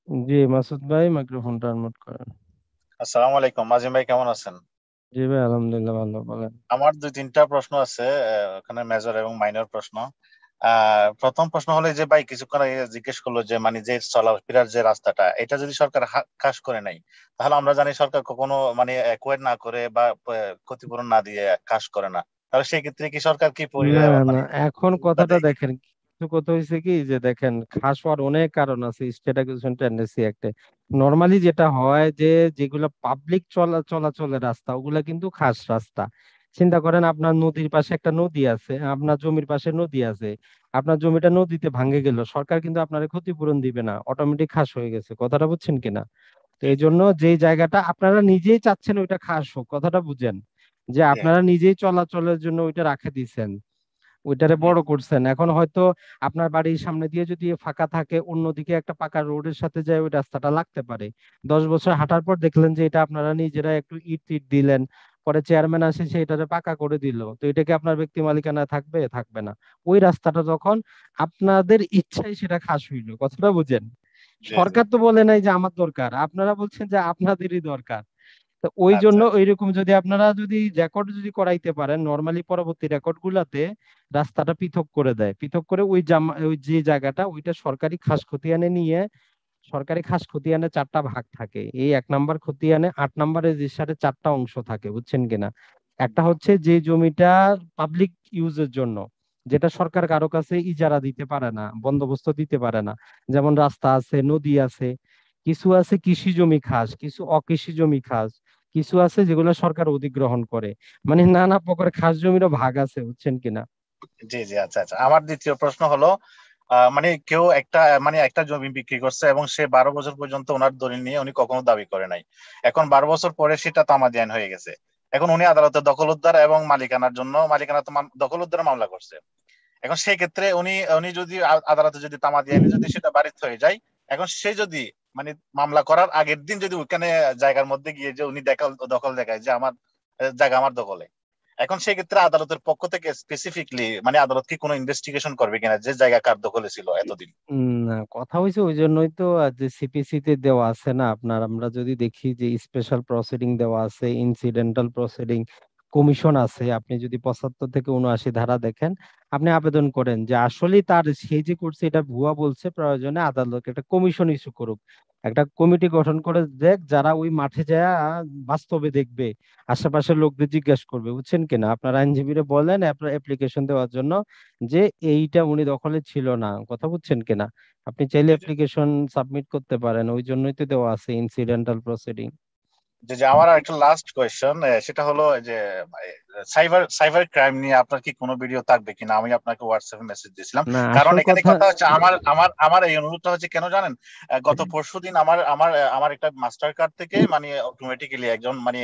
জি মাসুদ ভাই, মাইক্রোফোনটা আনমিউট করেন। আসসালামু আলাইকুম, মাজিম ভাই কেমন আছেন? জি ভাই, আলহামদুলিল্লাহ, ভালো, বলেন। আমার দুই তিনটা প্রশ্ন আছে, ওখানে মেজর এবং মাইনর প্রশ্ন। প্রথম প্রশ্ন হলো যে ভাই কিছুক্ষণ আগে জিজ্ঞেস করলো যে মানে যে চলাফেরার যে রাস্তাটা, এটা যদি সরকার খাস করে নেয়, তাহলে আমরা জানি সরকার কখনো মানে অ্যাকোয়ার না করে বা ক্ষতিপূরণ না দিয়ে খাস করে না, তাহলে সেই ক্ষেত্রে কি সরকার কি না না, মানে এখন ভূমিকা কথাটা দেয় দেখেন, কিছু কথা হয়েছে কি, যে দেখেন খাস হওয়ার অনেক কারণ আছে, স্টেট অ্যাকুইজিশন টেন্ডেন্সি একটা। নর্মালি যেটা হয় যে যেগুলো পাবলিক চলাচলের রাস্তা, ওগুলা কিন্তু খাস রাস্তা। চিন্তা করেন, আপনার নদীর পাশে একটা নদী আছে, আপনার জমির পাশে নদী আছে, আপনার জমিটা নদীতে ভাঙে গেল, সরকার কিন্তু আপনার ক্ষতিপূরণ দিবে না, অটোমেটিক খাস হয়ে গেছে, কথাটা বুঝছেন কিনা। তো জি এই জি জন্য যে জায়গাটা আপনারা নিজেই চাচ্ছেন ওইটা খাস হোক, কথাটা বুঝেন, যে জি আপনারা নিজেই চলাচলের জন্য ওইটা রাখে দিছেন, ওইটারে জি বড় করছেন। এখন হয়তো আপনার বাড়ির সামনে দিয়ে যদি ফাঁকা থাকে, অন্যদিকে একটা পাকা রোডের সাথে যায় ওই রাস্তাটা লাগতে পারে। 10 বছর হাঁটার পর দেখলেন যে এটা আপনারা নিজেরা একটু ইট টিট দিলেন, পরে চেয়ারম্যান আসে সে এটারে পাকা করে দিল, তো এটা কি আপনার ব্যক্তি মালিকানা থাকবে? থাকবে না। ওই রাস্তাটা যখন আপনাদের ইচ্ছায় সেটা খাস হইলো, কথাটা বুঝেন। জি জি। সরকার তো বলে নাই যে আমার দরকার, আপনারা বলছেন যে আপনাদেরই দরকার। তো ওই আচ্ছা জন্য আচ্ছা। ওইরকম যদি আপনারা যদি রেকর্ড যদি করাইতে পারেন, নর্মালি পরবর্তী রেকর্ড গুলাতে রাস্তাটা পৃথক করে দেয়, পৃথক করে ওই যে জায়গাটা ওইটা সরকারি খাস খতিয়ানে নিয়ে, সরকারি খাস খতিয়ানে 4টা ভাগ থাকে, এই 1 নাম্বার খতিয়ানে 8 নাম্বার রেজিস্টারে 4টা অংশ থাকে, বুঝছেন কিনা। একটা হচ্ছে যে জমিটা পাবলিক ইউজের জন্য, যেটা সরকার কারো কাছে ইজারা দিতে পারে না, বন্দোবস্ত দিতে পারে না। যেমন রাস্তা আছে, নদী আছে, কিছু আছে কৃষি জমি খাস, কিছু অকৃষি জমি খাস, কিছু আছে যেগুলো সরকার অধিগ্রহণ করে, মানে নানা প্রকার খাস জমিরও ভাগ আছে, বুঝছেন কিনা। জি জি। আচ্ছা আচ্ছা, আমার দ্বিতীয় প্রশ্ন হলো মানে কেউ একটা মানে একটা জমি বিক্রি করছে এবং সে 12 বছর পর্যন্ত ওনার দলিল নিয়ে উনি কখনো দাবি করে নাই। এখন 12 বছর পরে সেটা তামাদি আইন হয়ে গেছে। এখন উনি আদালতে দখল উদ্ধার এবং মালিকানার জন্য মালিকানা তো দখল উদ্ধারের মামলা করছে। এখন সেই ক্ষেত্রে উনি উনি যদি আদালতে যদি তামাদি আইনে যদি সেটা বারিত হয়ে যায়, এখন সে যদি মানে মামলা করার আগের দিন যদি ওইখানে জায়গার মধ্যে গিয়ে যে উনি দখল দেখায় যে আমার জায়গা আমার দখলে, এখন সেই ক্ষেত্রে আদালতের পক্ষ থেকে স্পেসিফিকলি মানে আদালত কি কোনো ইনভেস্টিগেশন করবে কিনা যে জায়গা কার দখলে ছিল এতদিন? না, কথা হয়েছে ওই জন্যই তো যে সিপিসি তে দেওয়া আছে না আপনার, আমরা যদি দেখি যে স্পেশাল প্রসিডিং দেওয়া আছে, ইনসিডেন্টাল প্রসিডিং কমিশন আছে, আপনি যদি 75 থেকে 79 ধারা দেখেন, আপনি আবেদন করেন যে আসলে তার সে যে করছে এটা ভুয়া বলছে, প্রয়োজনে আদালত একটা কমিশন ইস্যু করুক। একটা কমিটি গঠন করে দেখ, যারা ওই মাঠে যায় বাস্তবে দেখবে, আশেপাশের লোকদের জিজ্ঞেস করবে, বুঝছেন কিনা। আপনার আইনজীবীরা বলেন আপনার অ্যাপ্লিকেশন দেওয়ার জন্য যে এইটা উনি দখলে ছিল না, কথা বুঝছেন কিনা। আপনি চাইলে জি জি অ্যাপ্লিকেশন সাবমিট করতে পারেন, ওই জন্যই তো দেওয়া আছে ইনসিডেন্টাল প্রসিডিং। জি জি, আমার একটা লাস্ট কোয়েশ্চেন, সেটা হলো যে সাইবার সাইবার ক্রাইম নিয়ে আপনার কি কোনো ভিডিও থাকবে কিনা, আমি আপনাকে হোয়াটসঅ্যাপে মেসেজ দিয়েছিলাম। না কারণ আসল এখানে কথা, কথা হচ্ছে আমার আমার আমার এই অনুরোধটা হচ্ছে কেন জানেন, গত পরশুদিন আমার আমার আমার একটা মাস্টার কার্ড থেকে মানে অটোমেটিক্যালি একজন মানে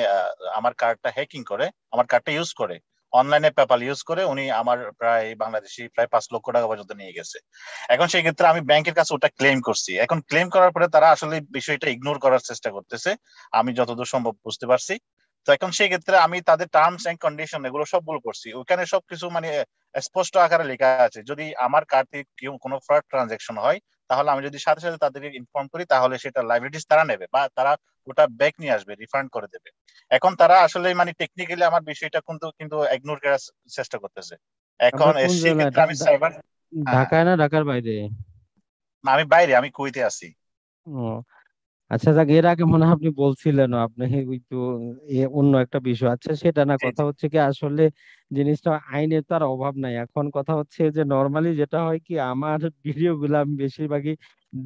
আমার কার্ডটা হ্যাকিং করে, আমার কার্ডটা ইউজ করে অনলাইনে পেপাল ইউজ করে উনি আমার প্রায় বাংলাদেশি প্রায় 5 লক্ষ টাকা পর্যন্ত নিয়ে গেছে। এখন সেই ক্ষেত্রে আমি ব্যাংকের কাছে ওটা ক্লেম করছি। এখন ক্লেম করার পরে তারা আসলে বিষয়টা ইগনোর করার চেষ্টা করতেছে, আমি যতদূর সম্ভব বুঝতে পারছি। তো এখন সেই ক্ষেত্রে আমি তাদের টার্মস এন্ড কন্ডিশন এগুলো সবগুলো করছি, ওখানে সবকিছু মানে স্পষ্ট আকারে লেখা আছে। যদি আমার কার্ড থেকে কেউ কোনো ফ্রড ট্রানজাকশন হয়, তাহলে আমি যদি সাথে সাথে তাদেরকে ইনফর্ম করি, তাহলে সেটা লাইবিলিটিস তারা নেবে বা তারা ওটা ব্যাক নিয়ে আসবে, রিফান্ড করে দেবে। এখন তারা আসলে মানে টেকনিক্যালি আমার বিষয়টা কিন্তু কিন্তু ইগনোর করার চেষ্টা করতেছে। এখন আমরা কোন সেই জেলায়, ক্ষেত্রে আমি সাইবার, হ্যাঁ হ্যাঁ, ঢাকায় না ঢাকার বাইরে? না আমি বাইরে, আমি কুয়েতে আছি। ও আচ্ছা, যাক, এর আগে মনে হয় আপনি বলছিলেন আপনি ওই তো অন্য একটা বিষয়। আচ্ছা সেটা না, জি কথা জি হচ্ছে কি আসলে জিনিসটা আইনের তো আর অভাব নাই। এখন কথা হচ্ছে যে নর্মালি যেটা হয় কি, আমার ভিডিও গুলো আমি বেশিরভাগই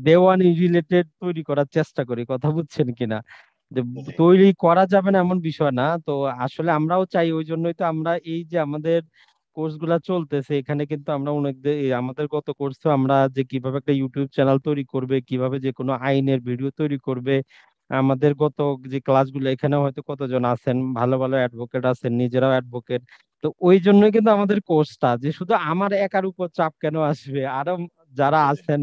দেওয়ানি রিলেটেড তৈরি করার চেষ্টা করি, কথা বুঝছেন কিনা। যে জি তৈরি করা যাবে না এমন বিষয় না তো। আসলে আমরাও চাই, ওই জন্যই তো আমরা এই যে আমাদের কোর্স গুলা চলতেছে, এখানে কিন্তু আমরা অনেক আমাদের গত কোর্সে আমরা যে কিভাবে একটা ইউটিউব চ্যানেল তৈরি করবে, কিভাবে যে কোনো আইনের ভিডিও তৈরি করবে, আমাদের গত যে ক্লাসগুলো, এখানে হয়তো কতজন আছেন ভালো ভালো অ্যাডভোকেট আছেন, নিজেরাও অ্যাডভোকেট। তো ওই জন্যই কিন্তু আমাদের কোর্সটা, যে শুধু আমার একার উপর চাপ কেন আসবে, আরো যারা জি জি। আছেন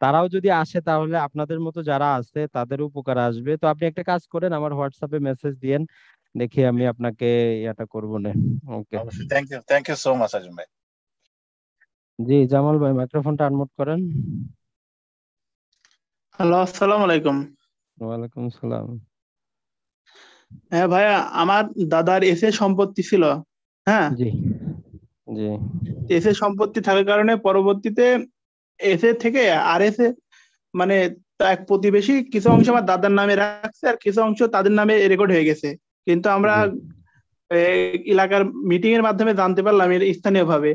তারাও যদি আসে তাহলে আপনাদের মতো যারা আছে তাদের উপকার আসবে। তো আপনি একটা কাজ করেন, আমার হোয়াটসঅ্যাপে মেসেজ দিয়েন, দেখি জি। আমি আপনাকে এটা করবো না। ওকে। অবশ্যই, থ্যাংক ইউ সো মাচ আজম ভাই। জি জামাল ভাই, মাইক্রোফোনটা আনমিউট করেন। হ্যালো, আসসালামু আলাইকুম। ওয়ালাইকুম সালাম। হ্যাঁ ভাইয়া, আমার দাদার এসে সম্পত্তি ছিল। হ্যাঁ, জি জি এসে সম্পত্তি থাকার কারণে পরবর্তীতে এসে থেকে আর এসে মানে এক প্রতিবেশী কিছু অংশ আমার দাদার নামে রাখছে আর কিছু অংশ তাদের নামে রেকর্ড হয়ে গেছে। কিন্তু আমরা জি এলাকার মিটিং এর মাধ্যমে জানতে পারলাম স্থানীয় ভাবে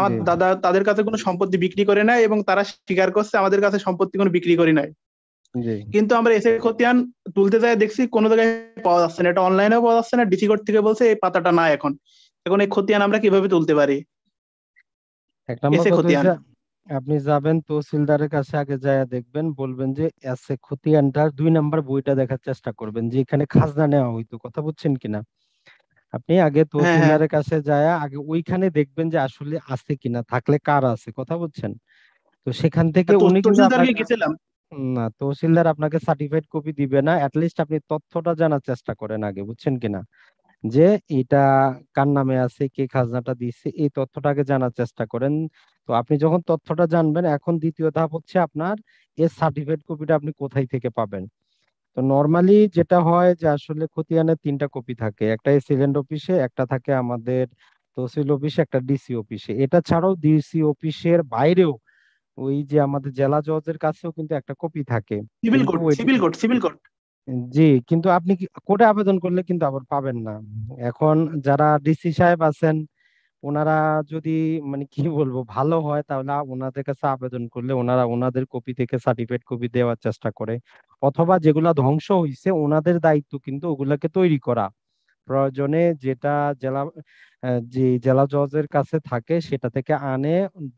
আমার জি দাদা তাদের কাছে কোনো সম্পত্তি বিক্রি করে নাই এবং তারা স্বীকার করছে আমাদের কাছে সম্পত্তি কোনো বিক্রি করে নাই। জি। কিন্তু আমরা এসে খতিয়ান তুলতে যাই দেখছি কোনো জায়গায় পাওয়া যাচ্ছে না, এটা অনলাইনেও পাওয়া যাচ্ছে না, ডিসি কোড থেকে বলছে এই পাতাটা না। এখন এখন এই খতিয়ান আমরা কিভাবে তুলতে পারি? এক নম্বর এসে কথা খতিয়ান। হচ্ছে, আপনি যাবেন তহসিলদারের কাছে, আগে যায় দেখবেন, বলবেন যে এসে খতিয়ানটার 2 নম্বর বইটা দেখার চেষ্টা করবেন, যে এখানে খাজনা নেওয়া হইতো, কথা বুঝছেন কিনা। আপনি আগে হ্যাঁ হ্যাঁ। তহসিলদারের কাছে যায় আগে ওইখানে দেখবেন যে আসলে আছে কিনা, থাকলে কার আছে, কথা বুঝছেন। তো সেখান থেকে উনি কিন্তু তহসিলদারকে আপনাকে, গেছিলাম। না তহসিলদার আপনাকে সার্টিফাইড কপি দিবে না, অ্যাটলিস্ট আপনি তথ্যটা জানার চেষ্টা করেন আগে, বুঝছেন কিনা, যে এটা কার নামে আছে, কে খাজনাটা দিচ্ছে, এই তথ্যটাকে জানার চেষ্টা করেন। তো আপনি যখন তথ্যটা জানবেন, এখন দ্বিতীয় ধাপ হচ্ছে আপনার এর সার্টিফাইড কপিটা আপনি কোথায় থেকে পাবেন। তো নর্মালি যেটা হয় যে আসলে খতিয়ানের 3টা কপি থাকে, একটা এসিলেন্ট অফিসে, একটা থাকে আমাদের তহসিল অফিসে, একটা ডিসি অফিসে। এটা ছাড়াও ডিসি অফিসের বাইরেও ওই যে আমাদের জেলা জজের কাছেও কিন্তু একটা কপি থাকে। সিভিল কিন্তু কোড, ওই, সিভিল কোড, সিভিল কোড। জি, কিন্তু আপনি কোর্টে আবেদন করলে কিন্তু আবার পাবেন না। এখন যারা ডিসি সাহেব আছেন, ওনারা যদি মানে কি বলবো ভালো হয়, তাহলে ওনাদের কাছে আবেদন করলে ওনারা ওনাদের কপি থেকে সার্টিফাইড কপি দেওয়ার চেষ্টা করে। অথবা যেগুলা ধ্বংস হয়েছে, ওনাদের দায়িত্ব কিন্তু ওগুলাকে তৈরি করা, প্রয়োজনে যেটা জেলা যে জেলা জজের কাছে থাকে সেটা থেকে আনে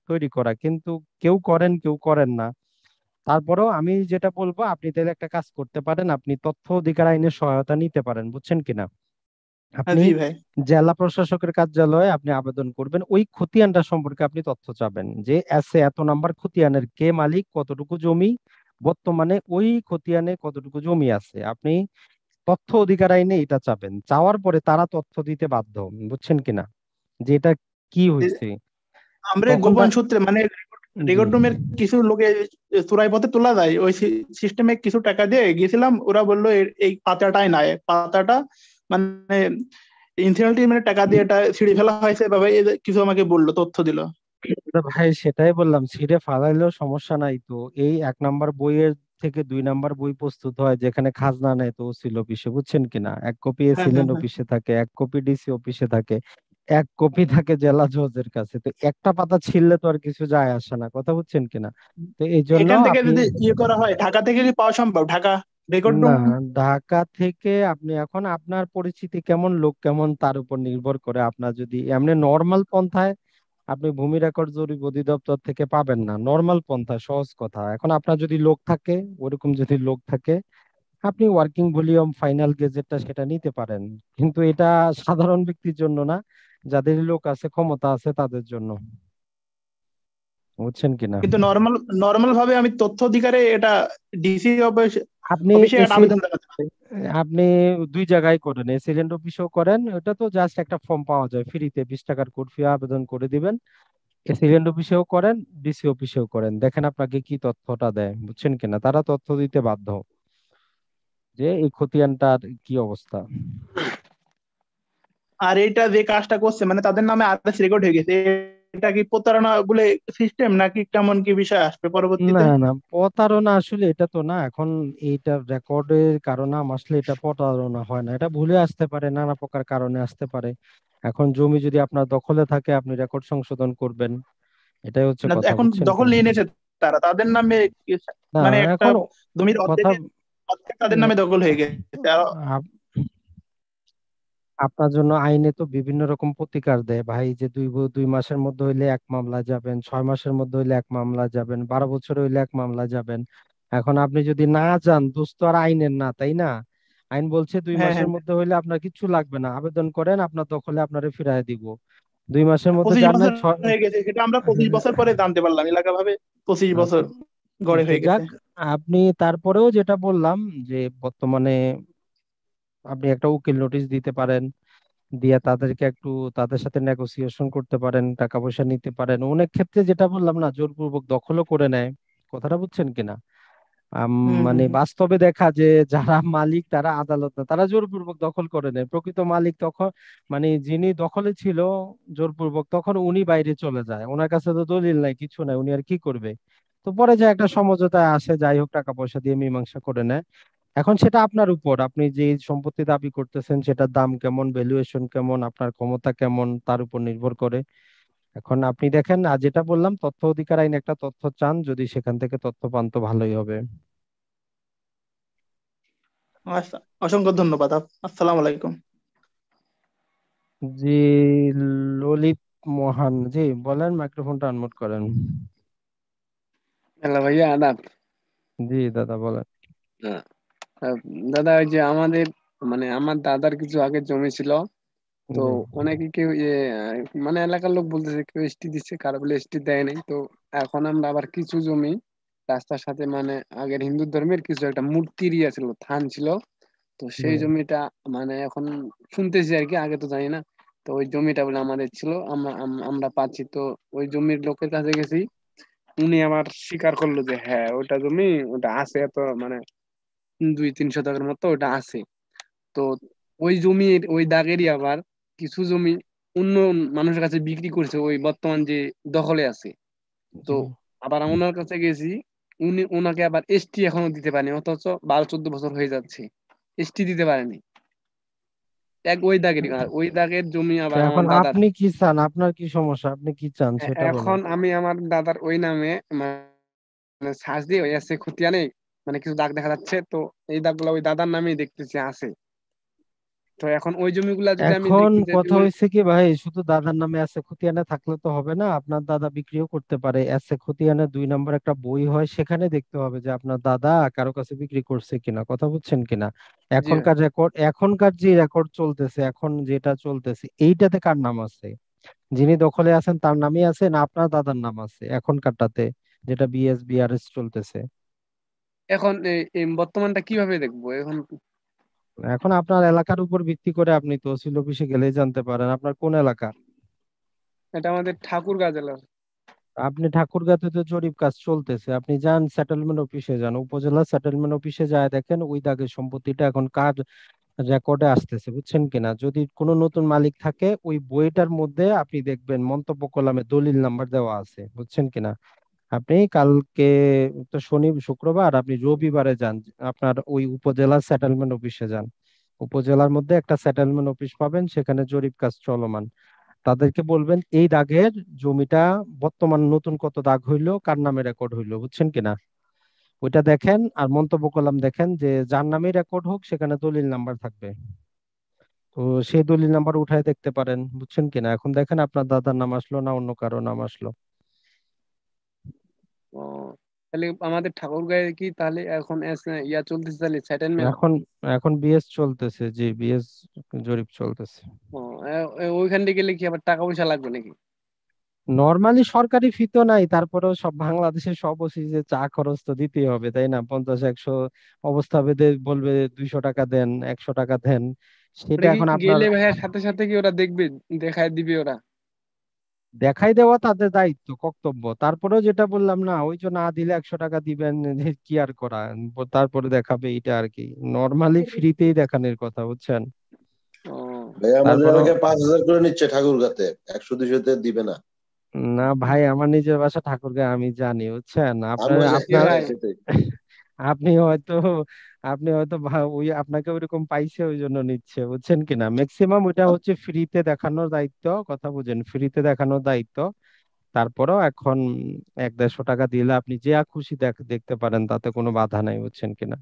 তৈরি করা। কিন্তু কেউ করেন কেউ করেন না। তারপরেও আমি যেটা বলবো, আপনি তাহলে একটা কাজ করতে পারেন, আপনি তথ্য অধিকার আইনের সহায়তা নিতে পারেন, বুঝছেন কিনা। হ্যাঁ আপনি জি ভাই। জেলা প্রশাসকের কার্যালয়ে আপনি আবেদন করবেন, ওই খতিয়ানটা সম্পর্কে আপনি তথ্য চাবেন, যে এসে এত নাম্বার খতিয়ানের কে মালিক, কতটুকু জমি, বর্তমানে ওই খতিয়ানে কতটুকু জমি আছে। আপনি তথ্য অধিকার আইনে এটা চাবেন, চাওয়ার পরে তারা তথ্য দিতে বাধ্য, বুঝছেন কিনা, যে এটা কি হয়েছে। আমরা তখন গোপন সূত্রে মানে জি রেকর্ড রুমের কিছু লোকে চোরাই পথে তোলা যায়, ওই সিস্টেমে কিছু টাকা দিয়ে গেছিলাম। ওরা বললো এই পাতাটাই নাই, পাতাটা মানে ইনসিডেন্টলি মানে টাকা দিয়ে এটা ছিঁড়ে ফেলা হয়েছে বাবা, কিছু আমাকে বললো, তথ্য দিল। তো ভাই সেটাই বললাম, ছিঁড়ে ফালাইলেও সমস্যা নাই তো। এই 1 নম্বর বইয়ের থেকে 2 নাম্বার বই প্রস্তুত হয়, যেখানে খাজনা নেয় তহসিল অফিসে, বুঝছেন কিনা? 1 কপি হ্যাঁ এসিলেন্ট হ্যাঁ হ্যাঁ অফিসে থাকে, 1 কপি ডিসি অফিসে থাকে, 1 কপি থাকে জেলা জজের কাছে। তো একটা পাতা ছিঁড়লে তো আর কিছু যায় আসে না, কথা বুঝছেন কিনা? তো এই জন্য এখান থেকে আপনি, যদি ইয়ে করা হয়, ঢাকা থেকে কি পাওয়া সম্ভব? ঢাকা রেকর্ড না, রুম? ঢাকা থেকে আপনি এখন আপনার পরিচিতি কেমন, লোক কেমন, তার উপর নির্ভর করে। আপনার যদি এমনি নর্মাল পন্থায় আপনি ভূমি রেকর্ড জরিপ অধিদপ্তর থেকে পাবেন না, নর্মাল পন্থায়, সহজ কথা। এখন আপনার যদি লোক থাকে, ওরকম যদি লোক থাকে, আপনি ওয়ার্কিং ভলিউম ফাইনাল গেজেটটা সেটা নিতে পারেন। কিন্তু এটা সাধারণ ব্যক্তির জন্য না, যাদের লোক আছে, ক্ষমতা আছে, তাদের জন্য, বুঝছেন কিনা? কিন্তু নর্মাল নর্মাল ভাবে আমি তথ্য অধিকারে এটা ডিসি আপনি অফিসে একটা এসি আবেদন জানাতে পারি। আপনি 2 জায়গায় করেন, এসিলেন্ট অফিসেও করেন, ওটা তো জাস্ট একটা ফর্ম পাওয়া যায় ফ্রিতে, 20 টাকার কোড ফি, আবেদন করে দিবেন। এসিলেন্ট অফিসেও করেন, ডিসি অফিসেও করেন, দেখেন আপনাকে কি তথ্যটা দেয়, বুঝছেন কিনা? তারা তথ্য দিতে বাধ্য যে এই খতিয়ানটার কি অবস্থা। আর এটা যে কাজটা করছে মানে তাদের নামে আরএস রেকর্ড হয়ে গেছে, এটা কি প্রতারণা বলে সিস্টেম নাকি কেমন কি বিষয় আসবে না পরবর্তীতে? না, প্রতারণা আসলে এটা তো না। এখন এইটা রেকর্ডের কারণে আসলে এটা প্রতারণা হয় না, এটা ভুলে আসতে পারে, নানা প্রকার কারণে আসতে পারে। এখন জমি যদি আপনার দখলে থাকে, আপনি রেকর্ড সংশোধন করবেন, এটাই হচ্ছে না কথা, এখন বুঝছেন দখল কিনা? নিয়ে নিয়েছে তারা, তাদের নামে না, মানে একটা এখন জমির কথা, অর্ধেক তাদের নামে দখল হয়ে গেছে। আপ- আপনার জন্য আইনে তো বিভিন্ন রকম প্রতিকার দেয় ভাই, যে 2 মাসের মধ্যে হইলে 1 মামলা যাবেন, 6 মাসের মধ্যে হইলে 1 মামলা যাবেন, 12 বছর হইলে 1 মামলা যাবেন। এখন আপনি যদি না যান, দোষ তো আর আইনের না, তাই না? আইন বলছে দুই হ্যাঁ মাসের হ্যাঁ, মধ্যে হইলে আপনার কিচ্ছু লাগবে না, আবেদন করেন, আপনার দখলে আপনারে ফিরায় দিব। 2 মাসের মধ্যে 25 যান নাই, বছর হয়ে গেছে, সেটা আমরা 25 বছর পরে জানতে পারলাম এলাকা ভাবে 25 বছর গড়ে তো হয়ে গেছে। যাক, আপনি তারপরেও যেটা বললাম, যে বর্তমানে আপনি একটা উকিল নোটিশ দিতে পারেন, দিয়ে তাদেরকে একটু, তাদের সাথে নেগোসিয়েশন করতে পারেন, টাকা পয়সা নিতে পারেন। অনেক ক্ষেত্রে যেটা বললাম না, জোরপূর্বক দখলও করে নেয়, কথাটা বুঝছেন কিনা? হম হম মানে হম। বাস্তবে দেখা যে যারা মালিক তারা আদালত না, তারা জোরপূর্বক দখল করে নেয়। প্রকৃত মালিক তখন, মানে যিনি দখলে ছিল জোরপূর্বক, তখন উনি বাইরে চলে যায়, ওনার কাছে তো দলিল নাই, কিছু নাই, উনি আর কি করবে? তো পরে যে একটা সমঝোতায় আসে, যাই হোক, টাকা পয়সা দিয়ে মীমাংসা করে নেয়। এখন সেটা আপনার উপর, আপনি যে সম্পত্তি দাবি করতেছেন সেটার দাম কেমন, ভ্যালুয়েশন কেমন, আপনার ক্ষমতা কেমন, তার উপর নির্ভর করে। এখন আপনি দেখেন, আজ যেটা বললাম, তথ্য অধিকার আইন একটা তথ্য চান, যদি সেখান থেকে তথ্য পান তো ভালোই হবে। আচ্ছা, অসংখ্য ধন্যবাদ। আসসালামু আলাইকুম। জি, ললিত মোহন জি, বলেন, মাইক্রোফোনটা আনমিউট করেন। হ্যালো ভাইয়া, আদাব। জি দাদা, বলেন। হ্যাঁ, আহ, দাদা ওই যে আমাদের মানে আমার দাদার কিছু আগে জমি ছিল, তো জি অনেকে কেউ মানে এলাকার লোক বলতেছে কেউ এসটি দিচ্ছে, কারো বলে এসটি দেয় নাই। তো এখন আমরা আবার কিছু জমি রাস্তার সাথে মানে আগের হিন্দু ধর্মের কিছু একটা মূর্তির ইয়ে ছিল, থান ছিল, তো জি সেই জমিটা মানে এখন শুনতেছি আর কি, আগে তো জানি না। তো ওই জমিটা বলে আমাদের ছিল, আমরা পাচ্ছি। তো ওই জমির লোকের কাছে গেছি, উনি আবার স্বীকার করলো যে হ্যাঁ ওটা জমি, ওটা আছে, এত মানে 200-300 শতকের মতো ওটা আছে। তো ওই জমির ওই দাগেরই আবার কিছু জমি অন্য মানুষের কাছে বিক্রি করছে, ওই বর্তমান যে দখলে আছে। তো জি আবার ওনার কাছে গেছি, উনি ওনাকে আবার এসটি এখনো দিতে পারেনি, অথচ 12-14 বছর হয়ে যাচ্ছে এসটি দিতে পারেনি। এক ওই দাগের, আর ওই দাগের জমি তো আবার আমার এখন দাদার। আপনি কি চান, আপনার কি সমস্যা, আপনি কি চান সেটা বলেন। এখন আমি আমার দাদার ওই নামে মানে সার্চ দিয়ে ওই আছে খতিয়ানে মানে কিছু দাগ দেখা যাচ্ছে, তো এই দাগগুলো ওই দাদার নামেই দেখতেছি আছে। তো এখন ওই জমিগুলা যদি আমি এখন দেখি যে কথা হয়েছে কি ভাই, শুধু দাদার নামে আছে খতিয়ানে থাকলে তো হবে না, আপনার দাদা বিক্রিও করতে পারে। আছে খতিয়ানে 2 নম্বর একটা বই হয়, সেখানে দেখতে হবে যে আপনার দাদা কারো কাছে বিক্রি করছে কিনা, কথা বুঝছেন কিনা? জি ভাই। এখনকার যে রেকর্ড চলতেছে, এখন যেটা চলতেছে, এইটাতে কার নাম আছে? যিনি দখলে আছেন তার নামই আছে, না আপনার দাদার নাম আছে এখনকারটাতে, যেটা বিএসবিআরএস চলতেছে? এখন এই বর্তমানটা কিভাবে দেখবো এখন? এখন আপনার এলাকার উপর ভিত্তি করে আপনি তহসিল অফিসে গেলেই জানতে পারেন আপনার কোন এলাকা। এটা আমাদের ঠাকুরগাঁ জেলার। আপনি ঠাকুরগাঁতে তো জরিপ কাজ চলতেছে, আপনি যান সেটেলমেন্ট অফিসে, যান উপজেলা সেটেলমেন্ট অফিসে, যায় দেখেন ওই দাগের সম্পত্তিটা এখন কার রেকর্ডে আসতেছে, বুঝছেন কিনা? যদি কোনো নতুন মালিক থাকে, ওই বইটার মধ্যে আপনি দেখবেন মন্তব্য কলামে দলিল নাম্বার দেওয়া আছে, বুঝছেন কিনা? আপনি কালকে তো শনি শুক্রবার, আপনি রবিবারে যান, আপনার ওই উপজেলা সেটেলমেন্ট অফিসে যান। উপজেলার মধ্যে একটা সেটেলমেন্ট অফিস পাবেন, সেখানে জরিপ কাজ চলমান। তাদেরকে বলবেন এই দাগের জমিটা বর্তমান নতুন কত দাগ হইলো, কার নামে রেকর্ড হইলো, বুঝছেন কিনা। ওইটা দেখেন আর মন্তব্য করলাম দেখেন যে যার নামে রেকর্ড হোক সেখানে দলিল নাম্বার থাকবে। তো সেই দলিল নাম্বার উঠায় দেখতে পারেন, বুঝছেন কিনা। এখন দেখেন আপনার দাদার নাম আসলো না অন্য কারো নাম আসলো। ও, তাহলে আমাদের ঠাকুরগাঁয়ে কি তাহলে এখন ইয়া চলতেছে তাহলে সেটেলমেন্ট? এখন এখন বিএস চলতেছে, জি বিএস জরিপ চলতেছে। ও, ওইখান থেকে গেলে কি আবার টাকা পয়সা লাগবে নাকি? নর্মালি সরকারি ফি তো নাই, তারপরেও সব বাংলাদেশের সব অফিসে চা খরচ তো দিতেই হবে, তাই না? 50-100 অবস্থা ভেদে বলবে 200 টাকা দেন, 100 টাকা দেন, সেটা ওটা কি এখন আপনার গেলে ভাইয়া সাথে সাথে কি ওরা দেখবে, দেখায় দিবে ওরা? দেখাই দেওয়া তাদের দায়িত্ব কর্তব্য। তারপরেও যেটা বললাম না, ওই যে না দিলে 100 টাকা দিবেন, যে কি আর করা, তারপরে দেখাবে, এটা আর কি। নর্মালি ফ্রিতেই দেখানোর কথা, বুঝছেন। ভাই আমাদের তারপরেও এলাকায় 5,000 করে নিচ্ছে ঠাকুরগাতে, 100-200 দিবে না। না ভাই, আমার নিজের বাসা ঠাকুরগাঁও, আমি জানি, বুঝছেন। আপনার আমিও জানি আপনার ভাই, সেটাই। আপনি হয়তো আপনি হয়তো ওই আপনাকে ওইরকম পাইছে ওই জন্য নিচ্ছে, বুঝছেন কিনা। ম্যাক্সিমাম ওইটা হচ্ছে ফ্রিতে দেখানোর দায়িত্ব, কথা বুঝেন, ফ্রিতে দেখানোর দায়িত্ব। তারপরেও এখন 100-150 টাকা দিলে আপনি যে খুশি দেখতে পারেন, তাতে কোনো বাধা নাই, বুঝছেন কিনা।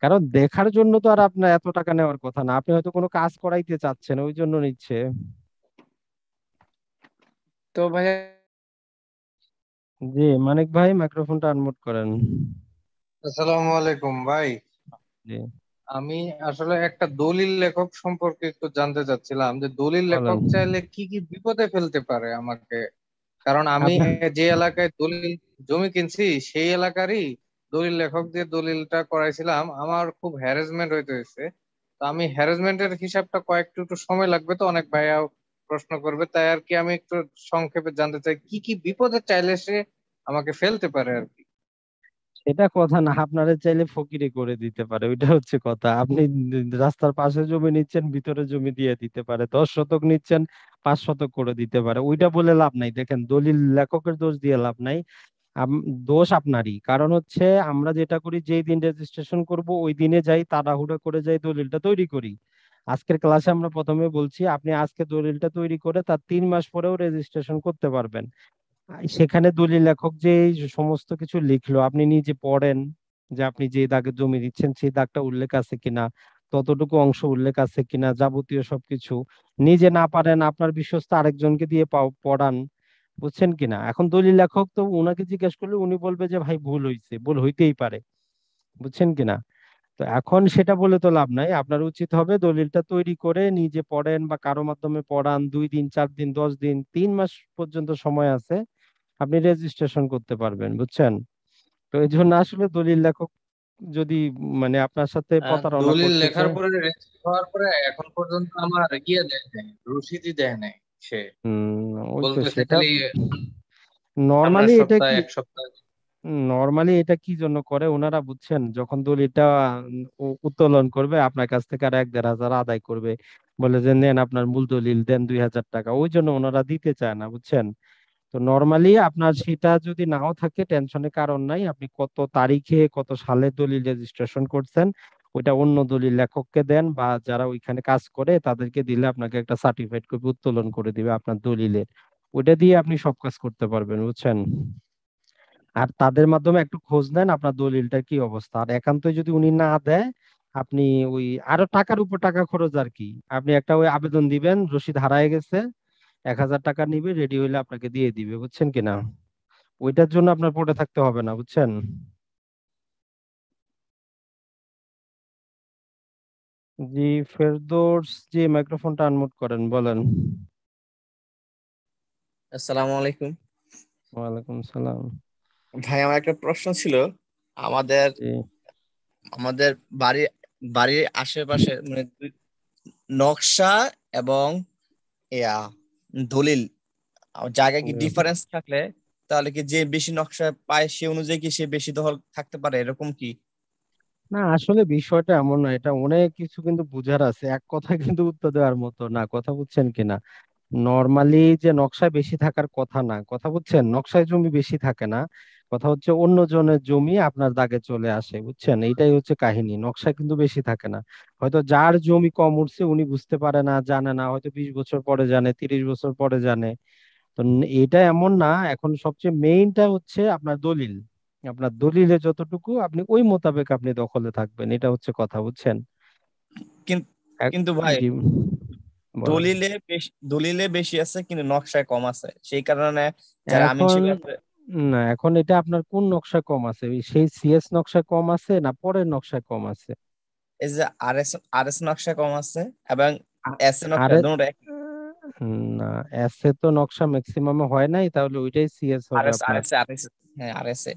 কারণ দেখার জন্য তো আর আপনার এত টাকা নেওয়ার কথা না, আপনি হয়তো কোনো কাজ করাইতে চাচ্ছেন ওই জন্য নিচ্ছে। তো ভাইয়া জি মানিক ভাই, মাইক্রোফোনটা আনমিউট করেন। আসসালামু আলাইকুম ভাই। জি আমি আসলে একটা দলিল লেখক সম্পর্কে একটু জানতে চাচ্ছিলাম যে দলিল বলেন। লেখক চাইলে কি কি বিপদে ফেলতে পারে আমাকে। কারণ আমি আপনার যে এলাকায় দলিল জমি কিনছি সেই এলাকারই দলিল লেখক দিয়ে দলিলটা করাইছিলাম, আমার খুব হ্যারাসমেন্ট হইতে হয়েছে। তো আমি হ্যারাসমেন্টের হিসাবটা একটু সময় লাগবে, তো অনেক ভাইয়া প্রশ্ন করবে, তাই আর কি আমি একটু সংক্ষেপে জানতে চাই কি কি বিপদে চাইলে সে আমাকে ফেলতে পারে আর কি। এটা কথা না, আপনারা চাইলে ফকিরি করে দিতে পারে, ওইটা হচ্ছে কথা। আপনি রাস্তার পাশে জমি নিচ্ছেন, ভিতরে জমি দিয়ে দিতে পারে, 10 শতক নিচ্ছেন, 5 শতক করে দিতে পারে, ওইটা বলে লাভ নাই। দেখেন, দলিল লেখকের দোষ দিয়ে লাভ নাই। দোষ আপনারই। কারণ হচ্ছে আমরা যেটা করি, যেই দিন রেজিস্ট্রেশন করব ওই দিনে যাই, তাড়াহুড়ো করে যাই, দলিলটা তৈরি করি। আজকের ক্লাসে আমরা প্রথমে বলছি, আপনি আজকে দলিলটা তৈরি করে তার 3 মাস পরেও রেজিস্ট্রেশন করতে পারবেন। সেখানে দলিল লেখক যে এই যে সমস্ত কিছু লিখলো, আপনি নিজে পড়েন যে আপনি যে দাগে জমি দিচ্ছেন সেই দাগটা উল্লেখ আছে কিনা, ততটুকু অংশ উল্লেখ আছে কিনা, যাবতীয় সবকিছু নিজে না পারেন আপনার বিশ্বস্ত আরেকজনকে দিয়ে পড়ান, বুঝছেন কিনা। এখন দলিল লেখক তো উনাকে জিজ্ঞেস করলে উনি বলবে যে ভাই ভুল হয়েছে, ভুল হইতেই পারে, বুঝছেন কিনা। তো এখন সেটা বলে তো লাভ নাই। আপনার উচিত হবে দলিলটা তৈরি করে নিজে পড়েন বা কারো মাধ্যমে পড়ান, 2 দিন 4 দিন 10 দিন 3 মাস পর্যন্ত সময় আছে, আপনি রেজিস্ট্রেশন করতে পারবেন, বুঝছেন। তো এই জন্য আসলে দলিল লেখক যদি মানে আপনার সাথে প্রতারণা দলিল করতে লেখার চায়। পরে রেজিস্ট্রি হওয়ার পরে এখন পর্যন্ত আমার দেয় নাই, রসিদই দেয় নাই সে। ওই তো বলতেছে সেটা। খালি সামনের নর্মালি এটা সপ্তাহে কি এক সপ্তাহ। নর্মালি এটা কি জন্য করে ওনারা, বুঝছেন, যখন দলিলটা উত্তোলন করবে আপনার কাছ থেকে আর 1-1.5 হাজার আদায় করবে, বলে যে নেন আপনার মূল দলিল দেন 2,000 টাকা, ওই জন্য ওনারা দিতে চায় না, বুঝছেন। তো নর্মালি আপনার সেটা যদি নাও থাকে, টেনশনের কারণ নাই। আপনি কত তারিখে কত সালে দলিল রেজিস্ট্রেশন করছেন ওইটা অন্য দলিল লেখককে দেন, বা যারা ওইখানে কাজ করে তাদেরকে দিলে আপনাকে একটা সার্টিফাইড কপি উত্তোলন করে দিবে আপনার দলিলের। ওইটা দিয়ে আপনি সব কাজ করতে পারবেন, বুঝছেন। আর তাদের মাধ্যমে একটু খোঁজ নেন আপনার দলিলটার কি অবস্থা। আর একান্তই যদি উনি না দেয়, আপনি ওই আরো টাকার উপর টাকা খরচ আর কি, আপনি একটা ওই আবেদন দিবেন, রসিদ হারায় গেছে, 1,000 টাকা নিবে, রেডি হইলে আপনাকে দিয়ে দিবে, বুঝছেন কিনা। ওইটার জন্য আপনার পড়ে থাকতে হবে না, বুঝছেন। জি ফেরদৌস, জি মাইক্রোফোনটা আনমিউট করেন, বলেন। আসসালামু আলাইকুম। ওয়ালাইকুম সালাম। ভাই আমার একটা প্রশ্ন ছিল। আমাদের জি আমাদের বাড়ি বাড়ির আশেপাশে মানে নকশা এবং ইয়া দলিল জায়গায় কি জি। ডিফারেন্স থাকলে তাহলে কি যে বেশি নকশা পায় সে অনুযায়ী কি সে বেশি দখল থাকতে পারে, এরকম কি? না আসলে বিষয়টা এমন না, এটা অনেক কিছু কিন্তু বুঝার আছে, এক কথা কিন্তু উত্তর দেওয়ার মতো না, কথা বুঝছেন কিনা। নর্মালি যে নকশায় বেশি থাকার কথা না, কথা বুঝছেন, নকশায় জমি বেশি থাকে না, কথা হচ্ছে অন্য জনের জমি আপনার দাগে চলে আসে, বুঝছেন, এইটাই হচ্ছে কাহিনী। নকশা কিন্তু বেশি থাকে না। হয়তো যার জমি কম উঠছে উনি বুঝতে পারে না, জানে না, হয়তো 20 বছর পরে জানে, 30 বছর পরে জানে। তো এটা এমন না। এখন সবচেয়ে মেইনটা হচ্ছে আপনার দলিল। আপনার দলিলে যতটুকু আপনি ওই মোতাবেক আপনি দখলে থাকবেন, এটা হচ্ছে কথা, বুঝছেন। কিন- এক- কিন্তু ভাই জি বলেন। দলিলে বেশি আছে কিন্তু নকশায় কম আছে, সেই কারণে যারা আমিন এখন শিবির আছে। না, এখন এটা আপনার কোন নকশা কম আছে, ওই সেই সিএস নকশা কম আছে না পরের নকশা কম আছে? এই যে আর এস নকশা কম আছে এবং এস এ নকশা আরে দুটো না, এস এ তো নকশা ম্যাক্সিমামে হয় নাই, তাহলে ওইটাই সিএস আর হবে এস আর আপনার। এস আর এস হ্যাঁ আর S A.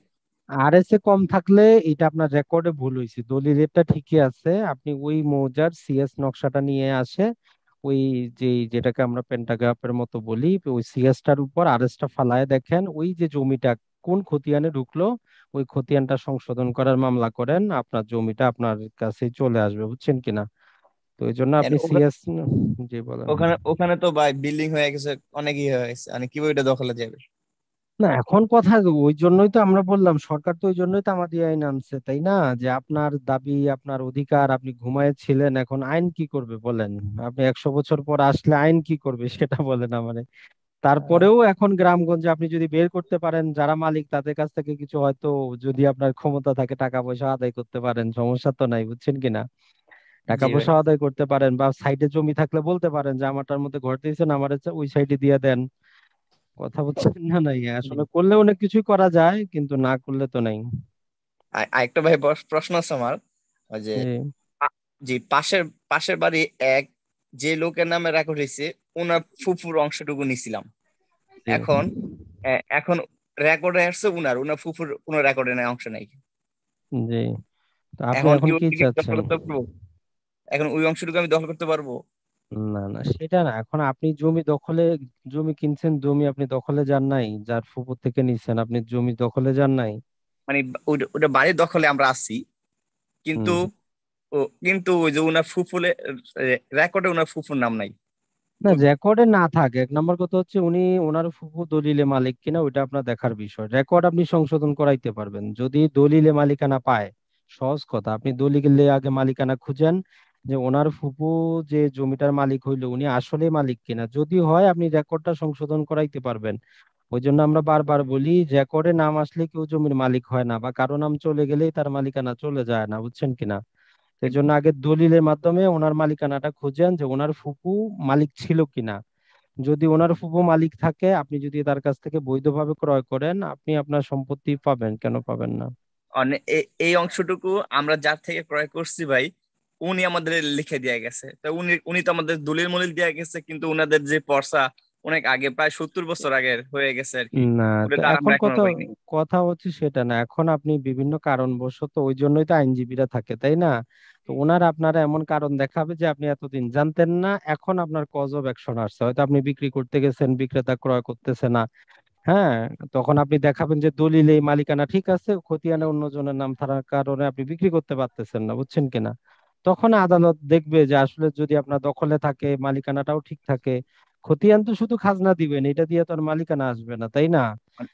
R S A কম থাকলে এটা আপনার রেকর্ডে ভুল হয়েছে, দলিলেরটা ঠিকই আছে, আপনি ওই মৌজার সিএস নকশাটা নিয়ে আসে ওই যেটাকে আমরা পেন্টাগ্রাফের মতো বলি, ওই সিএসটার উপর আরএসটা ফালায় দেখেন ওই যে জমিটা কোন খতিয়ানে ঢুকলো, ওই খতিয়ানটা সংশোধন করার মামলা করেন, আপনার জমিটা আপনার কাছে চলে আসবে, বুঝছেন কিনা। তো এই জন্য And আপনি ওখানে সিএস, জি বলেন। ওখানে ওখানে তো ভাই বিল্ডিং হয়ে গেছে, অনেক ইয়ে হয়ে গেছে, মানে কিভাবে এটা দখলে যাবে? না এখন কথা, ওই জন্যই তো আমরা বললাম, সরকার তো ওই জন্যই তো আমাদের আইন আনছে, তাই না, যে আপনার দাবি আপনার অধিকার, আপনি ঘুমায়েছিলেন, এখন আইন কি করবে বলেন। আপনি 100 বছর পর আসলে আইন কি করবে সেটা বলেন আমারে। তারপরেও এখন গ্রামগঞ্জে আপনি যদি বের করতে পারেন যারা মালিক, তাদের কাছ থেকে কিছু হয়তো, যদি আপনার ক্ষমতা থাকে টাকা পয়সা আদায় করতে পারেন, সমস্যা তো নাই, বুঝছেন কিনা। টাকা জি ভাই। পয়সা আদায় করতে পারেন, বা সাইডে জমি থাকলে বলতে পারেন যে আমারটার মধ্যে ঘর দিয়েছেন, আমার ওই সাইডে দিয়ে দেন, কথা বলছেন না। নাই জি। আসলে করলে অনেক কিছুই করা যায়, কিন্তু না করলে তো নাই। আরেকটা ভাই প্রশ্ন আছে আমার, ওই যে জি জি পাশের পাশের বাড়ি এক যে লোকের নামে রেকর্ড হয়েছে, ওনার ফুফুর অংশটুকু নিছিলাম। জি এখন এখন রেকর্ডে আসছে উনার উনার ফুফুর কোনো রেকর্ডে নাই, অংশ নাই। জি তো আপনি এখন কি এখন কি ওইদিকে দখল চাচ্ছেন? করতে পারবো? এখন ওই অংশটুকু আমি দখল করতে পারবো? না না, সেটা না, এখন আপনি জমি দখলে, জমি কিনছেন, জমি আপনি দখলে যান নাই, যার ফুপুর থেকে নিছেন আপনি জমি দখলে যান নাই। মানে ওটা ওটা বাড়ির দখলে আমরা আছি, কিন্তু হুম। ও কিন্তু ওই যে উনার ফুফুলে রেকর্ডে উনার ফুফুর নাম নাই। না, ও- রেকর্ডে না থাকে, এক নম্বর কথা হচ্ছে উনি ওনার ফুফু দলিলে মালিক কিনা ওইটা আপনার দেখার বিষয়। রেকর্ড আপনি সংশোধন করাইতে পারবেন যদি দলিলে মালিকানা পায়। সহজ কথা, আপনি দলিলে আগে মালিকানা খুঁজেন, যে ওনার ফুফু যে জমিটার মালিক হইলো উনি আসলে মালিক কিনা, যদি হয় আপনি রেকর্ডটা সংশোধন করাইতে পারবেন। ওই জন্য আমরা বারবার বলি, রেকর্ডে নাম আসলে কেউ জমির মালিক হয় না, বা কারো নাম চলে গেলেই তার মালিকানা চলে যায় না, বুঝছেন কিনা। এই জন্য আগে দলিলের মাধ্যমে ওনার মালিকানাটা খুঁজেন যে ওনার ফুফু মালিক ছিল কিনা। যদি ওনার ফুফু মালিক থাকে, আপনি যদি তার কাছ থেকে বৈধভাবে ক্রয় করেন, আপনি আপনার সম্পত্তি পাবেন, কেন পাবেন না। এই অংশটুকু আমরা যার থেকে ক্রয় করছি ভাই, উনি আমাদের লিখে দিয়ে গেছে, তো উনি উনি তো আমাদের দলিল মলিল দিয়ে গেছে, কিন্তু উনাদের যে পর্চা অনেক আগে, প্রায় 70 বছর আগে হয়ে গেছে আর কি। না, ওটা তো তো আর এখন আমরা এখনো কথা, পাইনি। কথা হচ্ছে সেটা না, এখন আপনি বিভিন্ন কারণবশত, ওই জন্যই তো আইনজীবীরা থাকে, তাই না। তো ওনারা আপনারা এমন কারণ দেখাবে যে আপনি এতদিন জানতেন না, এখন আপনার কজ অফ অ্যাকশন আসছে, হয়তো আপনি বিক্রি করতে গেছেন, বিক্রেতা ক্রয় করতেছে না। হ্যাঁ, তখন আপনি দেখাবেন যে দলিলে এই মালিকানা ঠিক আছে, খতিয়ানে অন্যজনের নাম থাকার কারণে আপনি বিক্রি করতে পারতেছেন না, বুঝছেন কিনা। তখন আদালত দেখবে যে আসলে যদি আপনার দখলে থাকে, মালিকানাটাও ঠিক থাকে, খতিয়ান তো শুধু খাজনা দিবেন, এটা দিয়ে তো আর মালিকানা আসবে না, তাই না।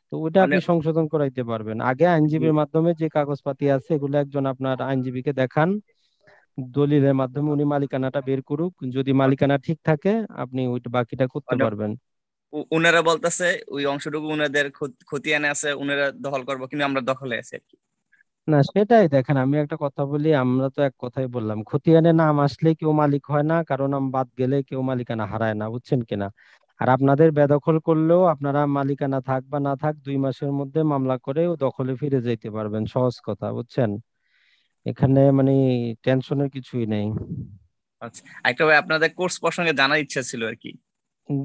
তো ওটা মানে আপনি সংশোধন করাইতে পারবেন। আগে জি। আইনজীবীর মাধ্যমে যে কাগজপাতি আছে এগুলো একজন আপনার আইনজীবীকে দেখান, দলিলের মাধ্যমে উনি মালিকানাটা বের করুক, যদি মালিকানা ঠিক থাকে আপনি ওইটা বাকিটা করতে মানে পারবেন। উনারা বলতেছে ওই অংশটুকু উনাদের খতিয়ানে আছে, উনারা দখল করবো, কিন্তু আমরা দখলে আছি আর কি। না, সেটাই দেখেন, আমি একটা কথা বলি, আমরা তো এক কথাই বললাম, খতিয়ানে নাম আসলে কেউ মালিক হয় না, কারো নাম বাদ গেলে কেউ মালিকানা হারায় না, বুঝছেন কিনা। আর আপনাদের বেদখল করলেও আপনারা মালিকানা থাক বা না থাক 2 মাসের মধ্যে মামলা করে ও দখলে ফিরে যাইতে পারবেন, সহজ কথা, বুঝছেন। এখানে মানে টেনশনের কিছুই নেই। আচ্ছা, একটা ভাই আপনাদের কোর্স প্রসঙ্গে জানার ইচ্ছা ছিল আর কি।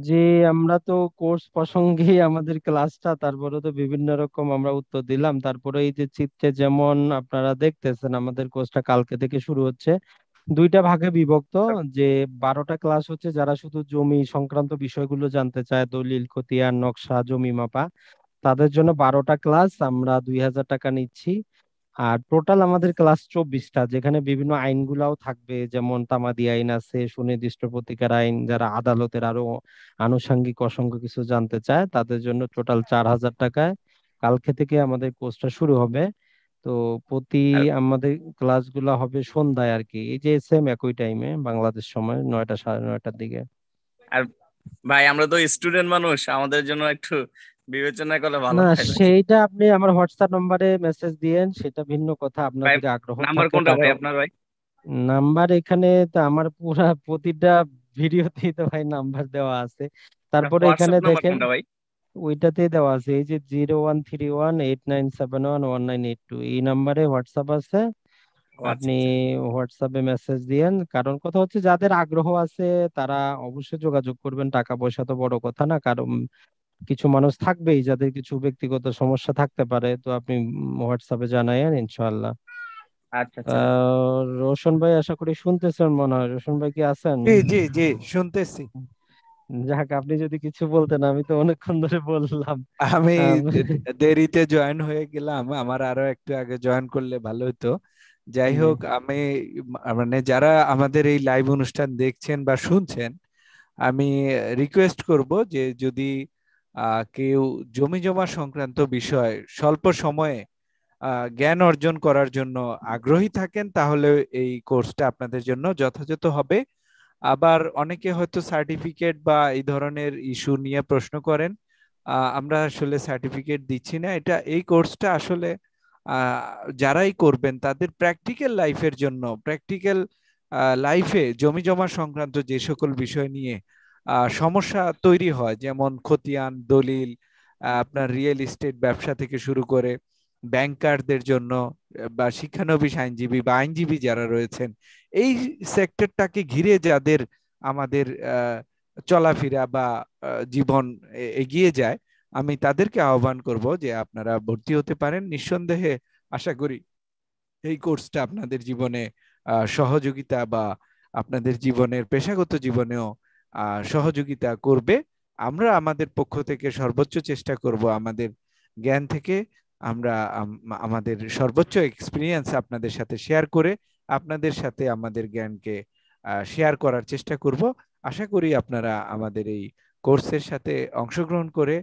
যে আমরা তো কোর্স প্রসঙ্গে আমাদের ক্লাসটা, তারপরে তো বিভিন্ন রকম আমরা উত্তর দিলাম, তারপরে এই যে চিত্রে যেমন আপনারা দেখতেছেন আমাদের কোর্সটা কালকে থেকে শুরু হচ্ছে, 2টা ভাগে বিভক্ত। যে 12টা ক্লাস হচ্ছে যারা শুধু জমি সংক্রান্ত বিষয়গুলো জানতে চায়, দলিল খতিয়ান নকশা জমি মাপা, তাদের জন্য 12টা ক্লাস আমরা 2000 টাকা নিচ্ছি। আর টোটাল আমাদের ক্লাস 24টা, যেখানে বিভিন্ন আইনগুলাও থাকবে, যেমন তামাদি আইন আছে, সুনির্দিষ্ট প্রতিকার আইন। যারা আদালতের আরো আনুষঙ্গিক অসংখ্য কিছু জানতে চায় তাদের জন্য টোটাল 4,000 টাকায় কালকে থেকে আমাদের কোর্সটা শুরু হবে। তো প্রতি আর আমাদের ক্লাসগুলো হবে সন্ধ্যায় আর কি, এই যে সেম একই টাইমে বাংলাদেশ সময় 9টা 9:30টার দিকে। আর ভাই আমরা তো স্টুডেন্ট মানুষ, আমাদের জন্য একটু বিবেচনা করলে ভালো না, হয় ভাই। সেইটা আপনি আমার হোয়াটসঅ্যাপ নম্বরে মেসেজ দিয়েন, সেটা ভিন্ন কথা। আপনার ভাই যদি আগ্রহ নাম্বার থাকে কোনটা ভাই তাহলে আপনার ভাই? নাম্বার এখানে তো আমার পুরা প্রতিটা ভিডিওতেই তো ভাই নাম্বার দেওয়া আছে। তারপরে এখানে হোয়াটসঅ্যাপ নাম্বার দেখেন কোনটা ভাই? ওইটাতেই দেওয়া আছে, এই যে 013189711982, এই নাম্বারে হোয়াটসঅ্যাপ আছে। ও আচ্ছা আপনি আচ্ছা। হোয়াটসঅ্যাপে মেসেজ দিয়েন। কারণ কথা হচ্ছে যাদের আগ্রহ আছে তারা অবশ্যই যোগাযোগ করবেন, টাকা পয়সা তো বড় কথা না। কারণ কিছু মানুষ থাকবেই যাদের কিছু ব্যক্তিগত সমস্যা থাকতে পারে, তো আপনি হোয়াটসঅ্যাপে জানায়েন ইনশাআল্লাহ। আচ্ছা আচ্ছা ভাই। রোশন ভাই আশা করি শুনতেছেন মনে হয়। রোশন ভাই কি আছেন? জি জি জি, শুনতেছি। যাক, আপনি যদি কিছু বলতেন, আমি তো অনেকক্ষণ ধরে বললাম। আমি আম, দেরিতে জয়েন হয়ে গেলাম, আমার আরো একটু আগে জয়েন করলে ভালো হতো। যাই জি হোক, আমি মানে যারা আমাদের এই লাইভ অনুষ্ঠান দেখছেন বা শুনছেন, আমি রিকোয়েস্ট করব যে যদি কেউ জমি জমা সংক্রান্ত বিষয় স্বল্প সময়ে জ্ঞান অর্জন করার জন্য আগ্রহী থাকেন, তাহলে এই কোর্সটা আপনাদের জন্য যথাযথ হবে। আবার অনেকে হয়তো সার্টিফিকেট বা এই ধরনের ইস্যু নিয়ে প্রশ্ন করেন, আমরা আসলে সার্টিফিকেট দিচ্ছি না। এই কোর্সটা আসলে আহ, যারাই করবেন তাদের প্র্যাকটিক্যাল লাইফের জন্য, প্র্যাকটিক্যাল লাইফে জমি জমা সংক্রান্ত যে সকল বিষয় নিয়ে সমস্যা তৈরি হয়, যেমন খতিয়ান, দলিল, আপনার রিয়েল এস্টেট ব্যবসা থেকে শুরু করে ব্যাংকারদের জন্য, বা শিক্ষানবিশ আইনজীবী বা আইনজীবী যারা রয়েছেন, এই সেক্টরটাকে ঘিরে যাদের আমাদের চলাফেরা বা জীবন এগিয়ে যায়, আমি তাদেরকে আহ্বান করব যে আপনারা ভর্তি হতে পারেন। নিঃসন্দেহে আশা করি এই কোর্সটা আপনাদের জীবনে সহযোগিতা বা আপনাদের জীবনের পেশাগত জীবনেও সহযোগিতা করবে। আমরা আমাদের পক্ষ থেকে সর্বোচ্চ চেষ্টা করব, আমাদের জ্ঞান থেকে আমরা আমাদের সর্বোচ্চ এক্সপিরিয়েন্স আপনাদের সাথে শেয়ার করে আপনাদের সাথে আমাদের জ্ঞানকে শেয়ার করার চেষ্টা করব। আশা করি আপনারা আমাদের এই কোর্সের সাথে অংশগ্রহণ করে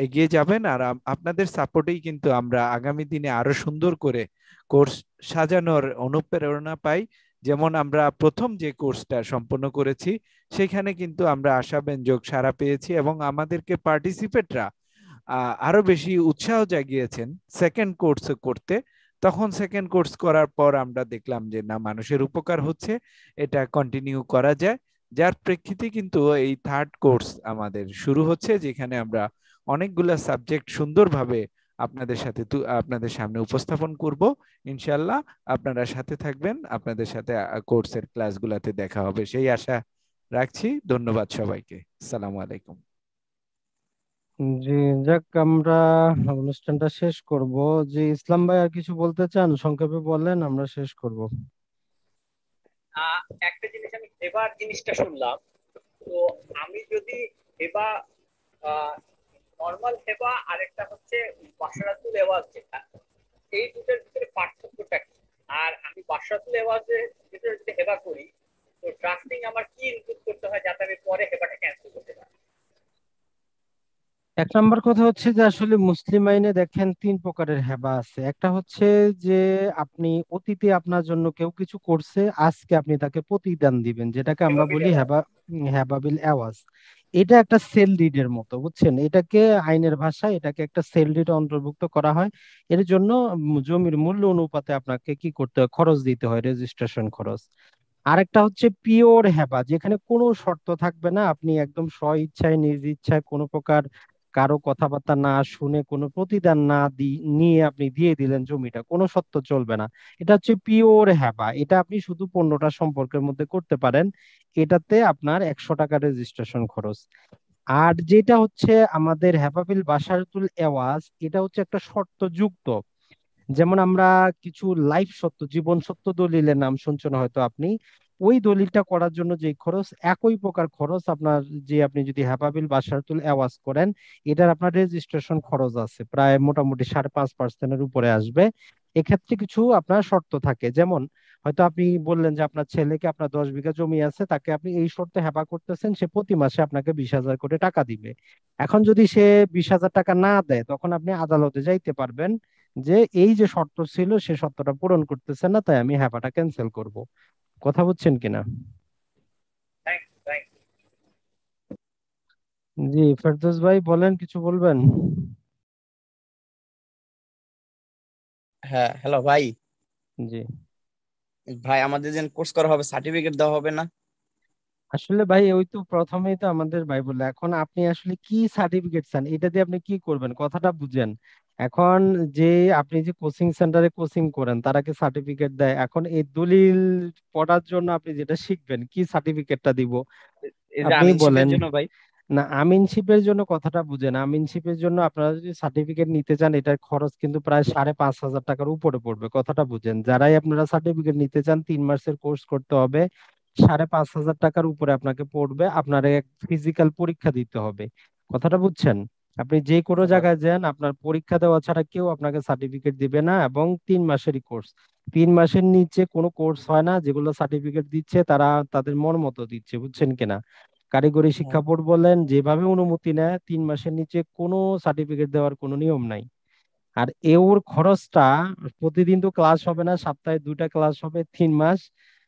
এগিয়ে যাবেন। আর আপনাদের সাপোর্টেই কিন্তু আমরা আগামী দিনে আরো সুন্দর করে কোর্স সাজানোর অনুপ্রেরণা পাই। যেমন আমরা প্রথম যে কোর্সটা সম্পন্ন করেছি সেখানে কিন্তু আমরা আশাব্যঞ্জক সাড়া পেয়েছি এবং আমাদেরকে পার্টিসিপেটরা আরো বেশি উৎসাহ জাগিয়েছেন সেকেন্ড কোর্স করতে। তখন সেকেন্ড কোর্স করার পর আমরা দেখলাম যে না, মানুষের উপকার হচ্ছে, এটা কন্টিনিউ করা যায়। যার প্রেক্ষিতে কিন্তু এই থার্ড কোর্স আমাদের শুরু হচ্ছে, যেখানে আমরা অনেকগুলা সাবজেক্ট সুন্দরভাবে আপনাদের সামনে উপস্থাপন করব ইনশাল্লাহ। আপনারা সাথে থাকবেন, আপনাদের সাথে কোর্সের ক্লাসগুলোতে দেখা হবে সেই আশা রাখছি। ধন্যবাদ সবাইকে। আসসালামু আলাইকুম। জি, যাক, আমরা অনুষ্ঠানটা শেষ করব। যে ইসলাম ভাই আর কিছু বলতে চান? সংক্ষেপে বলেন, আমরা শেষ করব। একটা জিনিস আমি হেবার জিনিসটা শুনলাম, তো আমি যদি হেবা নর্মাল হেবা আর একটা হচ্ছে বাশারাতুল এওয়াজ, যেটা এই দুটোর ভিতরে পার্থক্যটা কি? আর আমি বাশারাতুল এওয়াজের ভিতরে যদি হেবা করি, তো ড্রাফটিং আমার কি ইনপুট করতে হয় যাতে আমি পরে হেবাটা ক্যান্সেল করতে পারি? এক নম্বর কথা হচ্ছে যে আসলে মুসলিম আইনে দেখেন 3 প্রকারের হেবা আছে। একটা হচ্ছে যে আপনি অতীতে আপনার জন্য কেউ কিছু করছে, আজকে আপনি তাকে প্রতিদান দিবেন, যেটাকে আমরা হেবা বলি হেবাবিল আওয়াজ। এটা একটা সেল ডিডের মতো, বুঝছেন? এটাকে আইনের ভাষায় এটাকে একটা সেল ডিড অন্তর্ভুক্ত করা হয়। এর জন্য জমির মূল্য অনুপাতে আপনাকে কি করতে হয়, খরচ দিতে হয়, রেজিস্ট্রেশন খরচ। আরেকটা হচ্ছে পিওর হেবা, যেখানে কোনো শর্ত থাকবে না, আপনি একদম স্ব ইচ্ছায় নিজ ইচ্ছায় কোনো প্রকার কারো কথাবার্তা না শুনে কোনো প্রতিদান না নিয়ে আপনি দিয়ে দিলেন জমিটা, কোনো শর্ত চলবে না। এটা হচ্ছে পিওর হেবা। এটা আপনি শুধু 15টা সম্পর্কের মধ্যে করতে পারেন। এটাতে আপনার 100 টাকা রেজিস্ট্রেশন খরচ। আর যেটা হচ্ছে আমাদের হেফাবিল বাশারাতুল এওয়াজ, এটা হচ্ছে একটা শর্ত যুক্ত। যেমন আমরা কিছু লাইফ সত্য, জীবন সত্য দলিলের নাম শুনছেন হয়তো আপনি, ওই দলিলটা করার জন্য যে খরচ, একই প্রকার খরচ আপনার, যে আপনি যদি হেফাবিল বাশারাতুল আওয়াজ করেন, এটার আপনার রেজিস্ট্রেশন খরচ আছে প্রায় মোটামুটি 5.5%-এর উপরে আসবে। এক্ষেত্রে কিছু আপনার শর্ত থাকে, যেমন হয়তো আপনি বললেন যে আপনার ছেলেকে, আপনার 10 বিঘা জমি আছে, তাকে আপনি এই শর্তে হেবা করতেছেন সে প্রতি মাসে আপনাকে 20,000 করে টাকা দিবে। এখন যদি সে 20,000 টাকা না দেয়, তখন আপনি আদালতে যাইতে পারবেন যে এই যে শর্ত ছিল সে শর্তটা পূরণ করতেছে না, তাই আমি হেবাটা ক্যান্সেল করব। কথা বুঝছেন কিনা? জি, ফেরদৌস ভাই বলেন, কিছু বলবেন? হ্যাঁ, হ্যালো ভাই। জি, ভাই আমাদের যে কোর্স করা হবে সার্টিফিকেট দেওয়া হবে না? আসলে ভাই ওই তো প্রথমেই তো আমাদের ভাই বললো, এখন আপনি আসলে কি সার্টিফিকেট চান, এটা দিয়ে আপনি কি করবেন, কথাটা বুঝেন। এখন যে আপনি যে কোচিং সেন্টারে কোচিং করেন তারা কি সার্টিফিকেট দেয়? এখন এই দলিল পড়ার জন্য আপনি যেটা শিখবেন, কি সার্টিফিকেটটা দিব এই যে আপনি আমিনশিপের বলেন? জন্য ভাই। না, আমিনশিপের জন্য কথাটা বুঝেন। আমিনশিপের জন্য আপনারা যদি সার্টিফিকেট নিতে চান, এটার খরচ কিন্তু প্রায় 5,500 টাকার উপরে পড়বে। কথাটা বুঝেন, যারাই আপনারা সার্টিফিকেট নিতে চান 3 মাসের কোর্স করতে হবে, 5,500 টাকার উপরে আপনাকে পড়বে। আপনার এক ফিজিক্যাল পরীক্ষা দিতে হবে। কথাটা বুঝছেন? আপনি যে কোনো জায়গায় যান, আপনার পরীক্ষা দেওয়া ছাড়া কেউ আপনাকে সার্টিফিকেট দিবে না, এবং 3 মাসেরই কোর্স। 3 মাসের নিচে কোনো কোর্স হয় না। যেগুলো সার্টিফিকেট দিচ্ছে তারা তাদের মন মতো দিচ্ছে, বুঝছেন কিনা? কারিগরি শিক্ষা বোর্ড বলেন যেভাবে অনুমতি নেয়, 3 মাসের নিচে কোনো সার্টিফিকেট দেওয়ার কোনো নিয়ম নাই। আর ওর খরচটা, প্রতিদিন তো ক্লাস হবে না, সপ্তাহে 2টা ক্লাস হবে, 3 মাস,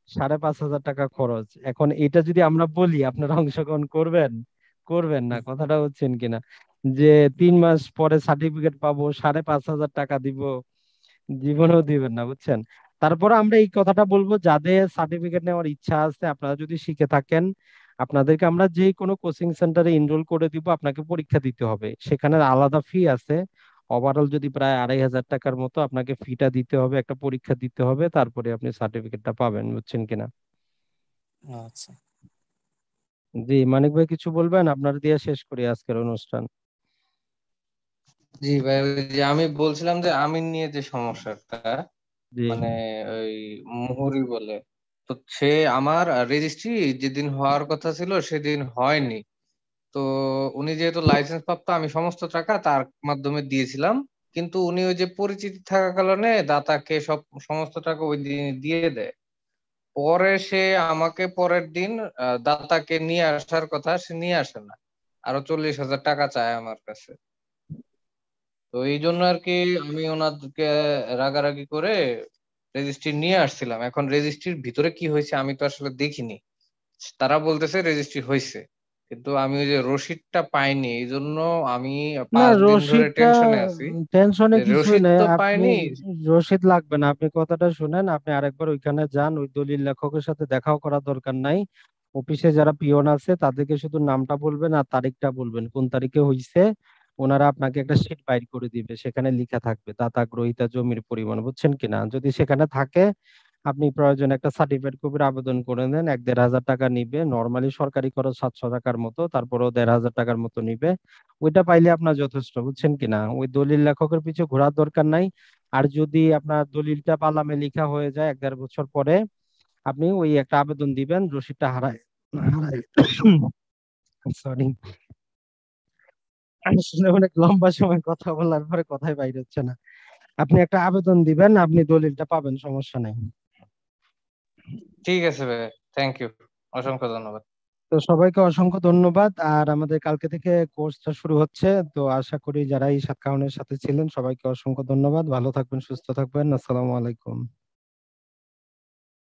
5,500 টাকা খরচ। এখন এটা যদি আমরা বলি আপনারা অংশগ্রহণ করবেন? করবেন না, কথাটা হচ্ছেন কিনা? যে 3 মাস পরে সার্টিফিকেট পাবো, 5,500 টাকা দিব, জীবনেও দিবেন না, বুঝছেন? তারপর আমরা এই কথাটা বলবো, যাদের সার্টিফিকেট নেওয়ার ইচ্ছা আছে, আপনারা যদি শিখে থাকেন, আপনাদেরকে আমরা যে কোনো কোচিং সেন্টারে এনরোল করে দিব। আপনাকে পরীক্ষা দিতে হবে, সেখানে আলাদা ফি আছে। ওভারঅল যদি প্রায় 2,500 টাকার মতো আপনাকে ফিটা দিতে হবে, একটা পরীক্ষা দিতে হবে, তারপরে আপনি সার্টিফিকেটটা পাবেন, বুঝছেন কিনা? আচ্ছা। জি, মানিক ভাই কিছু বলবেন? আপনার দিয়ে শেষ করি আজকের অনুষ্ঠান। জি ভাই, ওই যে আমি বলছিলাম যে আমিন নিয়ে যে সমস্যাটা, জি, মানে ওই মুহুরি বলে, তো সে আমার রেজিস্ট্রি যেদিন হওয়ার কথা ছিল সেদিন হয়নি। তো উনি যেহেতু লাইসেন্স প্রাপ্ত, আমি সমস্ত টাকা তার মাধ্যমে দিয়েছিলাম, কিন্তু উনি ওই যে পরিচিতি থাকার কারণে দাতাকে সমস্ত টাকা ওই দিন দিয়ে দেয়। পরে সে আমাকে পরের দিন দাতাকে নিয়ে আসার কথা, সে নিয়ে আসে না, আরো 40,000 টাকা চায় আমার কাছে। তো এই জন্য আর কি আমি ওনাদেরকে রাগারাগি করে রেজিস্ট্রি নিয়ে আসছিলাম। এখন রেজিস্ট্রির ভিতরে কি হয়েছে আমি তো আসলে দেখিনি। তারা বলতেছে রেজিস্ট্রি হয়েছে, কিন্তু আমি ওই যে রসিদটা পাইনি, এই জন্য আমি না 5 দিন ধরে রসিদটা টেনশনে আছি টেনশনে যে কিছুই রসিদ নেই। তো আপনি পাইনি। রসিদ লাগবে না, আপনি কথাটা শুনেন, আপনি আরেকবার ওইখানে যান, ওই দলিল লেখকের সাথে দেখাও করার দরকার নাই। অফিসে যারা পিয়ন আছে তাদেরকে শুধু নামটা বলবেন আর তারিখটা বলবেন, কোন তারিখে হইছে। ওনারা আপনাকে একটা শিট বাইর করে দিবে, সেখানে লেখা থাকবে দাতা গ্রহীতা জমির পরিমাণ, বুঝছেন কিনা? যদি সেখানে থাকে, আপনি প্রয়োজনে একটা সার্টিফিকেট কপির আবেদন করে দেন। 1-1.5 হাজার টাকা নিবে, নর্মালি সরকারি খরচ 700 টাকার মতো, তারপরেও 1.5 হাজার টাকার মতো নিবে। ওইটা পাইলে আপনার যথেষ্ট, বুঝছেন কিনা? ওই দলিল লেখকের পিছু ঘোরার দরকার নাই। আর যদি আপনার দলিলটা পালামে লেখা হয়ে যায় 1-1.5 বছর পরে, আপনি ওই একটা আবেদন দিবেন, রসিদটা হারায় হারায় সরি, আসলে অনেক লম্বা সময় কথা বলার পরে কথাই বাইরে হচ্ছে না। আপনি একটা আবেদন দিবেন, আপনি দলিলটা পাবেন, সমস্যা নেই। ঠিক আছে ভাই, থ্যাংক ইউ, অসংখ্য ধন্যবাদ। তো সবাইকে অসংখ্য ধন্যবাদ। আর আমাদের কালকে থেকে কোর্সটা শুরু হচ্ছে, তো আশা করি যারা এই সাত কারণের সাথে ছিলেন সবাইকে অসংখ্য ধন্যবাদ। ভালো থাকবেন, সুস্থ থাকবেন। আসসালামু আলাইকুম।